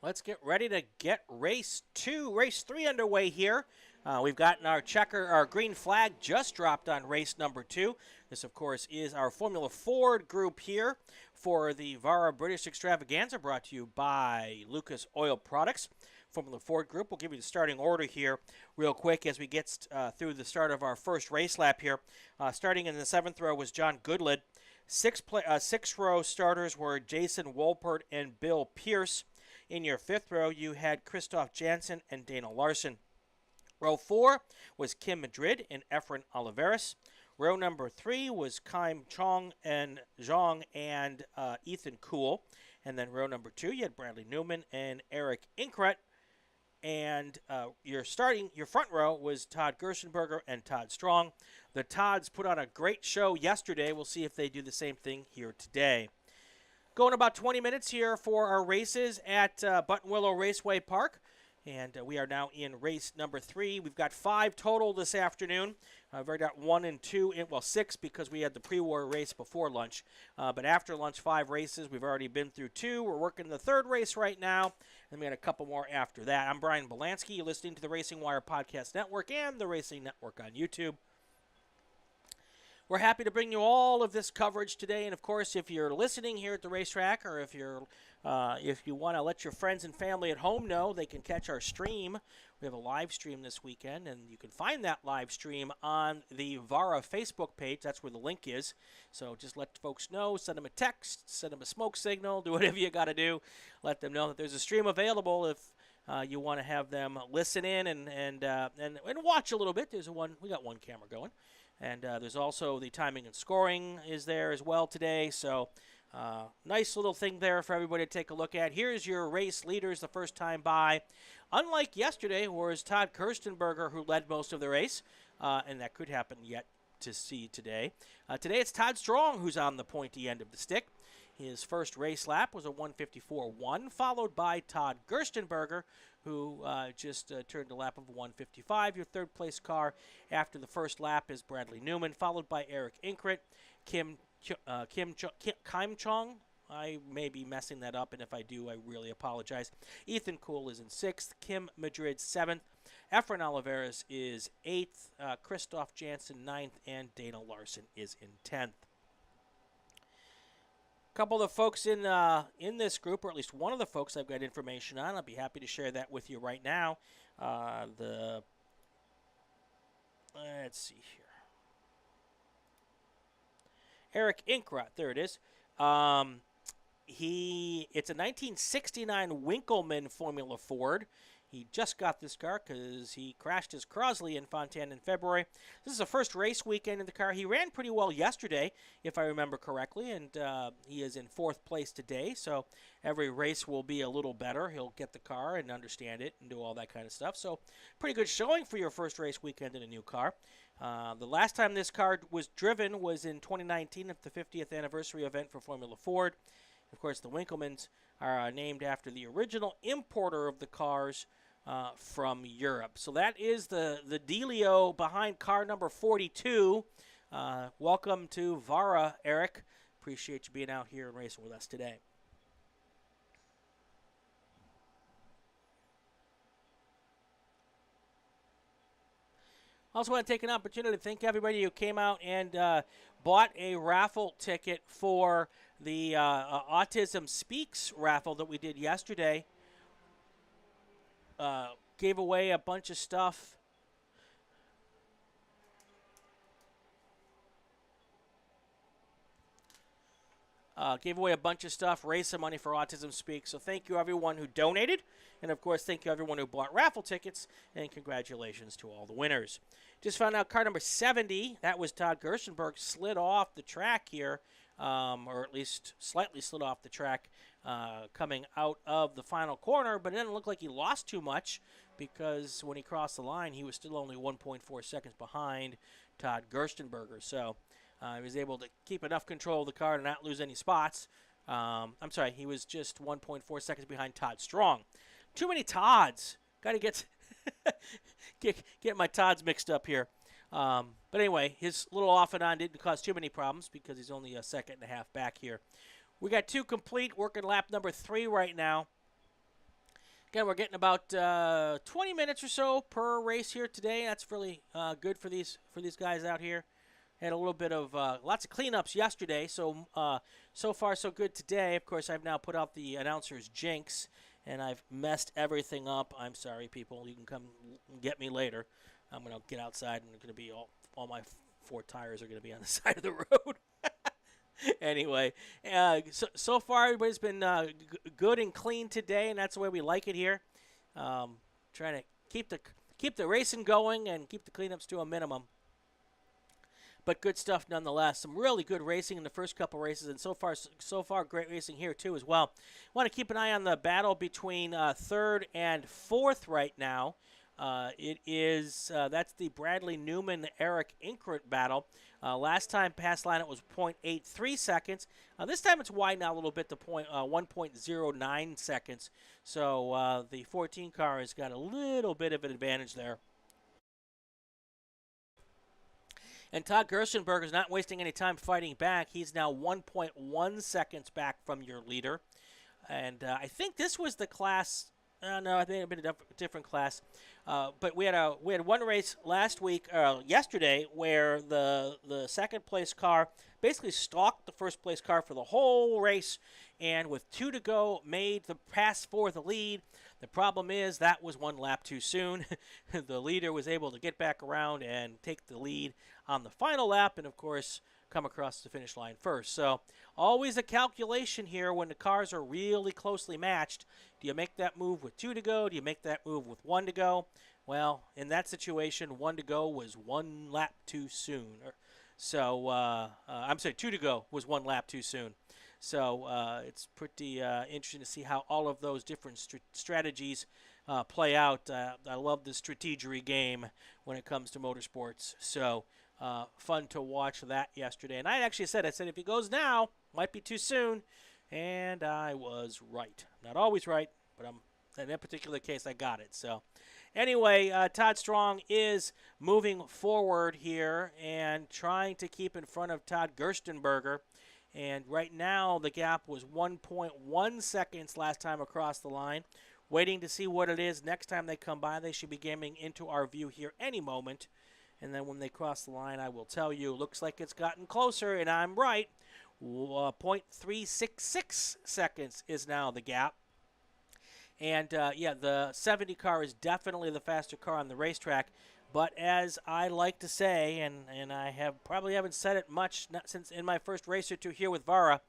Speaker 1: Let's get ready to get race 3 underway here. We've gotten our green flag just dropped on race number 2. This, of course, is our Formula Ford group here for the VARA British Extravaganza, brought to you by Lucas Oil Products. Formula Ford group. We'll give you the starting order here real quick as we get through the start of our first race lap here. Starting in the 7th row was John Goodlid. 6th-row starters were Jason Wolpert and Bill Pierce. In your 5th row, you had Christoph Janssen and Dana Larson. Row 4 was Kim Madrid and Efren Oliveras. Row number 3 was Kaim Chong and Zhang and Ethan Kuhl. And then row number 2, you had Bradley Newman and Eric Inkret. And your front row was Todd Gerstenberger and Todd Strong. The Todds put on a great show yesterday. We'll see if they do the same thing here today. Going about 20 minutes here for our races at Buttonwillow Raceway Park. And we are now in race number 3. We've got 5 total this afternoon. I've already got 1 and 2, well, 6 because we had the Prewar race before lunch. But after lunch, 5 races. We've already been through 2. We're working the 3rd race right now. And we got a couple more after that. I'm Brian Belansky. You're listening to the RacingWire Podcast Network and the Racing Network on YouTube. We're happy to bring you all of this coverage today, and of course, if you're listening here at the racetrack, or if you want to let your friends and family at home know, they can catch our stream. We have a live stream this weekend, and you can find that live stream on the VARA Facebook page. That's where the link is. So just let folks know, send them a text, send them a smoke signal, do whatever you got to do. Let them know that there's a stream available if you want to have them listen in and watch a little bit. We got one camera going. And there's also the timing and scoring is there as well today. So nice little thing there for everybody to take a look at. Here's your race leaders the first time by. Unlike yesterday, where it was Todd Gerstenberger who led most of the race, and that could happen yet to see today. Today it's Todd Strong who's on the pointy end of the stick. His first race lap was a 1:54.1, followed by Todd Gerstenberger, who just turned a lap of 1:55. Your third place car after the first lap is Bradley Newman, followed by Eric Inkret, Kaim Chong. I may be messing that up, and if I do, I really apologize. Ethan Kuhl is in 6th, Kim Madrid 7th, Efren Oliveras is 8th, Christoph Janssen 9th, and Dana Larson is in 10th. A couple of the folks in this group, or at least one of the folks I've got information on. I'll be happy to share that with you right now. Let's see here. Eric Inkrat, there it is. It's a 1969 Winkleman Formula Ford. He just got this car because he crashed his Crosley in Fontana in February. This is the first race weekend in the car. He ran pretty well yesterday, if I remember correctly, and he is in 4th place today. So every race will be a little better. He'll get the car and understand it and do all that kind of stuff. So pretty good showing for your first race weekend in a new car. The last time this car was driven was in 2019 at the 50th anniversary event for Formula Ford. Of course, the Winklemans are named after the original importer of the cars from Europe. So that is the dealio behind car number 42. Welcome to VARA, Eric. Appreciate you being out here and racing with us today. Also want to take an opportunity to thank everybody who came out and bought a raffle ticket for the Autism Speaks raffle that we did yesterday. Gave away a bunch of stuff. Raised some money for Autism Speaks. So thank you everyone who donated. And of course, thank you everyone who bought raffle tickets. And congratulations to all the winners. Just found out car number 70, that was Todd Gerstenberg, slid off the track here. Or at least slightly slid off the track coming out of the final corner. But it didn't look like he lost too much because when he crossed the line, he was still only 1.4 seconds behind Todd Gerstenberger. So he was able to keep enough control of the car to not lose any spots. He was just 1.4 seconds behind Todd Strong. Too many Todds. Got to get my Todds mixed up here. But anyway, his little off and on didn't cause too many problems because he's only a second and a half back here. We got 2 complete, working lap number 3 right now. Again, we're getting about 20 minutes or so per race here today. That's really good for these guys out here. Had a little bit of lots of cleanups yesterday, so so far so good today. Of course, I've now put out the announcer's jinx, and I've messed everything up. I'm sorry, people. You can come get me later. I'm gonna get outside, and it's gonna be all my 4 tires are gonna be on the side of the road. Anyway, so far everybody's been good and clean today, and that's the way we like it here. Trying to keep the racing going and keep the cleanups to a minimum. But good stuff nonetheless. Some really good racing in the first couple races, and so far great racing here too as well. Want to keep an eye on the battle between third and fourth right now. It is that's the Bradley Newman Eric Inkrent battle. Last time past line it was 0.83 seconds. This time it's widened out a little bit to 1.09 seconds. So the 14 car has got a little bit of an advantage there. And Todd Gerstenberger is not wasting any time fighting back. He's now 1.1 seconds back from your leader. And I think this was the class. No, I think it had been a different class. But we had one race yesterday, where the second place car basically stalked the first place car for the whole race, and with 2 to go, made the pass for the lead. The problem is that was 1 lap too soon. The leader was able to get back around and take the lead on the final lap, and of course come across the finish line first. So always a calculation here when the cars are really closely matched. Do you make that move with 2 to go? Do you make that move with 1 to go? Well, in that situation, 1 to go was 1 lap too soon. So I'm sorry, 2 to go was 1 lap too soon. So it's pretty interesting to see how all of those different strategies play out. I love the strategery game when it comes to motorsports. So fun to watch that yesterday. And I actually said, if he goes now, might be too soon. And I was right. Not always right, but in that particular case, I got it. So anyway, Todd Strong is moving forward here and trying to keep in front of Todd Gerstenberger. And right now, the gap was 1.1 seconds last time across the line. Waiting to see what it is next time they come by. They should be coming into our view here any moment. And then when they cross the line, I will tell you. Looks like it's gotten closer, and I'm right. 0.366 seconds is now the gap. And, the 70 car is definitely the faster car on the racetrack. But as I like to say, and I probably haven't said it much since in my first race or 2 here with VARA,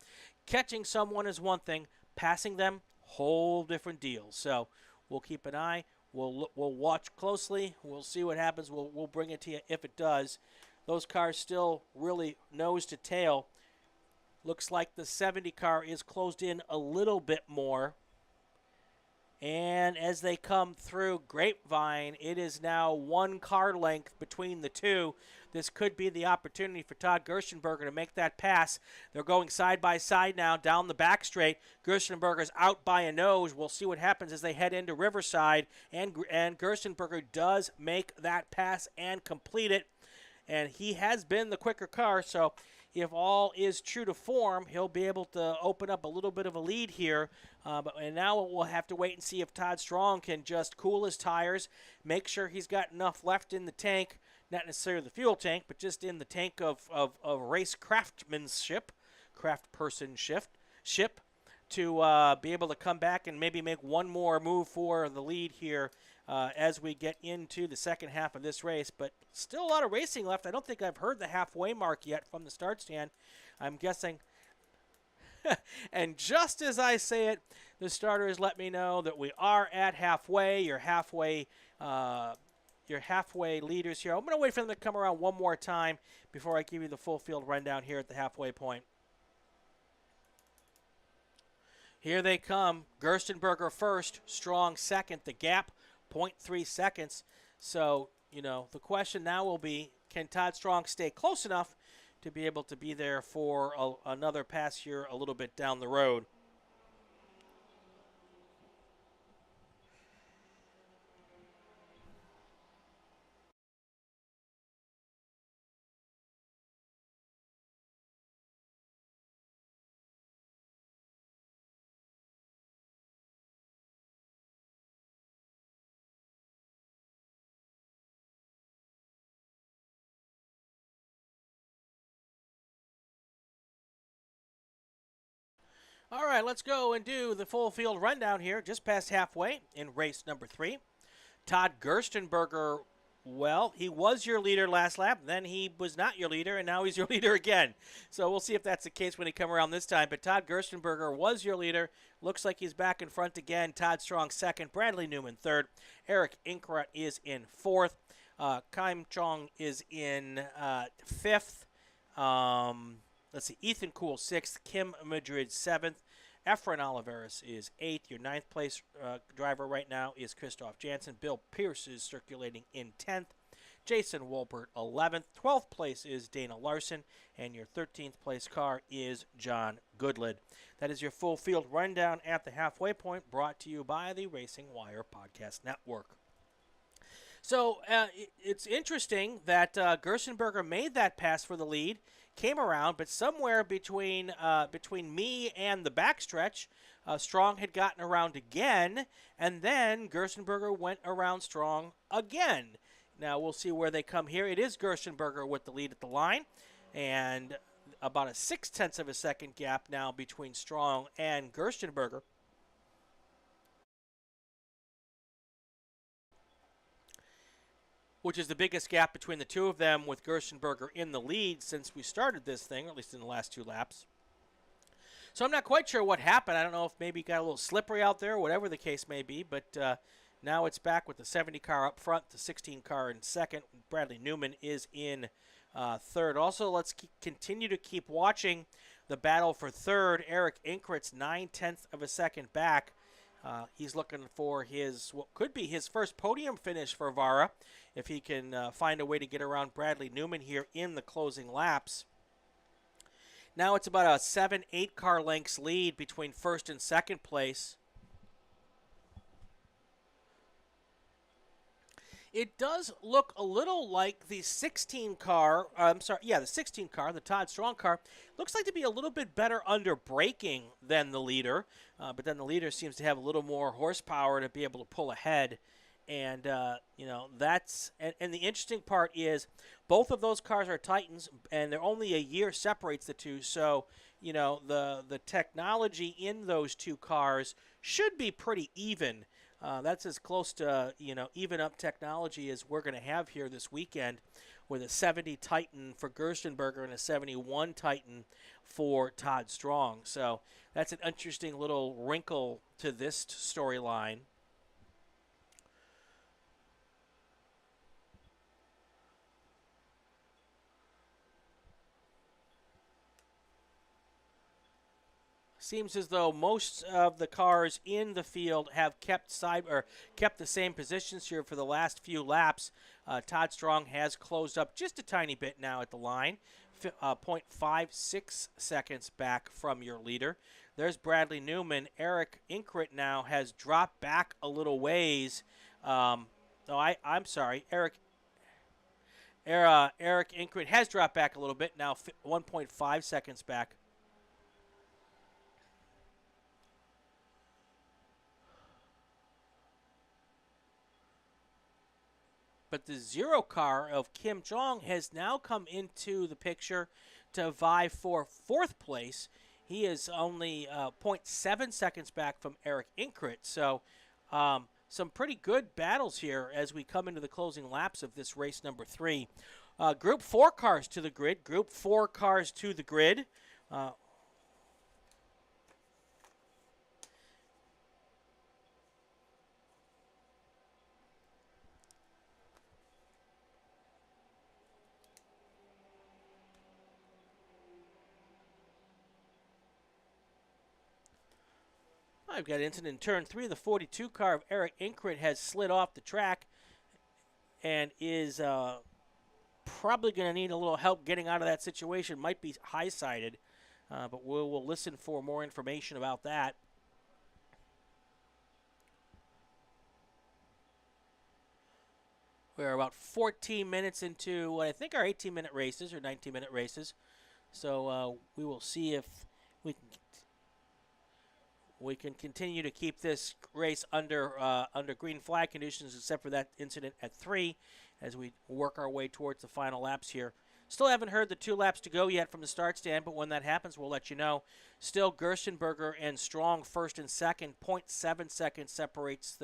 Speaker 1: catching someone is one thing, passing them, whole different deal. So we'll keep an eye. We'll watch closely. We'll see what happens. We'll bring it to you if it does. Those cars still really nose to tail. Looks like the 70 car is closed in a little bit more. And as they come through Grapevine, it is now 1 car length between the two. This could be the opportunity for Todd Gerstenberger to make that pass. They're going side by side now down the back straight. Gerstenberger's out by a nose. We'll see what happens as they head into Riverside. And Gerstenberger does make that pass and complete it. And he has been the quicker car, so if all is true to form, he'll be able to open up a little bit of a lead here. And now we'll have to wait and see if Todd Strong can just cool his tires, make sure he's got enough left in the tank, not necessarily the fuel tank, but just in the tank of race craftsmanship, to be able to come back and maybe make one more move for the lead here as we get into the second half of this race. But still a lot of racing left. I don't think I've heard the halfway mark yet from the start stand. I'm guessing. And just as I say it, the starters let me know that we are at halfway. Your halfway leaders here. I'm going to wait for them to come around one more time before I give you the full field rundown here at the halfway point. Here they come. Gerstenberger first, Strong second. The gap, 0.3 seconds. So, the question now will be, can Todd Strong stay close enough to be able to be there for another pass here a little bit down the road? All right, let's go and do the full field rundown here. Just past halfway in race number 3. Todd Gerstenberger, well, he was your leader last lap. Then he was not your leader, and now he's your leader again. So we'll see if that's the case when he come around this time. But Todd Gerstenberger was your leader. Looks like he's back in front again. Todd Strong second. Bradley Newman third. Eric Inkrat is in fourth. Kim Chong is in fifth. Let's see, Ethan Kuhl sixth. Kim Madrid seventh. Efren Oliveris is eighth. Your ninth place driver right now is Christoph Janssen. Bill Pierce is circulating in 10th. Jason Wolbert 11th. 12th place is Dana Larson. And your 13th place car is John Goodlid. That is your full field rundown at the halfway point, brought to you by the RacingWire Podcast Network. So it's interesting that Gerstenberger made that pass for the lead, came around, but somewhere between me and the backstretch, Strong had gotten around again, and then Gerstenberger went around Strong again. Now we'll see where they come here. It is Gerstenberger with the lead at the line, and about a 0.6 of a second gap now between Strong and Gerstenberger. Which is the biggest gap between the two of them, with Gerstenberger in the lead since we started this thing, or at least in the last 2 laps. So I'm not quite sure what happened. I don't know if maybe it got a little slippery out there, whatever the case may be, but now it's back with the 70 car up front, the 16 car in second. Bradley Newman is in third. Also, let's continue to keep watching the battle for third. Eric Inkrat's 0.9 of a second back. He's looking for what could be his first podium finish for VARA, if he can find a way to get around Bradley Newman here in the closing laps. Now it's about a 7-8 car lengths lead between first and second place. It does look a little like the 16 car, the 16 car, the Todd Strong car, looks like to be a little bit better under braking than the leader, but then the leader seems to have a little more horsepower to be able to pull ahead. And, that's, and the interesting part is both of those cars are Titans, and they're only a year separates the two. So, the technology in those two cars should be pretty even. That's as close to, even up technology as we're going to have here this weekend, with a 70 Titan for Gerstenberger and a 71 Titan for Todd Strong. So that's an interesting little wrinkle to this storyline. Seems as though most of the cars in the field have kept the same positions here for the last few laps. Todd Strong has closed up just a tiny bit now at the line, 0.56 seconds back from your leader. There's Bradley Newman. Eric Inkrat now has dropped back a little ways. I'm sorry, Eric Inkrat has dropped back a little bit now, 1.5 seconds back. But the 0 car of Kim Chong has now come into the picture to vie for 4th place. He is only 0.7 seconds back from Eric Inkrat. So some pretty good battles here as we come into the closing laps of this race number 3. Group 4 cars to the grid. Group 4 cars to the grid. I've got an incident in turn 3. The 42 car of Eric Inkrat has slid off the track and is probably going to need a little help getting out of that situation. Might be high-sided, but we'll listen for more information about that. We're about 14 minutes into what I think are 18-minute races or 19-minute races. So we will see if we can continue to keep this race under green flag conditions, except for that incident at 3, as we work our way towards the final laps here. Still haven't heard the 2 laps to go yet from the start stand, but when that happens, we'll let you know. Still, Gerstenberger and Strong first and second. 0.7 seconds separates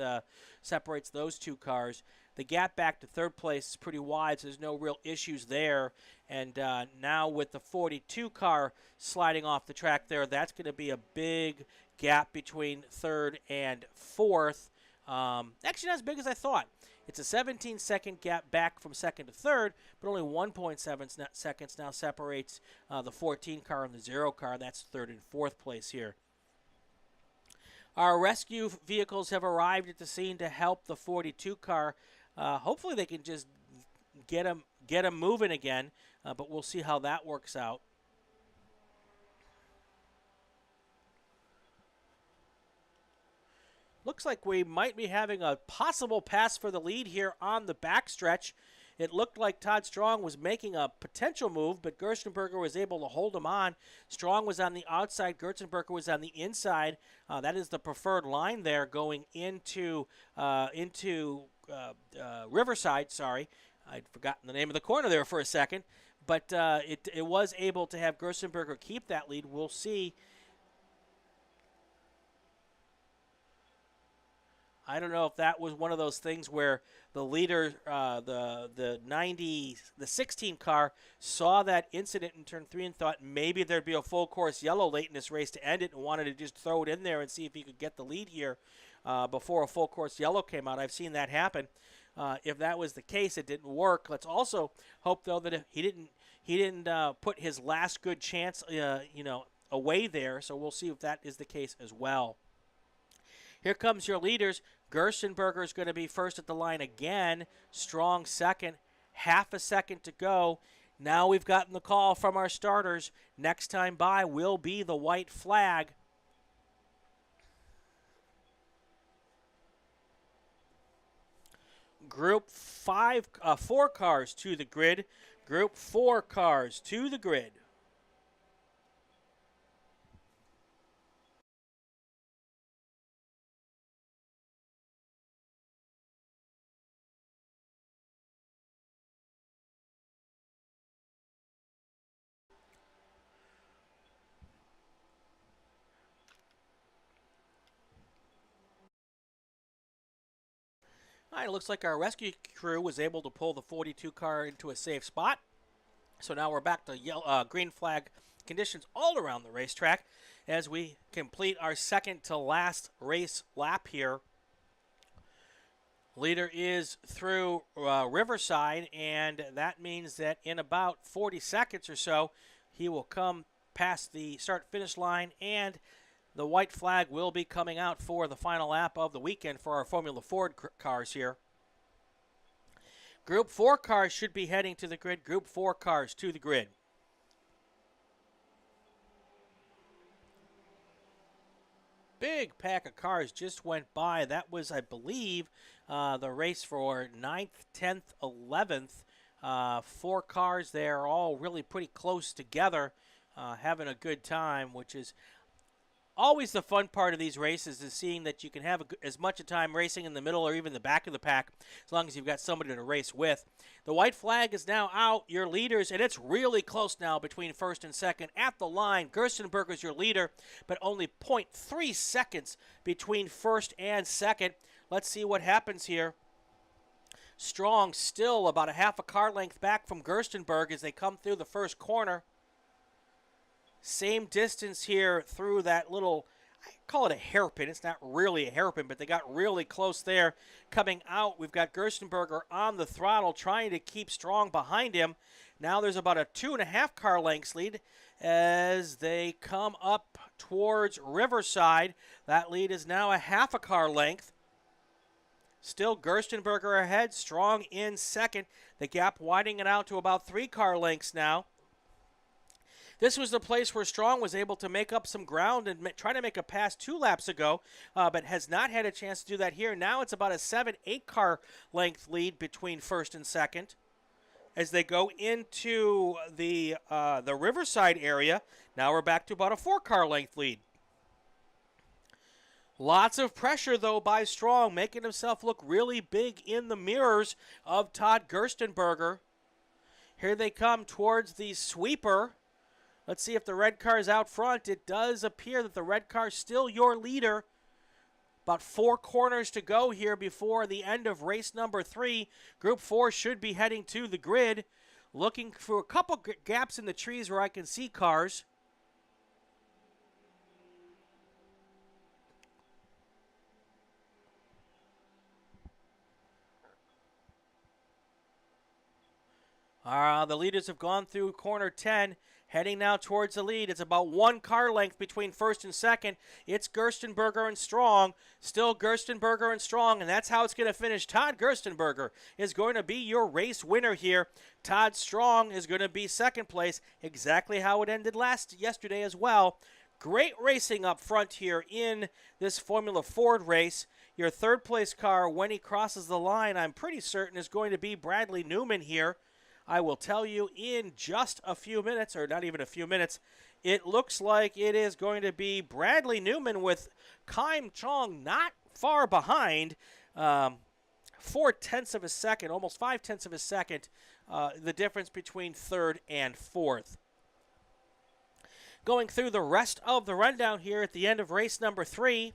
Speaker 1: those 2 cars. The gap back to third place is pretty wide, so there's no real issues there. And now with the 42 car sliding off the track there, that's going to be a big gap between third and fourth. Actually, not as big as I thought. It's a 17-second gap back from second to third, but only 1.7 seconds now separates the 14 car and the 0 car. That's third and fourth place here. Our rescue vehicles have arrived at the scene to help the 42 car. Hopefully they can just get them moving again, but we'll see how that works out. Looks like we might be having a possible pass for the lead here on the backstretch. It looked like Todd Strong was making a potential move, but Gerstenberger was able to hold him on. Strong was on the outside. Gerstenberger was on the inside. That is the preferred line there going into Riverside. Sorry, I'd forgotten the name of the corner there for a second. But it was able to have Gerstenberger keep that lead. We'll see. I don't know if that was one of those things where the leader, the 16 car, saw that incident in turn 3 and thought maybe there'd be a full course yellow late in this race to end it, and wanted to just throw it in there and see if he could get the lead here before a full course yellow came out. I've seen that happen. If that was the case, it didn't work. Let's also hope though that if he didn't put his last good chance, away there. So we'll see if that is the case as well. Here comes your leaders. Gerstenberger is going to be first at the line again. Strong second. Half a second to go. Now we've gotten the call from our starters. Next time by will be the white flag. Group 4 cars to the grid. Group 4 cars to the grid. All right, it looks like our rescue crew was able to pull the 42 car into a safe spot. So now we're back to green flag conditions all around the racetrack as we complete our second to last race lap here. Leader is through Riverside, and that means that in about 40 seconds or so, he will come past the start-finish line, and the white flag will be coming out for the final lap of the weekend for our Formula Ford cars here. Group 4 cars should be heading to the grid. Group 4 cars to the grid. Big pack of cars just went by. That was, I believe, the race for 9th, 10th, 11th. 4 cars there, all really pretty close together, having a good time, which is always the fun part of these races, is seeing that you can have as much a time racing in the middle or even the back of the pack, as long as you've got somebody to race with. The white flag is now out, your leaders, and it's really close now between first and second. At the line, Gerstenberger's your leader, but only 0.3 seconds between first and second. Let's see what happens here. Strong still about a half a car length back from Gerstenberg as they come through the first corner. Same distance here through that little, I call it a hairpin. It's not really a hairpin, but they got really close there. Coming out, we've got Gerstenberger on the throttle trying to keep Strong behind him. Now there's about a 2.5 car lengths lead as they come up towards Riverside. That lead is now a half a car length. Still Gerstenberger ahead, Strong in second. The gap widening it out to about 3 car lengths now. This was the place where Strong was able to make up some ground and try to make a pass 2 laps ago, but has not had a chance to do that here. Now it's about a 7-8 car length lead between first and second as they go into the Riverside area. Now we're back to about a 4 car length lead. Lots of pressure, though, by Strong, making himself look really big in the mirrors of Todd Gerstenberger. Here they come towards the sweeper. Let's see if the red car is out front. It does appear that the red car is still your leader. About 4 corners to go here before the end of race number 3. Group 4 should be heading to the grid. Looking for a couple gaps in the trees where I can see cars. The leaders have gone through corner 10, heading now towards the lead. It's about 1 car length between first and second. It's Gerstenberger and Strong. Still Gerstenberger and Strong, and that's how it's going to finish. Todd Gerstenberger is going to be your race winner here. Todd Strong is going to be second place, exactly how it ended yesterday as well. Great racing up front here in this Formula Ford race. Your third place car, when he crosses the line, I'm pretty certain is going to be Bradley Newman here. I will tell you in just a few minutes, or not even a few minutes, it looks like it is going to be Bradley Newman with Kaim Chong not far behind. 4/10 of a second, almost 5/10 of a second, the difference between third and fourth. Going through the rest of the rundown here at the end of race number 3,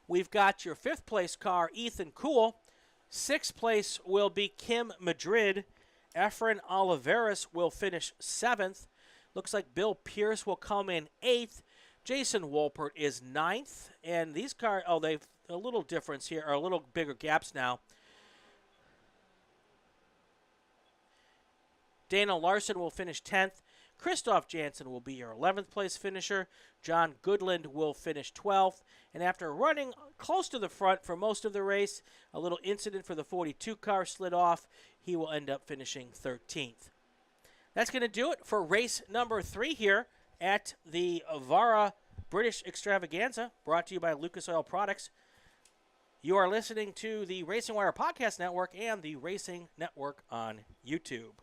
Speaker 1: we've got your 5th place car, Ethan Kuhl. 6th place will be Kim Madrid. Efren Oliveras will finish 7th. Looks like Bill Pierce will come in 8th. Jason Wolpert is 9th. And these cars, they've a little difference here, or a little bigger gaps now. Dana Larson will finish 10th. Christoph Jansen will be your 11th place finisher. John Goodland will finish 12th. And after running close to the front for most of the race, a little incident for the 42 car slid off. He will end up finishing 13th. That's going to do it for race number 3 here at the VARA British Extravaganza, brought to you by Lucas Oil Products. You are listening to the RacingWire Podcast Network and the Racing Network on YouTube.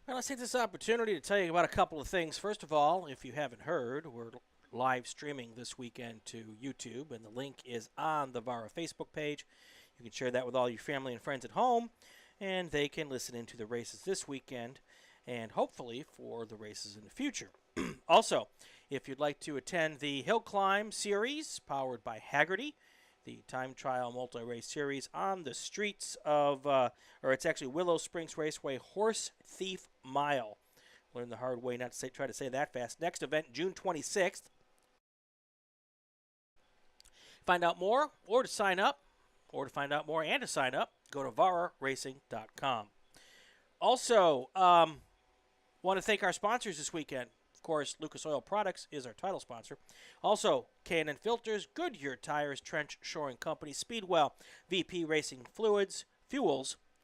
Speaker 1: Well, let's take this opportunity to tell you about a couple of things. First of all, if you haven't heard, we're live streaming this weekend to YouTube, and the link is on the VARA Facebook page. You can share that with all your family and friends at home, and they can listen into the races this weekend and hopefully for the races in the future. Also, if you'd like to attend the Hill Climb Series powered by Haggerty, the time trial multi-race series on the streets of, or it's actually Willow Springs Raceway Horse Thief Mile. Learn the hard way not to try to say that fast. Next event, June 26th. Find out more or to sign up, or to find out more and to sign up, go to vararacing.com. Also, want to thank our sponsors this weekend. Of course, Lucas Oil Products is our title sponsor. Also, K&N Filters, Goodyear Tires, Trench Shoring Company, Speedwell, VP Racing Fuels,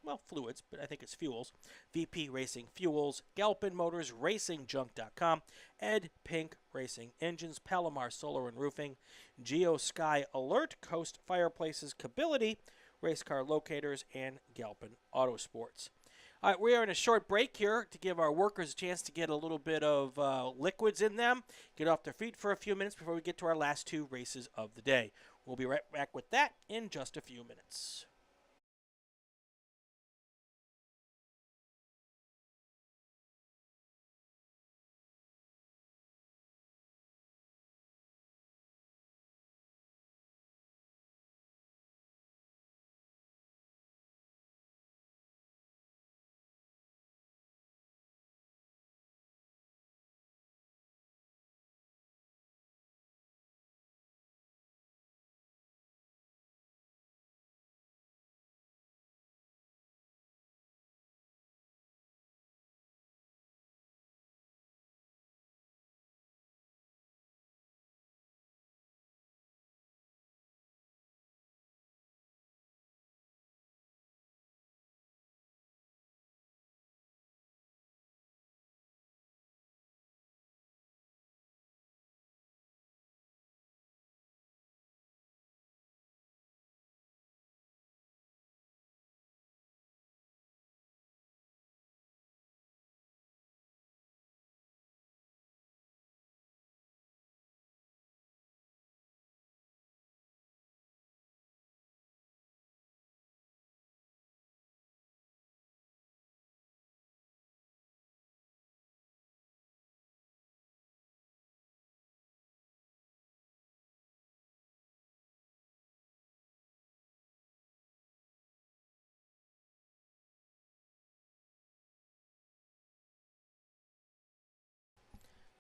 Speaker 1: but I think it's Fuels, VP Racing Fuels, Galpin Motors, RacingJunk.com, Ed Pink Racing Engines, Palomar Solar and Roofing, Geo Sky Alert, Coast Fireplaces, Kability, Race Car Locators, and Galpin Autosports. All right, we are in a short break here to give our workers a chance to get a little bit of liquids in them, get off their feet for a few minutes before we get to our last two races of the day. We'll be right back with that in just a few minutes.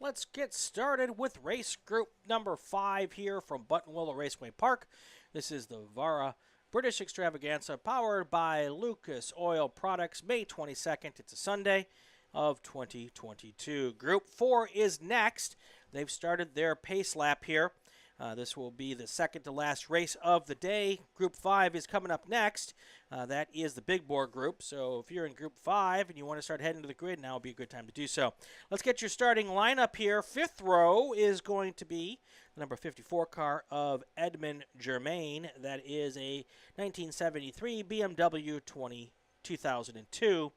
Speaker 1: Let's get started with race group number 5 here from Buttonwillow Raceway Park. This is the VARA British Extravaganza powered by Lucas Oil Products, May 22nd. It's a Sunday of 2022. Group 4 is next. They've started their pace lap here. This will be the second to last race of the day. Group 5 is coming up next. That is the big bore group. So if you're in Group 5 and you want to start heading to the grid, now would be a good time to do so. Let's get your starting lineup here. Fifth row is going to be the number 54 car of Edmund Germain. That is a 1973 BMW 2002.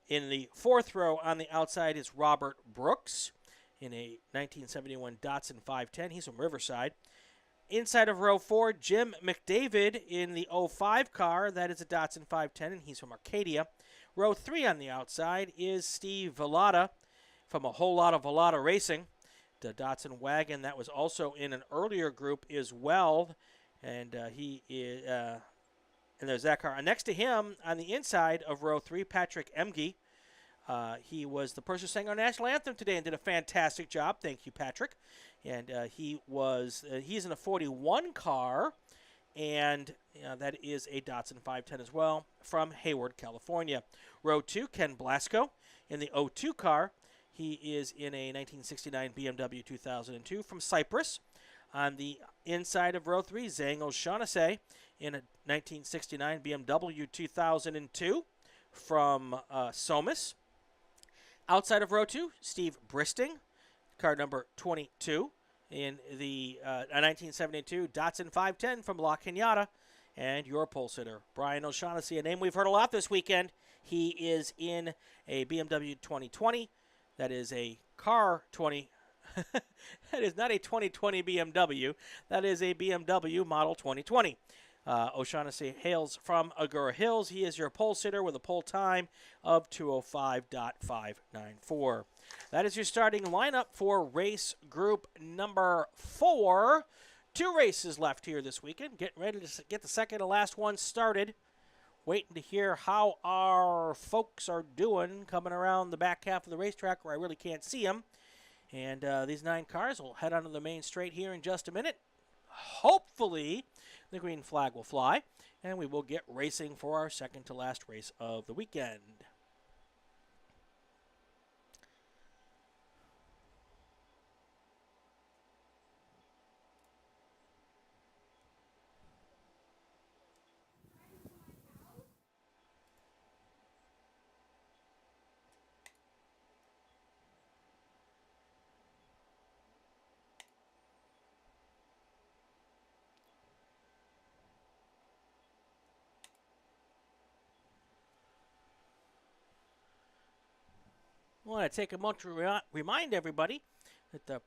Speaker 1: In the fourth row on the outside is Robert Brooks in a 1971 Datsun 510. He's from Riverside. Inside of row 4, Jim McDavid in the 05 car. That is a Datsun 510, and he's from Arcadia. Row 3 on the outside is Steve Vallata from a whole lot of Vallata Racing. The Datsun wagon that was also in an earlier group as well. And he is, and there's that car. And next to him on the inside of row 3, Patrick Emge. He was the person who sang our national anthem today and did a fantastic job. Thank you, Patrick. And he's in a 41 car, and that is a Datsun 510 as well from Hayward, California. Row 2, Ken Blasco in the 02 car. He is in a 1969 BMW 2002 from Cyprus. On the inside of row 3, Zhang O'Shaughnessy in a 1969 BMW 2002 from Somis. Outside of row 2, Steve Bristing, car number 22, in the 1972 Datsun 510 from La Cañada. And your pole sitter, Brian O'Shaughnessy, a name we've heard a lot this weekend. He is in a BMW 2020. That is a car 20. That is not a 2020 BMW. That is a BMW model 2020. O'Shaughnessy hails from Agoura Hills. He is your pole sitter with a pole time of 2:05.594. That is your starting lineup for race group number 4. 2 races left here this weekend. Getting ready to get the second to last one started. Waiting to hear how our folks are doing coming around the back half of the racetrack where I really can't see them. And these 9 cars will head onto the main straight here in just a minute. Hopefully, the green flag will fly, and we will get racing for our second to last race of the weekend. I want to take a moment to remind everybody that the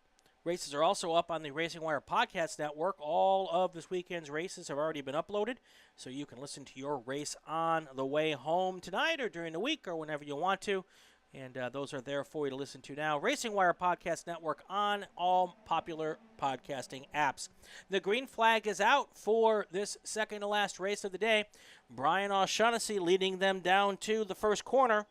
Speaker 1: races are also up on the RacingWire Podcast Network. All of this weekend's races have already been uploaded, so you can listen to your race on the way home tonight or during the week or whenever you want to. And those are there for you to listen to now. RacingWire Podcast Network on all popular podcasting apps. The green flag is out for this second to last race of the day. Brian O'Shaughnessy leading them down to the first corner.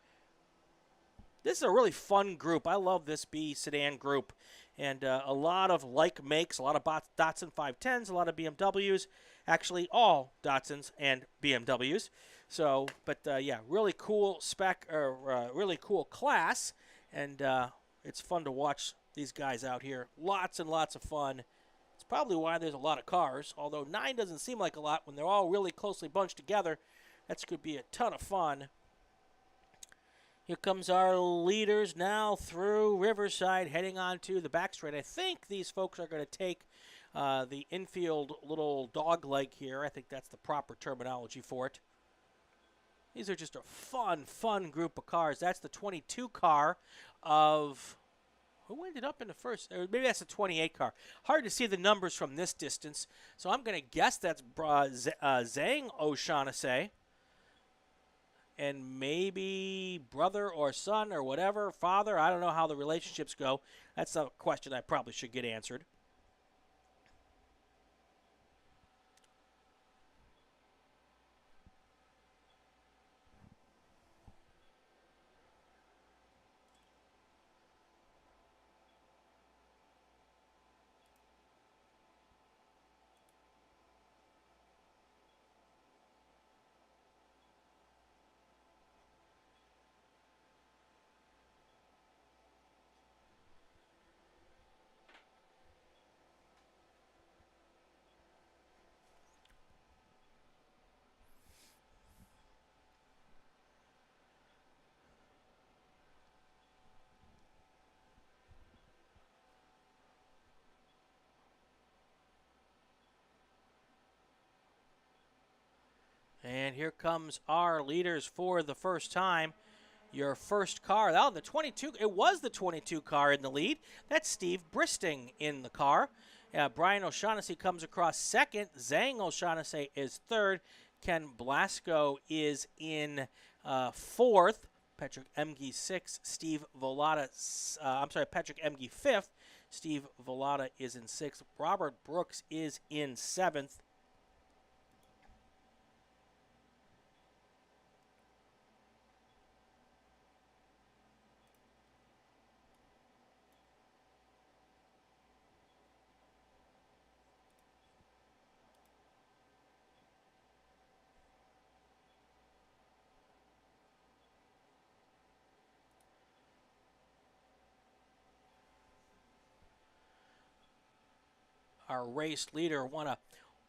Speaker 1: This is a really fun group. I love this B sedan group. And a lot of like makes, a lot of Datsun 510s, a lot of BMWs. Actually, all Datsuns and BMWs. So, but yeah, really cool spec, really cool class. And it's fun to watch these guys out here. Lots and lots of fun. It's probably why there's a lot of cars. Although 9 doesn't seem like a lot when they're all really closely bunched together. That's going to be a ton of fun. Here comes our leaders now through Riverside, heading on to the back straight. I think these folks are going to take the infield little dog leg here. I think that's the proper terminology for it. These are just a fun group of cars. That's the 22 car of... Who ended up in the first? Or maybe that's the 28 car. Hard to see the numbers from this distance. So I'm going to guess that's Zhang O'Shaughnessy. And maybe brother or son or whatever, father. I don't know how the relationships go. That's a question I probably should get answered. And here comes our leaders for the first time. Your first car, oh, the 22, it was the 22 car in the lead. That's Steve Bristing in the car. Brian O'Shaughnessy comes across second. Zhang O'Shaughnessy is third. Ken Blasco is in fourth. Patrick Emge sixth. Patrick Emge fifth. Steve Volata is in sixth. Robert Brooks is in seventh. Our race leader want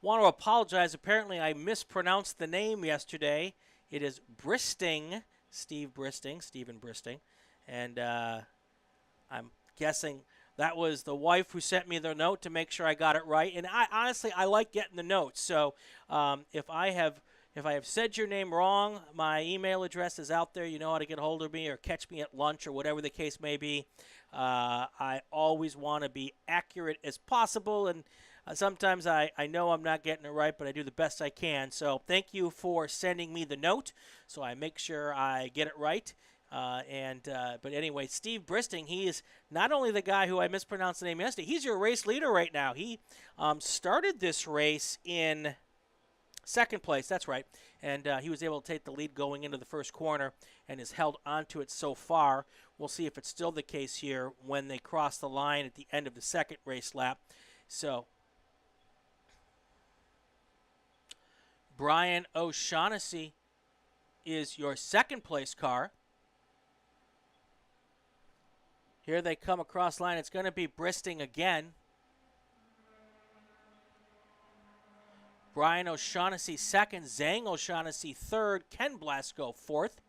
Speaker 1: to apologize. Apparently, I mispronounced the name yesterday. It is Bristing, Stephen Bristing, and I'm guessing that was the wife who sent me the note to make sure I got it right. And I honestly like getting the notes. So if I have If I have said your name wrong, my email address is out there. You know how to get a hold of me or catch me at lunch or whatever the case may be. I always want to be accurate as possible, and sometimes I know I'm not getting it right, but I do the best I can. So thank you for sending me the note, so I make sure I get it right. But anyway, Steve Bristing, he is not only the guy who I mispronounced the name yesterday, he's your race leader right now. He started this race in second place, that's right, and he was able to take the lead going into the first corner and has held onto it so far. We'll see if it's still the case here when they cross the line at the end of the second race lap. So, Brian O'Shaughnessy is your second place car. Here they come across line. It's going to be Bristing again. Brian O'Shaughnessy second, Zhang O'Shaughnessy third, Ken Blasco fourth.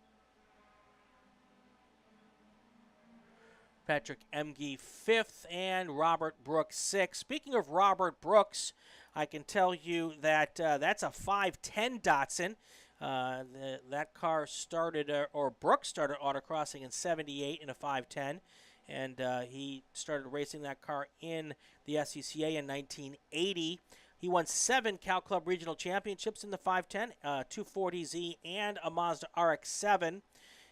Speaker 1: Patrick Emge fifth, and Robert Brooks sixth. Speaking of Robert Brooks, I can tell you that that's a 510 Datsun. That car started, or Brooks started autocrossing in 78 in a 510, and he started racing that car in the SCCA in 1980. He won 7 Cal Club Regional Championships in the 510, 240Z, and a Mazda RX-7.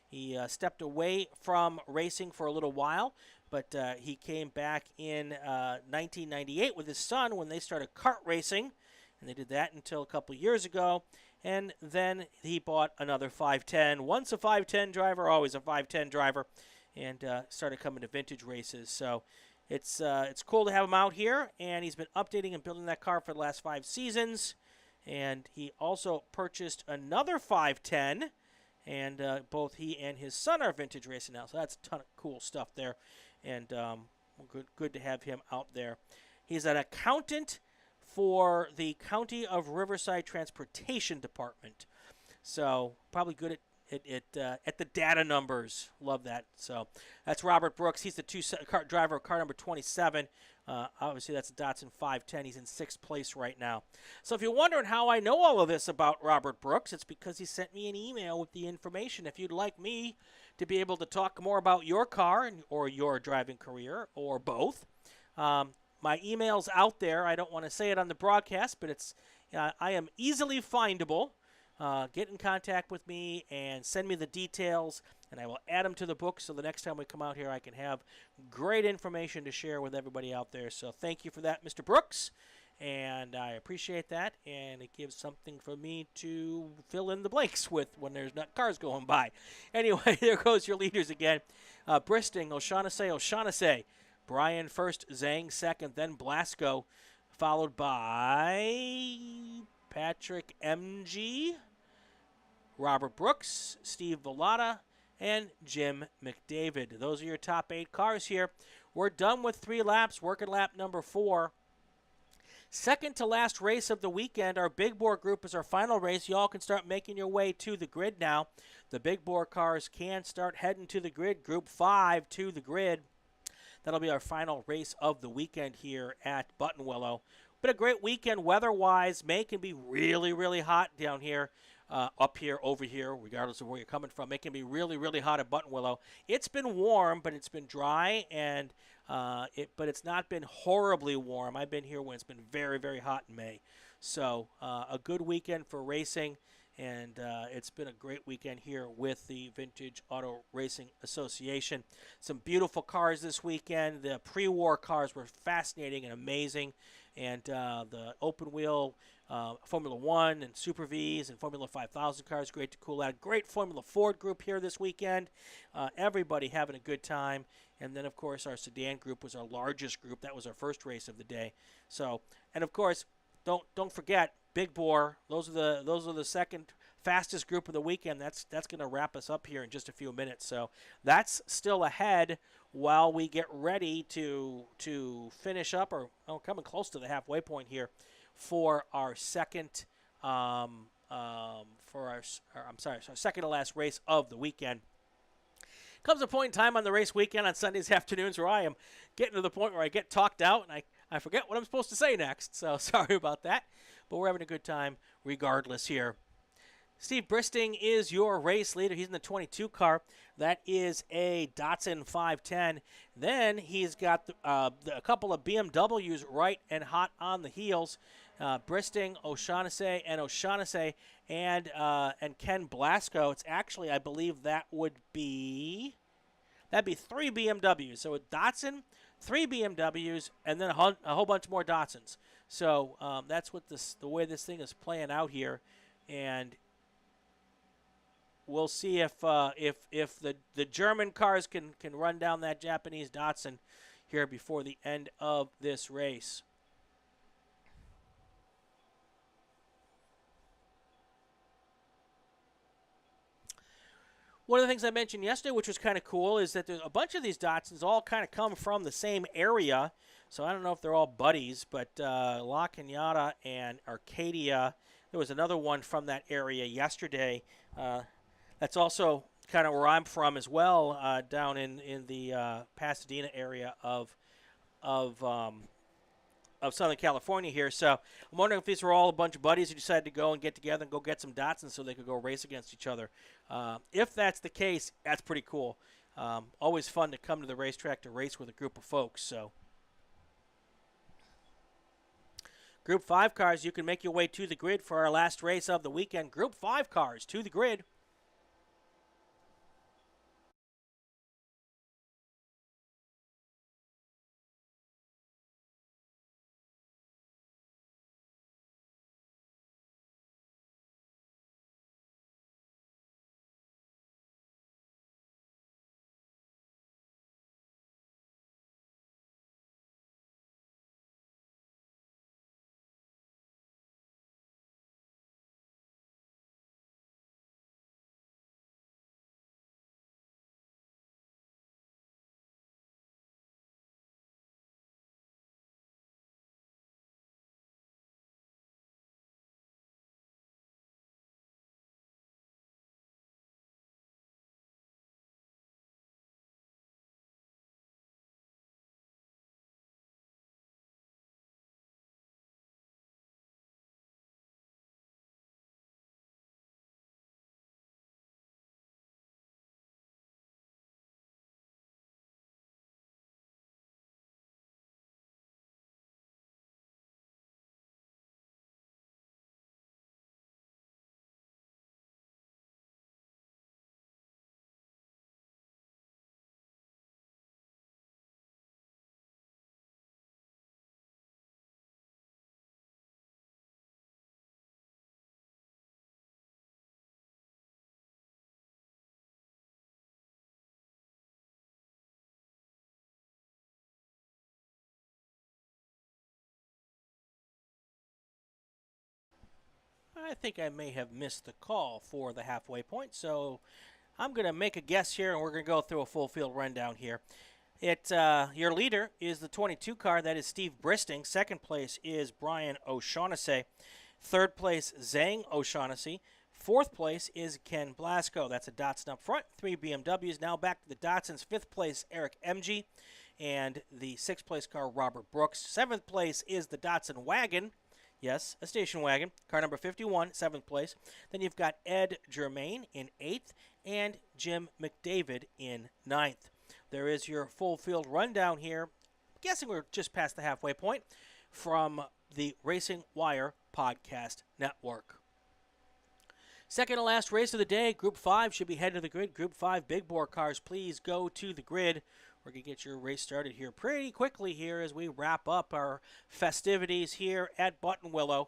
Speaker 1: He stepped away from racing for a little while, but he came back in 1998 with his son when they started kart racing, and they did that until a couple years ago. And then he bought another 510. Once a 510 driver, always a 510 driver, and started coming to vintage races. So it's cool to have him out here, and he's been updating and building that car for the last 5 seasons. And he also purchased another 510, and both he and his son are vintage racing now. So that's a ton of cool stuff there, and good to have him out there. He's an accountant for the County of Riverside Transportation Department. So probably good at the data numbers. Love that. So that's Robert Brooks. He's the driver of car number 27. Obviously, that's a Datsun 510. He's in 6th place right now. So if you're wondering how I know all of this about Robert Brooks, it's because he sent me an email with the information. If you'd like me to be able to talk more about your car or your driving career or both, my email's out there. I don't want to say it on the broadcast, but I am easily findable. Get in contact with me and send me the details, and I will add them to the book so the next time we come out here I can have great information to share with everybody out there. So thank you for that, Mr. Brooks, and I appreciate that, and it gives something for me to fill in the blanks with when there's not cars going by. Anyway, there goes your leaders again. Bristing, O'Shaughnessy. Brian first, Zhang second, then Blasco, followed by Patrick Emge, Robert Brooks, Steve Vallata, and Jim McDavid. Those are your top 8 cars here. We're done with 3 laps, working lap number 4. Second to last race of the weekend, our Big Bore group is our final race. You all can start making your way to the grid now. The Big Bore cars can start heading to the grid. Group 5 to the grid. That'll be our final race of the weekend here at Buttonwillow. Been a great weekend weather-wise. May can be really, really hot down here, up here, over here, regardless of where you're coming from. It can be really, really hot at Buttonwillow. It's been warm, but it's been dry, and but it's not been horribly warm. I've been here when it's been very, very hot in May. So a good weekend for racing, and it's been a great weekend here with the Vintage Auto Racing Association. Some beautiful cars this weekend. The pre-war cars were fascinating and amazing. And the open wheel Formula 1 and Super Vs and Formula 5000 cars, great to cool out. Great Formula Ford group here this weekend. Everybody having a good time. And then, of course, our sedan group was our largest group. That was our first race of the day. So, and of course, don't forget Big Bore. Those are the second fastest group of the weekend. That's going to wrap us up here in just a few minutes. So that's still ahead while we get ready to finish up, or coming close to the halfway point here for our second our second to last race of the weekend. Comes a point in time on the race weekend on Sundays afternoons where I am getting to the point where I get talked out and I forget what I'm supposed to say next. So sorry about that, but we're having a good time regardless here. Steve Bristing is your race leader. He's in the 22 car. That is a Datsun 510. Then he's got a couple of BMWs right and hot on the heels. Bristing, O'Shaughnessy, and Ken Blasco. It's actually, I believe that'd be 3 BMWs. So a Datsun, 3 BMWs, and then a whole bunch more Datsuns. So that's what the way this thing is playing out here, and we'll see if the German cars can run down that Japanese Datsun here before the end of this race. One of the things I mentioned yesterday, which was kind of cool, is that a bunch of these Datsuns all kind of come from the same area. So I don't know if they're all buddies, but La Cañada and Arcadia, there was another one from that area yesterday. That's also kind of where I'm from as well, down in the Pasadena area of Southern California here. So I'm wondering if these were all a bunch of buddies who decided to go and get together and go get some Datsuns so they could go race against each other. If that's the case, that's pretty cool. Always fun to come to the racetrack to race with a group of folks. So Group 5 cars, you can make your way to the grid for our last race of the weekend. Group 5 cars to the grid. I think I may have missed the call for the halfway point, so I'm going to make a guess here, and we're going to go through a full field rundown here. Your leader is the 22 car. That is Steve Bristing. Second place is Brian O'Shaughnessy. Third place, Zhang O'Shaughnessy. Fourth place is Ken Blasco. That's a Datsun up front. 3 BMWs. Now back to the Datsuns. Fifth place, Eric MG. And the sixth place car, Robert Brooks. Seventh place is the Datsun Wagon. Yes, a station wagon. Car number 51, seventh place. Then you've got Ed Germain in eighth and Jim McDavid in ninth. There is your full field rundown here. I'm guessing we're just past the halfway point from the RacingWire Podcast Network. Second to last race of the day, Group 5 should be heading to the grid. Group 5 big bore cars, please go to the grid. We're going to get your race started here pretty quickly here as we wrap up our festivities here at Buttonwillow.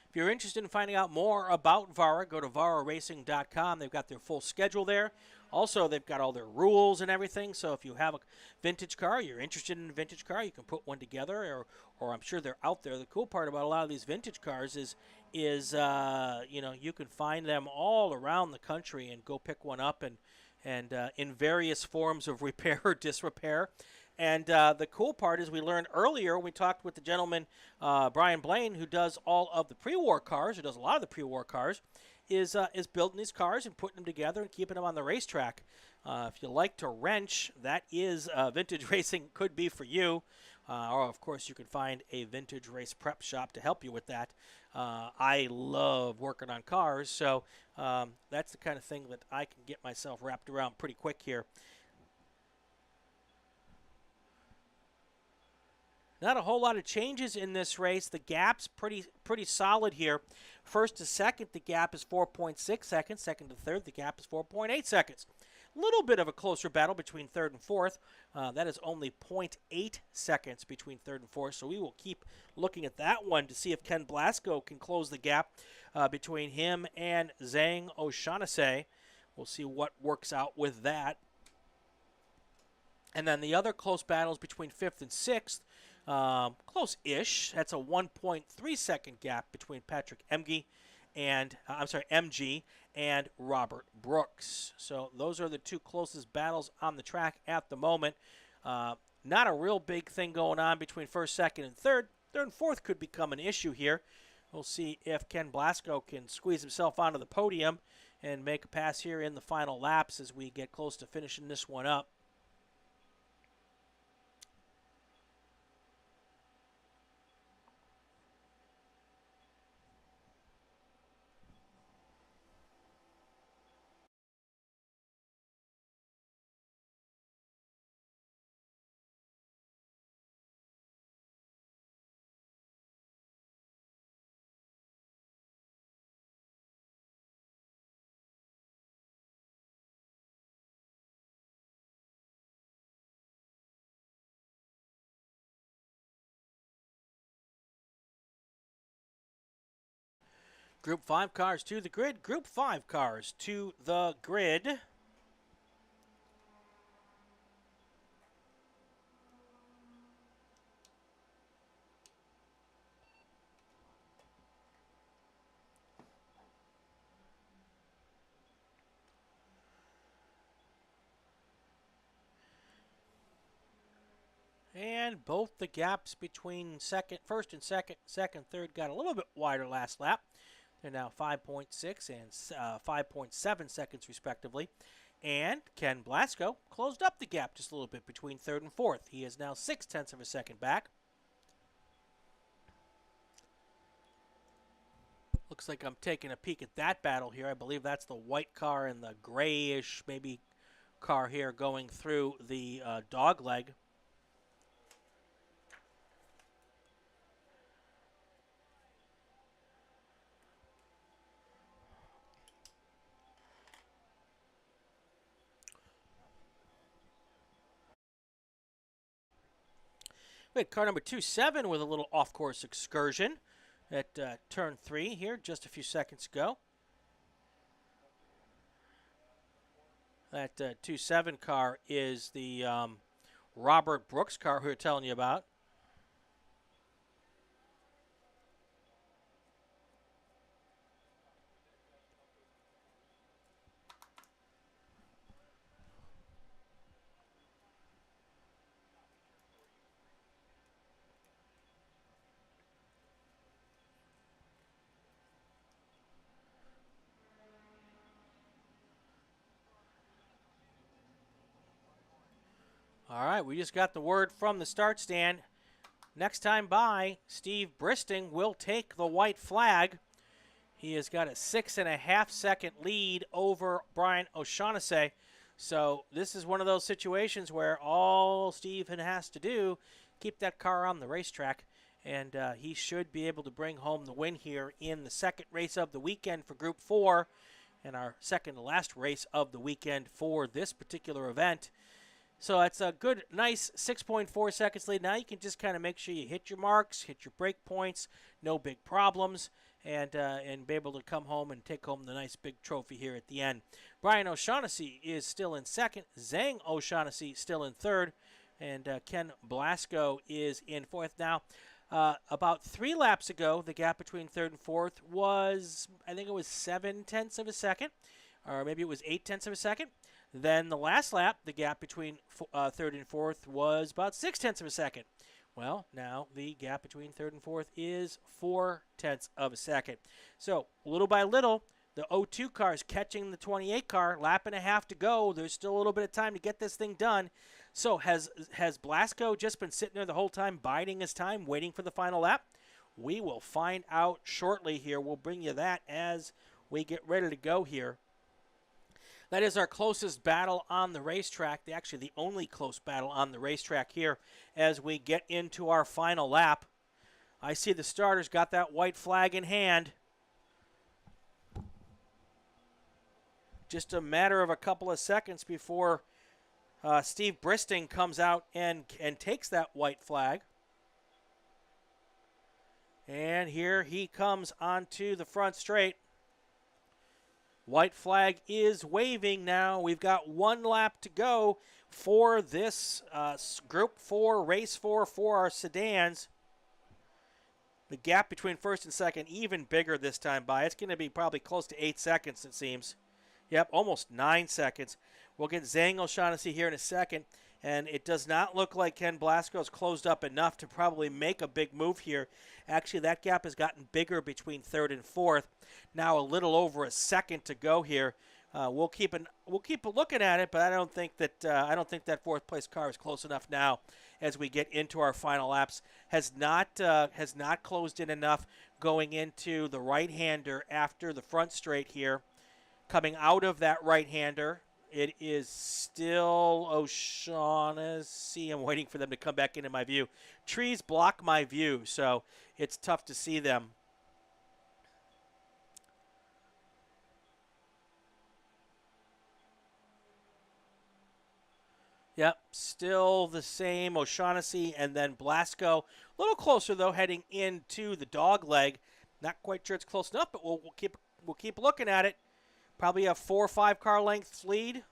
Speaker 1: If you're interested in finding out more about VARA, go to vararacing.com. They've got their full schedule there. Also, they've got all their rules and everything. So if you have a vintage car, you're interested in a vintage car, you can put one together, or I'm sure they're out there. The cool part about a lot of these vintage cars is you can find them all around the country and go pick one up and in various forms of repair or disrepair. And the cool part is we learned earlier when we talked with the gentleman, Brian Blaine, who does all of the pre-war cars, who does a lot of the pre-war cars, is building these cars and putting them together and keeping them on the racetrack. If you like to wrench, that is vintage racing could be for you. Or, of course, you can find a vintage race prep shop to help you with that. I love working on cars, so that's the kind of thing that I can get myself wrapped around pretty quick here. Not a whole lot of changes in this race. The gap's pretty solid here. First to second, the gap is 4.6 seconds. Second to third, the gap is 4.8 seconds. A little bit of a closer battle between third and fourth. That is only 0.8 seconds between third and fourth, so we will keep looking at that one to see if Ken Blasco can close the gap between him and Zhang O'Shaughnessy. We'll see what works out with that. And then the other close battles between fifth and sixth. Close-ish. That's a 1.3 second gap between Patrick MG and Robert Brooks. So those are the two closest battles on the track at the moment. Not a real big thing going on between first, second, and third. Third and fourth could become an issue here. We'll see if Ken Blasco can squeeze himself onto the podium and make a pass here in the final laps as we get close to finishing this one up. Group 5 cars to the grid. Group 5 cars to the grid. And both the gaps between first and second, third got a little bit wider last lap. They're now 5.6 and 5.7 seconds respectively. And Ken Blasco closed up the gap just a little bit between third and fourth. He is now 0.6 of a second back. Looks like I'm taking a peek at that battle here. I believe that's the white car and the grayish maybe car here going through the dog leg. We had car number 27 with a little off-course excursion at turn 3 here just a few seconds ago. That 27 car is the Robert Brooks car we were telling you about. All right, we just got the word from the start stand. Next time by, Steve Bristing will take the white flag. He has got a 6.5 second lead over Brian O'Shaughnessy. So this is one of those situations where all Steve has to do, keep that car on the racetrack, and he should be able to bring home the win here in the second race of the weekend for Group 4 and our second to last race of the weekend for this particular event. So that's a good, nice 6.4 seconds lead. Now you can just kind of make sure you hit your marks, hit your break points, no big problems, and be able to come home and take home the nice big trophy here at the end. Brian O'Shaughnessy is still in second. Zhang O'Shaughnessy still in third. And Ken Blasco is in fourth. Now, about 3 laps ago, the gap between third and fourth was, I think it was 0.7 of a second, or maybe it was 0.8 of a second. Then the last lap, the gap between third and fourth was about 0.6 of a second. Well, now the gap between third and fourth is 0.4 of a second. So little by little, the 02 car is catching the 28 car. Lap and a half to go. There's still a little bit of time to get this thing done. So has Blasco just been sitting there the whole time, biding his time, waiting for the final lap? We will find out shortly here. We'll bring you that as we get ready to go here. That is our closest battle on the racetrack, actually the only close battle on the racetrack here as we get into our final lap. I see the starters got that white flag in hand. Just a matter of a couple of seconds before Steve Bristing comes out and takes that white flag. And here he comes onto the front straight. White flag is waving now. We've got one lap to go for this Group 4, Race 4 for our sedans. The gap between first and second even bigger this time by. It's going to be probably close to 8 seconds, it seems. Yep, almost 9 seconds. We'll get Zhang O'Shaughnessy here in a second. And it does not look like Ken Blasco's closed up enough to probably make a big move here. Actually, that gap has gotten bigger between third and fourth. Now a little over a second to go here. We'll keep looking at it, but I don't think that fourth place car is close enough now as we get into our final laps. Has not closed in enough going into the right-hander after the front straight here. Coming out of that right-hander, it is still O'Shaughnessy. I'm waiting for them to come back into my view. Trees block my view, so it's tough to see them. Yep, still the same O'Shaughnessy and then Blasco. A little closer, though, heading into the dog leg. Not quite sure it's close enough, but we'll keep looking at it. Probably a 4 or 5 car length lead.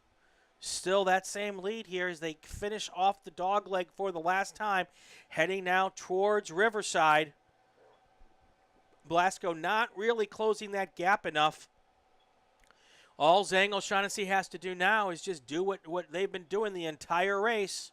Speaker 1: Still that same lead here as they finish off the dog leg for the last time. Heading now towards Riverside. Blasco not really closing that gap enough. All Zhang O'Shaughnessy has to do now is just do what they've been doing the entire race.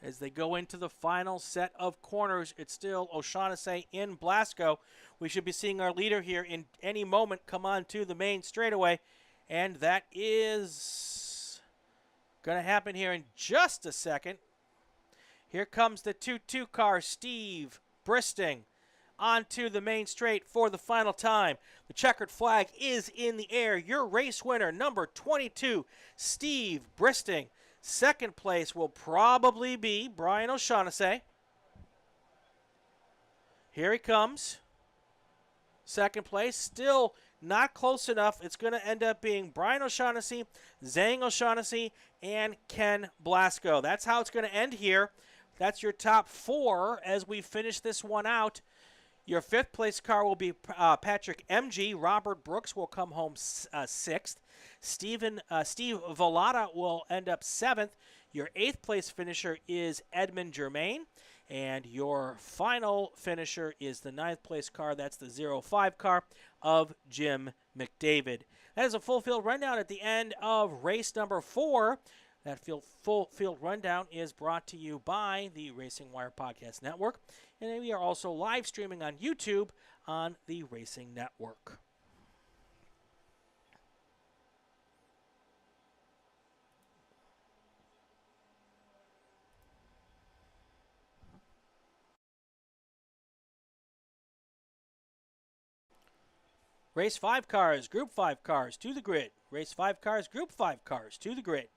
Speaker 1: As they go into the final set of corners, it's still O'Shaughnessy in Blasco. We should be seeing our leader here in any moment come on to the main straightaway. And that is going to happen here in just a second. Here comes the 2-2 car, Steve Bristing, onto the main straight for the final time. The checkered flag is in the air. Your race winner, number 22, Steve Bristing. Second place will probably be Brian O'Shaughnessy. Here he comes. Second place, still not close enough. It's going to end up being Brian O'Shaughnessy, Zhang O'Shaughnessy, and Ken Blasco. That's how it's going to end here. That's your top 4 as we finish this one out. Your 5th place car will be Patrick MG. Robert Brooks will come home 6th. Steve Vallada will end up 7th. Your 8th place finisher is Edmund Germain. And your final finisher is the 9th place car. That's the 05 car of Jim McDavid. That is a full field rundown at the end of race number 4. That full field rundown is brought to you by the RacingWire Podcast Network. And we are also live streaming on YouTube on the Racing Network. Race 5 cars, Group 5 cars to the grid. Race 5 cars, Group 5 cars to the grid.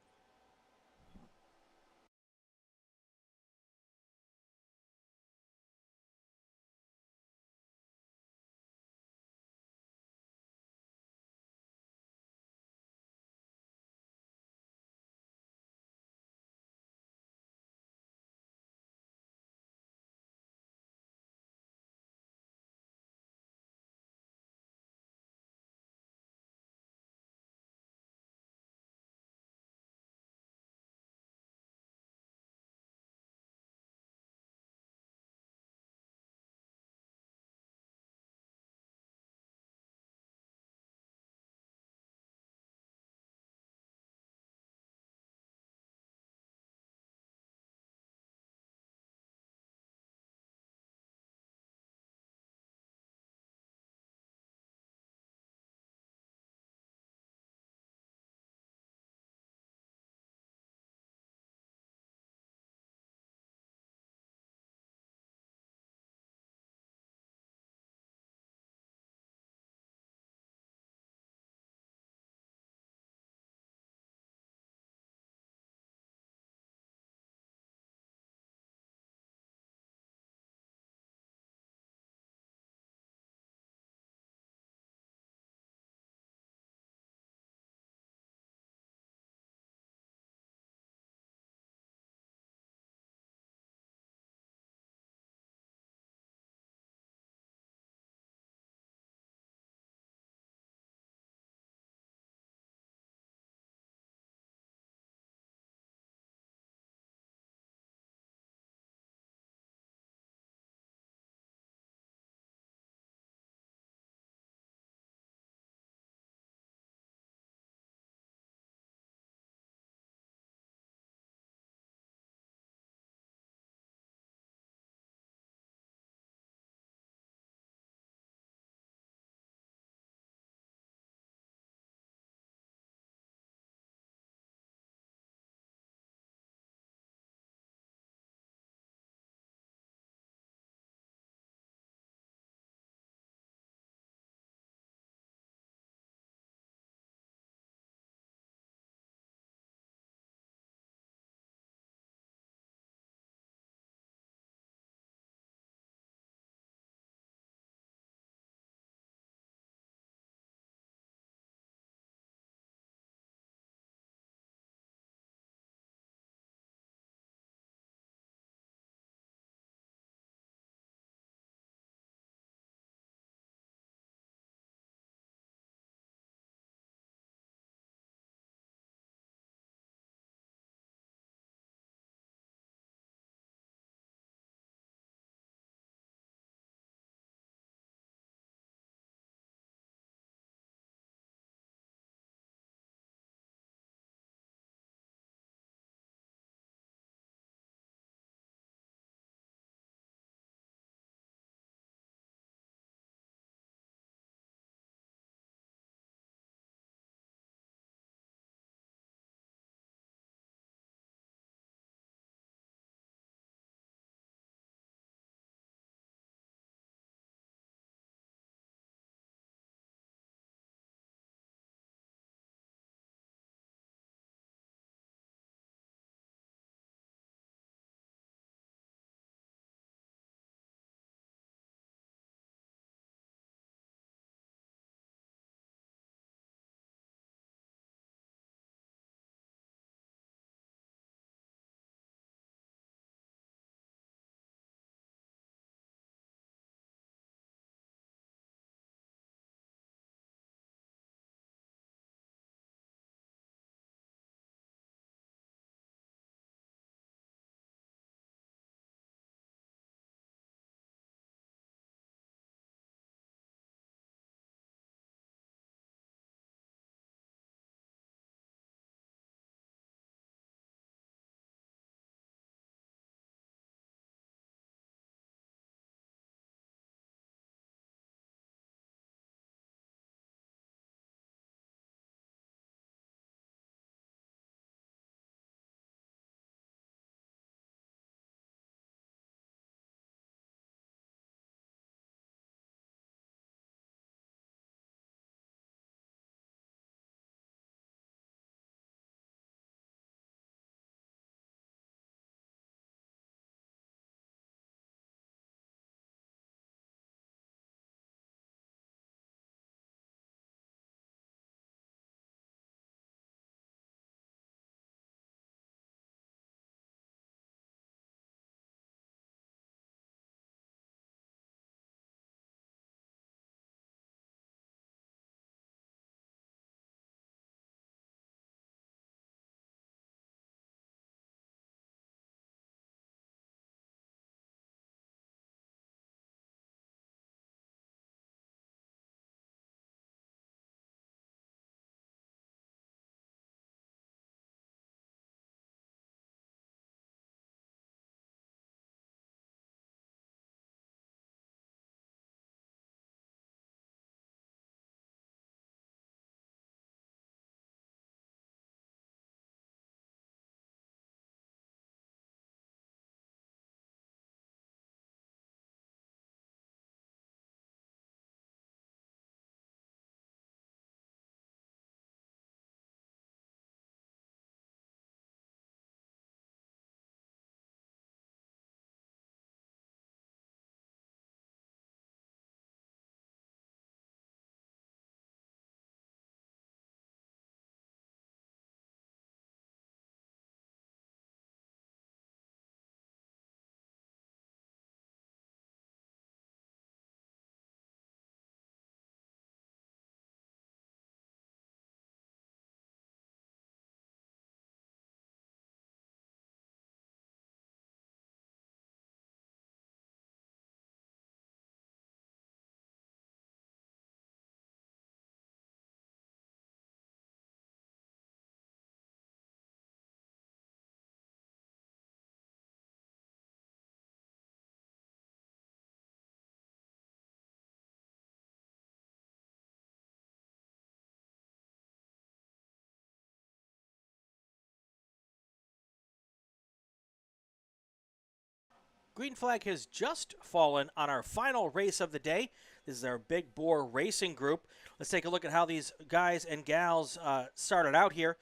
Speaker 1: green flag has just fallen on our final race of the day. This is our Big Bore Racing Group. Let's take a look at how these guys and gals started out here.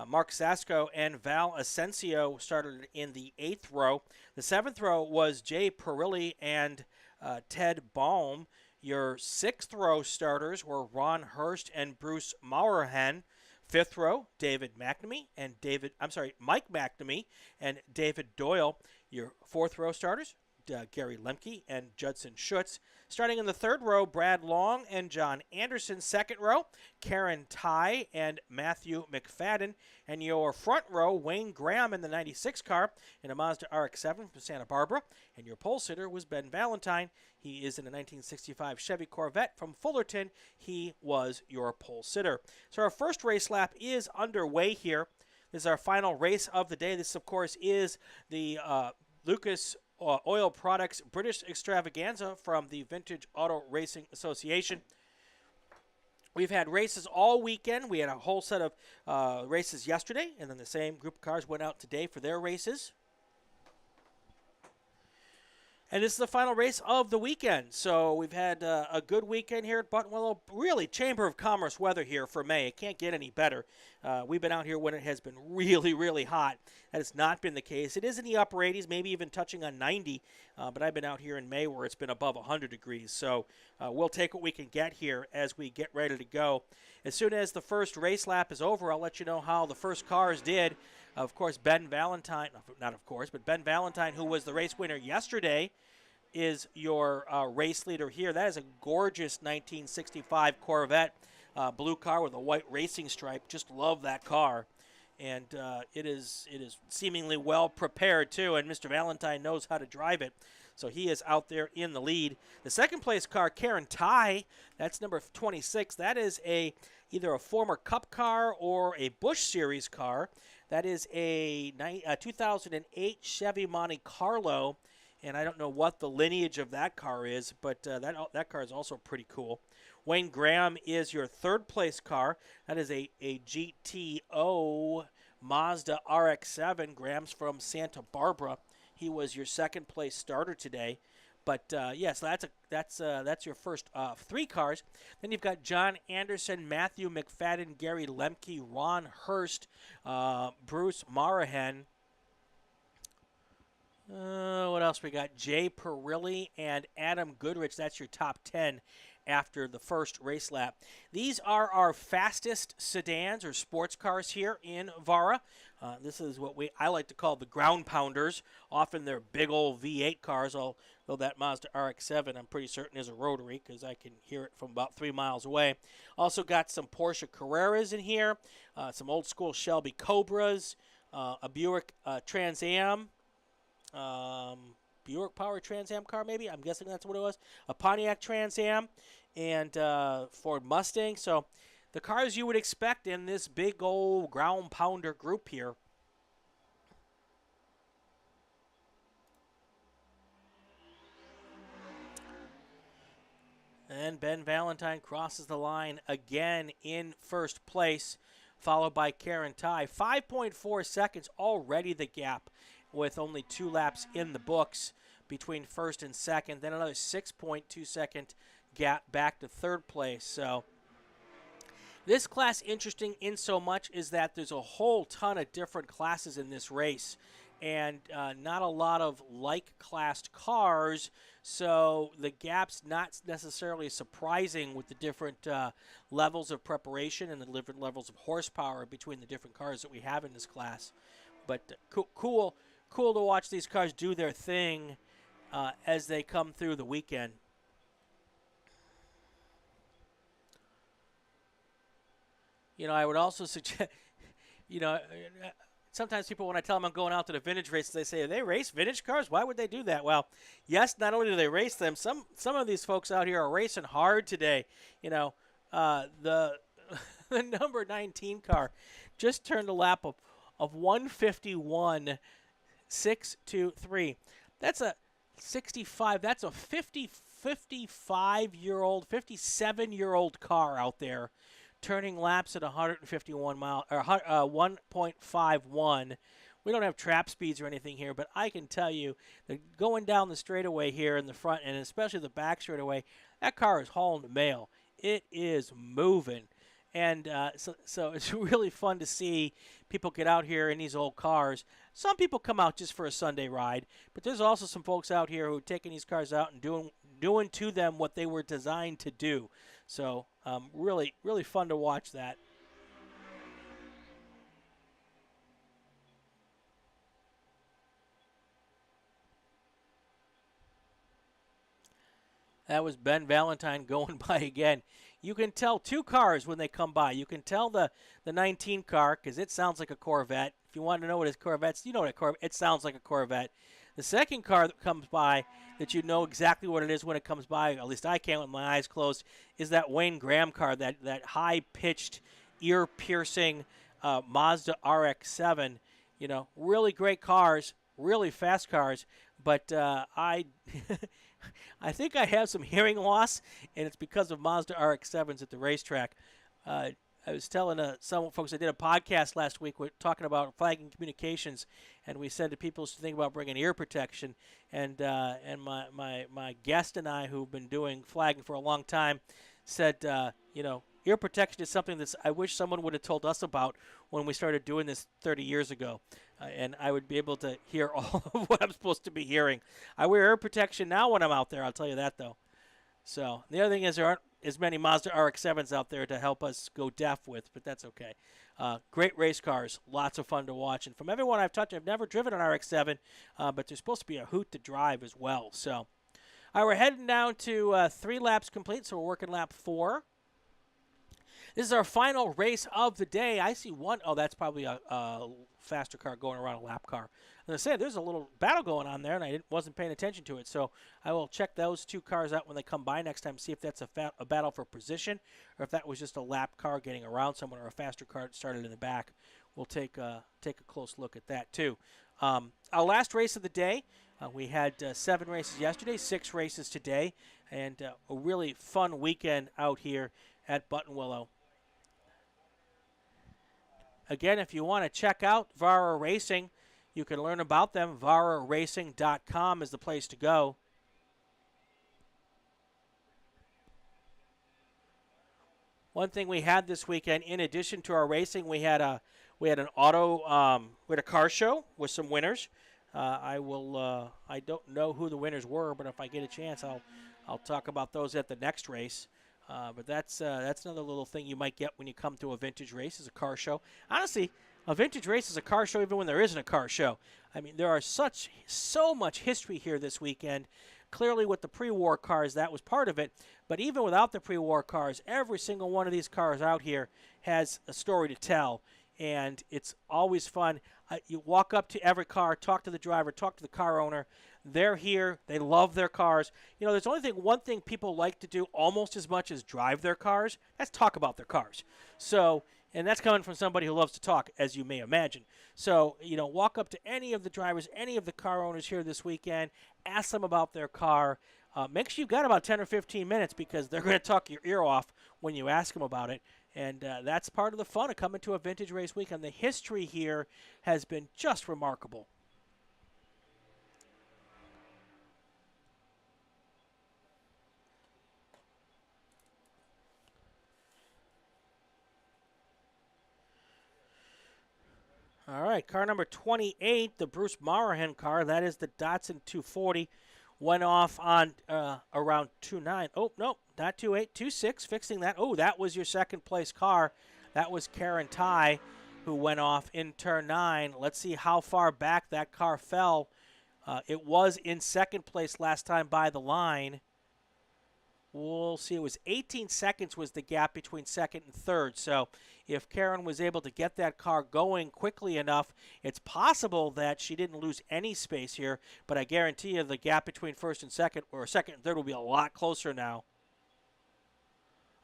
Speaker 1: Mark Sasko and Val Asensio started in the 8th row. The 7th row was Jay Perilli and Ted Baum. Your 6th row starters were Ron Hurst and Bruce Maurhan. 5th row, Mike McNamee and David Doyle. Your 4th row starters, Gary Lemke and Judson Schutz. Starting in the 3rd row, Brad Long and John Anderson. 2nd row, Karen Ty and Matthew McFadden. And your front row, Wayne Graham in the 96 car in a Mazda RX-7 from Santa Barbara. And your pole sitter was Ben Valentine. He is in a 1965 Chevy Corvette from Fullerton. He was your pole sitter. So our first race lap is underway here. This is our final race of the day. This, of course, is the Lucas Oil Products British Extravaganza from the Vintage Auto Racing Association. We've had races all weekend. We had a whole set of races yesterday, and then the same group of cars went out today for their races. And this is the final race of the weekend. So we've had a good weekend here at Buttonwillow. Really Chamber of Commerce weather here for May. It can't get any better. We've been out here when it has been really, really hot. That has not been the case. It is in the upper 80s, maybe even touching on 90. But I've been out here in May where it's been above 100 degrees. So we'll take what we can get here as we get ready to go. As soon as the first race lap is over, I'll let you know how the first cars did. Of course, Ben Valentine, but Ben Valentine, who was the race winner yesterday, is your race leader here. That is a gorgeous 1965 Corvette, blue car with a white racing stripe. Just love that car. And it is seemingly well prepared, too, and Mr. Valentine knows how to drive it. So he is out there in the lead. The second place car, Karen Ty, that's number 26. That is either a former Cup car or a Busch Series car. That is a 2008 Chevy Monte Carlo, and I don't know what the lineage of that car is, but that car is also pretty cool. Wayne Graham is your third place car. That is a GTO Mazda RX-7. Graham's from Santa Barbara. He was your second place starter today. But yes, that's your first 3 cars. Then you've got John Anderson, Matthew McFadden, Gary Lemke, Ron Hurst, Bruce Maurahan. What else we got? Jay Perilli and Adam Goodrich. That's your top 10 after the first race lap. These are our fastest sedans or sports cars here in VARA. This is what I like to call the ground pounders. Often they're big old V8 cars, although that Mazda RX-7 I'm pretty certain is a rotary because I can hear it from about 3 miles away. Also got some Porsche Carreras in here, some old school Shelby Cobras, a Buick Trans Am, Buick Power Trans Am car maybe, I'm guessing that's what it was, a Pontiac Trans Am, and Ford Mustang. So the cars you would expect in this big old ground pounder group here. And Ben Valentine crosses the line again in first place, followed by Karen Ty. 5.4 seconds already the gap, with only 2 laps in the books between first and second. Then another 6.2 second gap back to third place. So this class interesting in so much is that there's a whole ton of different classes in this race, and not a lot of like-classed cars, so the gap's not necessarily surprising with the different levels of preparation and the different levels of horsepower between the different cars that we have in this class. But cool to watch these cars do their thing as they come through the weekend. You know, I would also suggest, sometimes people, when I tell them I'm going out to the vintage races, they say, they race vintage cars? Why would they do that? Well, yes, not only do they race them, some of these folks out here are racing hard today. The number 19 car just turned a lap of 151.623. That's a 65. That's a 55-year-old, 57-year-old car out there, turning laps at 151 mile or 1.51 we don't have trap speeds or anything here, but I can tell you that going down the straightaway here in the front and especially the back straightaway, that car is hauling mail. It is moving. And so it's really fun to see people get out here in these old cars. Some people come out just for a Sunday ride, but there's also some folks out here who are taking these cars out and doing to them what they were designed to do. So really, really fun to watch that. That was Ben Valentine going by again. You can tell two cars when they come by. You can tell the 19 car because it sounds like a Corvette. If you want to know what his Corvette's, you know what a Corvette. It sounds like a Corvette. The second car that comes by that you know exactly what it is when it comes by, at least I can with my eyes closed, is that Wayne Graham car, that high-pitched, ear-piercing Mazda RX-7. You know, really great cars, really fast cars, but I think I have some hearing loss, and it's because of Mazda RX-7s at the racetrack. I was telling some folks, I did a podcast last week talking about flagging communications, and we said to people to think about bringing ear protection. And my guest and I, who've been doing flagging for a long time, said, ear protection is something that I wish someone would have told us about when we started doing this 30 years ago. And I would be able to hear all of what I'm supposed to be hearing. I wear ear protection now when I'm out there, I'll tell you that, though. So the other thing is there aren't as many Mazda RX-7s out there to help us go deaf with, but that's okay. Great race cars, lots of fun to watch. And from everyone I've touched, I've never driven an RX-7, but there's supposed to be a hoot to drive as well. So all right, we're heading down to 3 laps complete, so we're working lap 4. This is our final race of the day. I see one. Oh, that's probably a faster car going around a lap car. As I said, there's a little battle going on there, and I wasn't paying attention to it. So I will check those 2 cars out when they come by next time, see if that's a battle for position or if that was just a lap car getting around someone or a faster car that started in the back. We'll take a close look at that, too. Our last race of the day, we had 7 races yesterday, 6 races today, and a really fun weekend out here at Buttonwillow. Again, if you want to check out VARA Racing, you can learn about them. VARARacing.com is the place to go. One thing we had this weekend, in addition to our racing, we had an car show with some winners. I don't know who the winners were, but if I get a chance, I'll talk about those at the next race. But that's another little thing you might get when you come to a vintage race, is a car show. Honestly, a vintage race is a car show even when there isn't a car show. I mean, there are so much history here this weekend. Clearly with the pre-war cars, that was part of it. But even without the pre-war cars, every single one of these cars out here has a story to tell. And it's always fun. You walk up to every car, talk to the driver, talk to the car owner. They're here. They love their cars. You know, there's only one thing people like to do almost as much as drive their cars. That's talk about their cars. So, and that's coming from somebody who loves to talk, as you may imagine. So, walk up to any of the drivers, any of the car owners here this weekend, ask them about their car. Make sure you've got about 10 or 15 minutes because they're going to talk your ear off when you ask them about it. And that's part of the fun of coming to a vintage race weekend. The history here has been just remarkable. All right, car number 28, the Bruce Marahan car. That is the Datsun 240. Went off on around 2.9. Oh, no, not 2.8, 2.6, fixing that. Oh, that was your second place car. That was Karen Ty, who went off in turn 9. Let's see how far back that car fell. It was in second place last time by the line. We'll see. It was 18 seconds was the gap between second and third. So if Karen was able to get that car going quickly enough, it's possible that she didn't lose any space here. But I guarantee you the gap between first and second, or second and third, will be a lot closer now.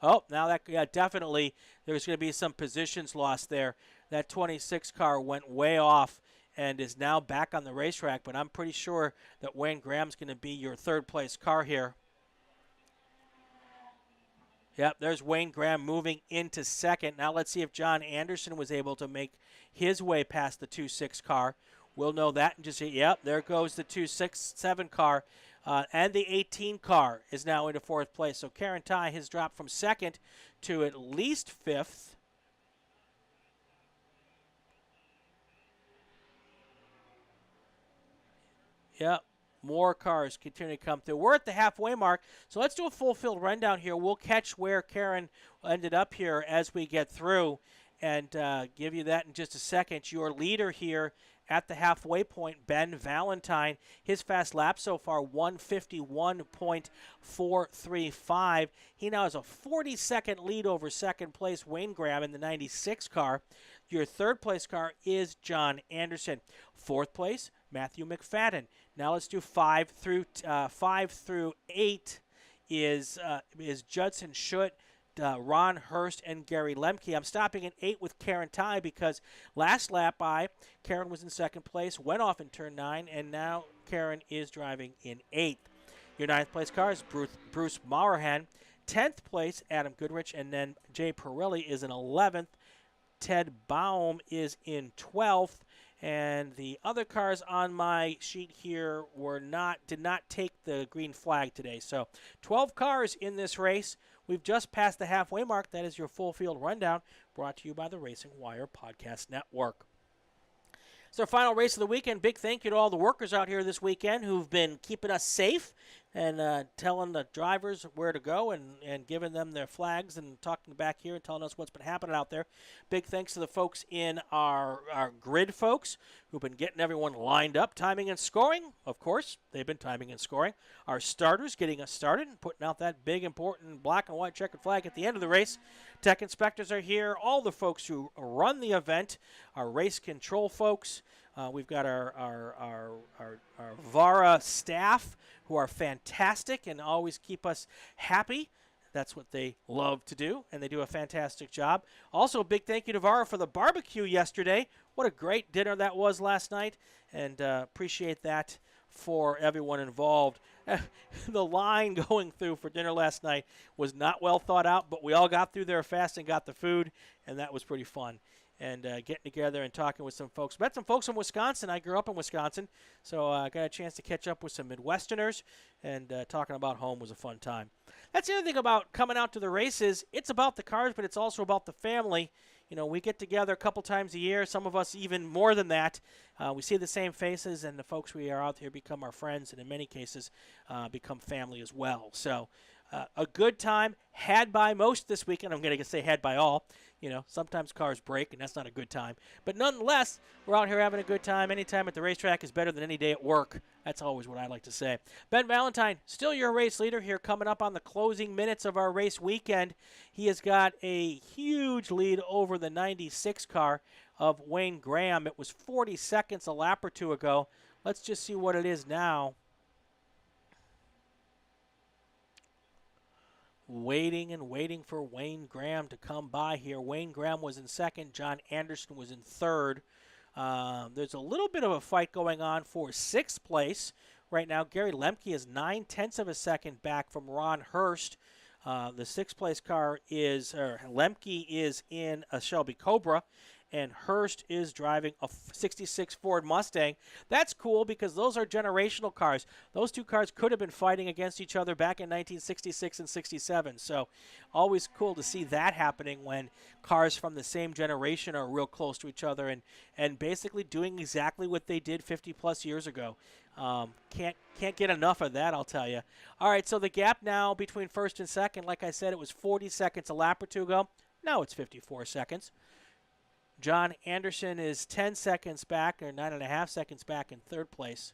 Speaker 1: Oh, now that definitely there's going to be some positions lost there. That 26 car went way off and is now back on the racetrack. But I'm pretty sure that Wayne Graham's going to be your third place car here. Yep, there's Wayne Graham moving into second. Now let's see if John Anderson was able to make his way past the 2-6 car. We'll know that in just a yep, there goes the 2-6-7 car. And the 18 car is now into fourth place. So Karen Ty has dropped from second to at least fifth. Yep. More cars continue to come through. We're at the halfway mark, so let's do a full field rundown here. We'll catch where Karen ended up here as we get through and give you that in just a second. Your leader here at the halfway point, Ben Valentine, his fast lap so far, 151.435. He now has a 40-second lead over second place Wayne Graham in the 96 car. Your third place car is John Anderson. Fourth place, Matthew McFadden. Now let's do 5 through 8 is Judson Schutt, Ron Hurst, and Gary Lemke. I'm stopping at 8 with Karen Ty because last lap Karen was in second place, went off in turn 9, and now Karen is driving in 8th. Your 9th place car is Bruce Maurahan. 10th place, Adam Goodrich, and then Jay Perilli is in 11th. Ted Baum is in 12th. And the other cars on my sheet here did not take the green flag today. So 12 cars in this race. We've just passed the halfway mark. That is your full field rundown brought to you by the RacingWire Podcast Network. It's our final race of the weekend. Big thank you to all the workers out here this weekend who've been keeping us safe and telling the drivers where to go and giving them their flags and talking back here and telling us what's been happening out there. Big thanks to the folks in our grid folks who've been getting everyone lined up, timing and scoring. Of course, they've been timing and scoring. Our starters getting us started and putting out that big, important black and white checkered flag at the end of the race. Tech inspectors are here. All the folks who run the event, our race control folks. We've got our VARA staff who are fantastic and always keep us happy. That's what they love to do, and they do a fantastic job. Also, a big thank you to VARA for the barbecue yesterday. What a great dinner that was last night, and appreciate that for everyone involved. The line going through for dinner last night was not well thought out, but we all got through there fast and got the food, and that was pretty fun. And getting together and talking with some folks. Met some folks from Wisconsin. I grew up in Wisconsin, so I got a chance to catch up with some Midwesterners, and talking about home was a fun time. That's the other thing about coming out to the races. It's about the cars, but it's also about the family. You know, we get together a couple times a year, some of us even more than that. We see the same faces, and the folks we are out here become our friends, and in many cases become family as well. So a good time had by most this weekend. I'm going to say had by all. You know, sometimes cars break, and that's not a good time. But nonetheless, we're out here having a good time. Any time at the racetrack is better than any day at work. That's always what I like to say. Ben Valentine, still your race leader here, coming up on the closing minutes of our race weekend. He has got a huge lead over the 96 car of Wayne Graham. It was 40 seconds a lap or two ago. Let's just see what it is now. Waiting for Wayne Graham to come by here. Wayne Graham was in second. John Anderson was in third. There's a little bit of a fight going on for sixth place right now. Gary Lemke is 9/10 of a second back from Ron Hurst. The sixth place car Lemke is in a Shelby Cobra, and Hurst is driving a 66 Ford Mustang. That's cool because those are generational cars. Those two cars could have been fighting against each other back in 1966 and 67. So always cool to see that happening when cars from the same generation are real close to each other and basically doing exactly what they did 50-plus years ago. Can't get enough of that, I'll tell you. All right, so the gap now between first and second, like I said, it was 40 seconds a lap or two ago. Now it's 54 seconds. John Anderson is 10 seconds back, or 9.5 seconds back in third place.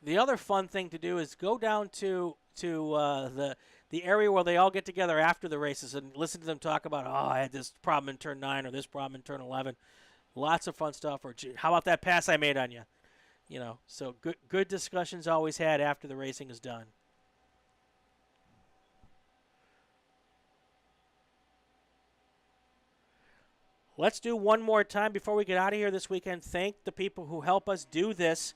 Speaker 1: The other fun thing to do is go down to the area where they all get together after the races and listen to them talk about, I had this problem in turn 9 or this problem in turn 11. Lots of fun stuff. Or, how about that pass I made on you? You know, so good discussions always had after the racing is done. Let's do one more time before we get out of here this weekend. Thank the people who help us do this.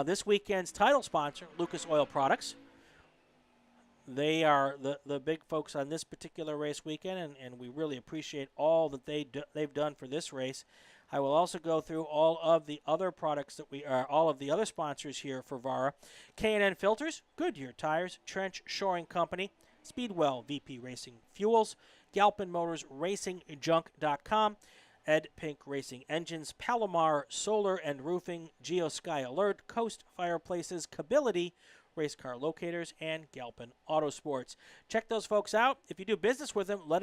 Speaker 1: this weekend's title sponsor, Lucas Oil Products. They are the big folks on this particular race weekend, and we really appreciate all that they've done for this race. I will also go through all of the other products that all of the other sponsors here for VARA. K&N Filters, Goodyear Tires, Trench Shoring Company, Speedwell VP Racing Fuels, Galpin Motors, RacingJunk.com, Ed Pink Racing Engines, Palomar Solar and Roofing, GeoSky Alert, Coast Fireplaces, Kability, Race Car Locators, and Galpin Autosports. Check those folks out. If you do business with them, let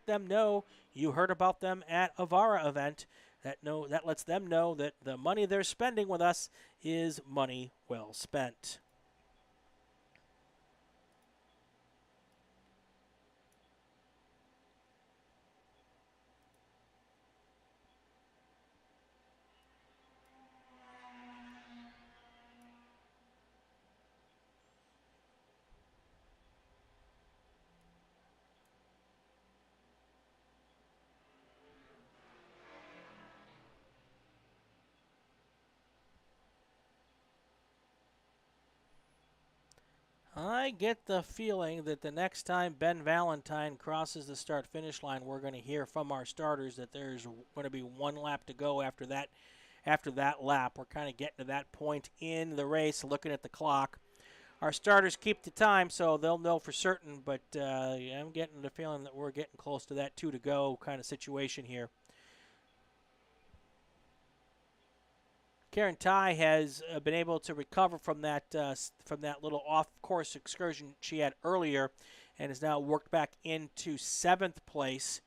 Speaker 1: them know you heard about them at a VARA event. That lets them know that the money they're spending with us is money well spent. I get the feeling that the next time Ben Valentine crosses the start-finish line, we're going to hear from our starters that there's going to be one lap to go after that lap. We're kind of getting to that point in the race, looking at the clock. Our starters keep the time, so they'll know for certain, but I'm getting the feeling that we're getting close to that 2 to go kind of situation here. Karen Ty has been able to recover from that little off-course excursion she had earlier, and has now worked back into 7th place.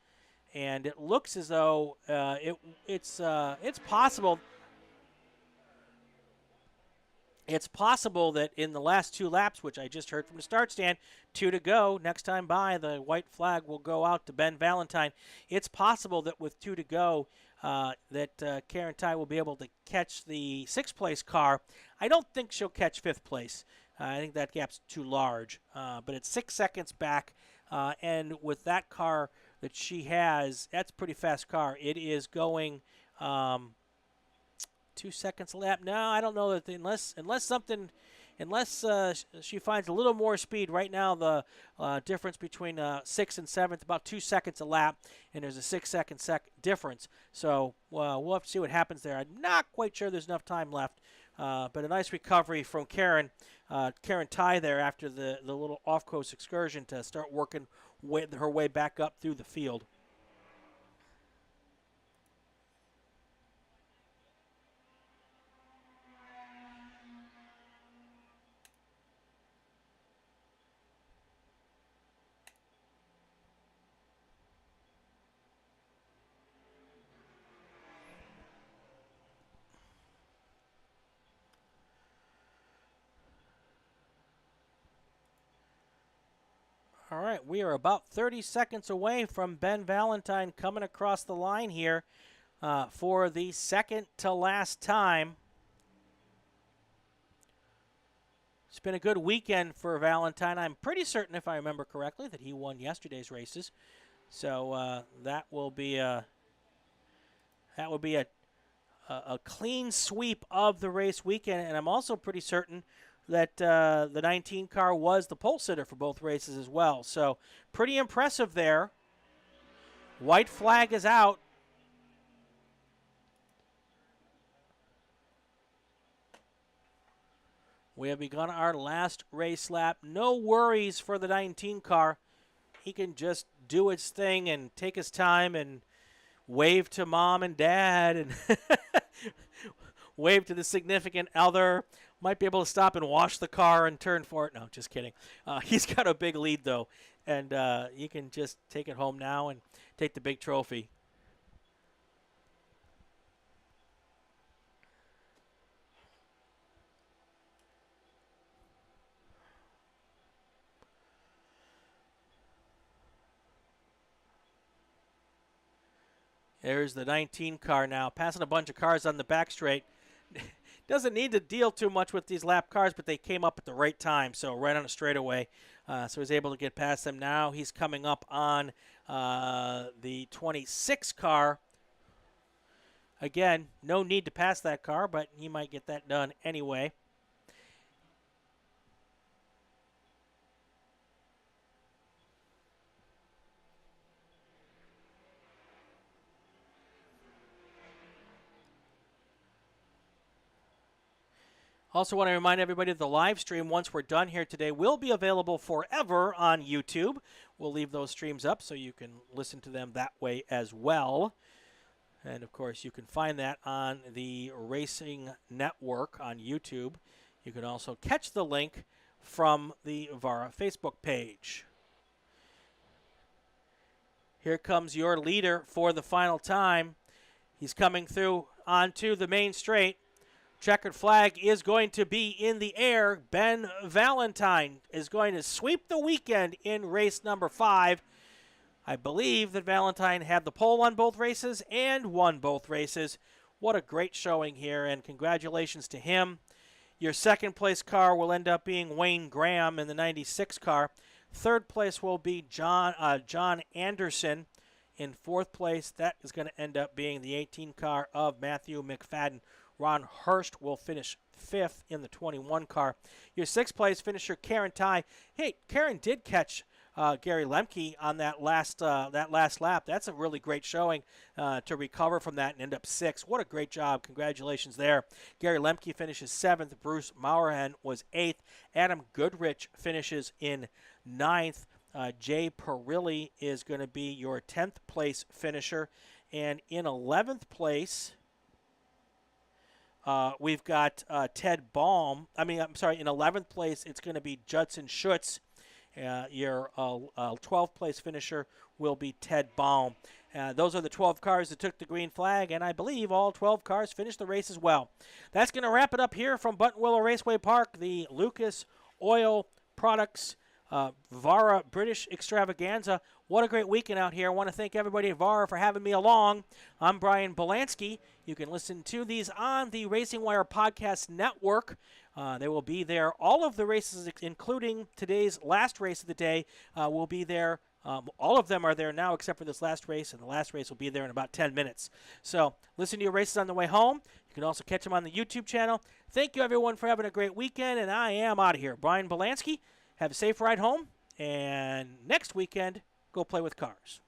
Speaker 1: And it looks as though it's possible. It's possible that in the last 2 laps, which I just heard from the start stand, 2 to go, next time by, the white flag will go out to Ben Valentine. It's possible that with 2 to go, that Karen Ty will be able to catch the 6th place car. I don't think she'll catch 5th place. I think that gap's too large. But it's 6 seconds back, and with that car that she has, that's a pretty fast car. It is going 2 seconds a lap. No, I don't know that unless she finds a little more speed. Right now, the difference between 6th and 7th, about 2 seconds a lap, and there's a 6-second difference. So we'll have to see what happens there. I'm not quite sure there's enough time left, but a nice recovery from Karen Ty there after the little off-course excursion to start working her way back up through the field. All right, we are about 30 seconds away from Ben Valentine coming across the line here for the second to last time. It's been a good weekend for Valentine. I'm pretty certain, if I remember correctly, that he won yesterday's races. So that will be a clean sweep of the race weekend, and I'm also pretty certain that the 19 car was the pole sitter for both races as well. So pretty impressive there. White flag is out. We have begun our last race lap. No worries for the 19 car. He can just do his thing and take his time and wave to mom and dad and wave to the significant other. Might be able to stop and wash the car and turn for it. No, just kidding. He's got a big lead, though, and he can just take it home now and take the big trophy. There's the 19 car now, passing a bunch of cars on the back straight. Doesn't need to deal too much with these lap cars, but they came up at the right time, so right on a straightaway. So he's able to get past them. Now he's coming up on the 26 car. Again, no need to pass that car, but he might get that done anyway. Also want to remind everybody that the live stream, once we're done here today, will be available forever on YouTube. We'll leave those streams up so you can listen to them that way as well. And, of course, you can find that on the Racing Network on YouTube. You can also catch the link from the VARA Facebook page. Here comes your leader for the final time. He's coming through onto the main straight. Checkered flag is going to be in the air. Ben Valentine is going to sweep the weekend in race number 5. I believe that Valentine had the pole on both races and won both races. What a great showing here, and congratulations to him. Your second place car will end up being Wayne Graham in the 96 car. Third place will be John Anderson. In fourth place, that is going to end up being the 18 car of Matthew McFadden. Ron Hurst will finish 5th in the 21 car. Your 6th place finisher, Karen Ty. Hey, Karen did catch Gary Lemke on that last lap. That's a really great showing to recover from that and end up 6th. What a great job. Congratulations there. Gary Lemke finishes 7th. Bruce Maurahan was 8th. Adam Goodrich finishes in 9th. Jay Perilli is going to be your 10th place finisher. And in 11th place, we've got Ted Baum. In 11th place, it's going to be Judson Schutz. Your 12th place finisher will be Ted Baum. Those are the 12 cars that took the green flag, and I believe all 12 cars finished the race as well. That's going to wrap it up here from Buttonwillow Raceway Park, the Lucas Oil Products VARA British Extravaganza. What a great weekend out here. I want to thank everybody at VARA for having me along. I'm Brian Belansky. You can listen to these on the RacingWire Podcast Network. They will be there. All of the races, including today's last race of the day, will be there. All of them are there now except for this last race, and the last race will be there in about 10 minutes. So listen to your races on the way home. You can also catch them on the YouTube channel. Thank you, everyone, for having a great weekend, and I am out of here. Brian Belansky, have a safe ride home, and next weekend, go play with cars.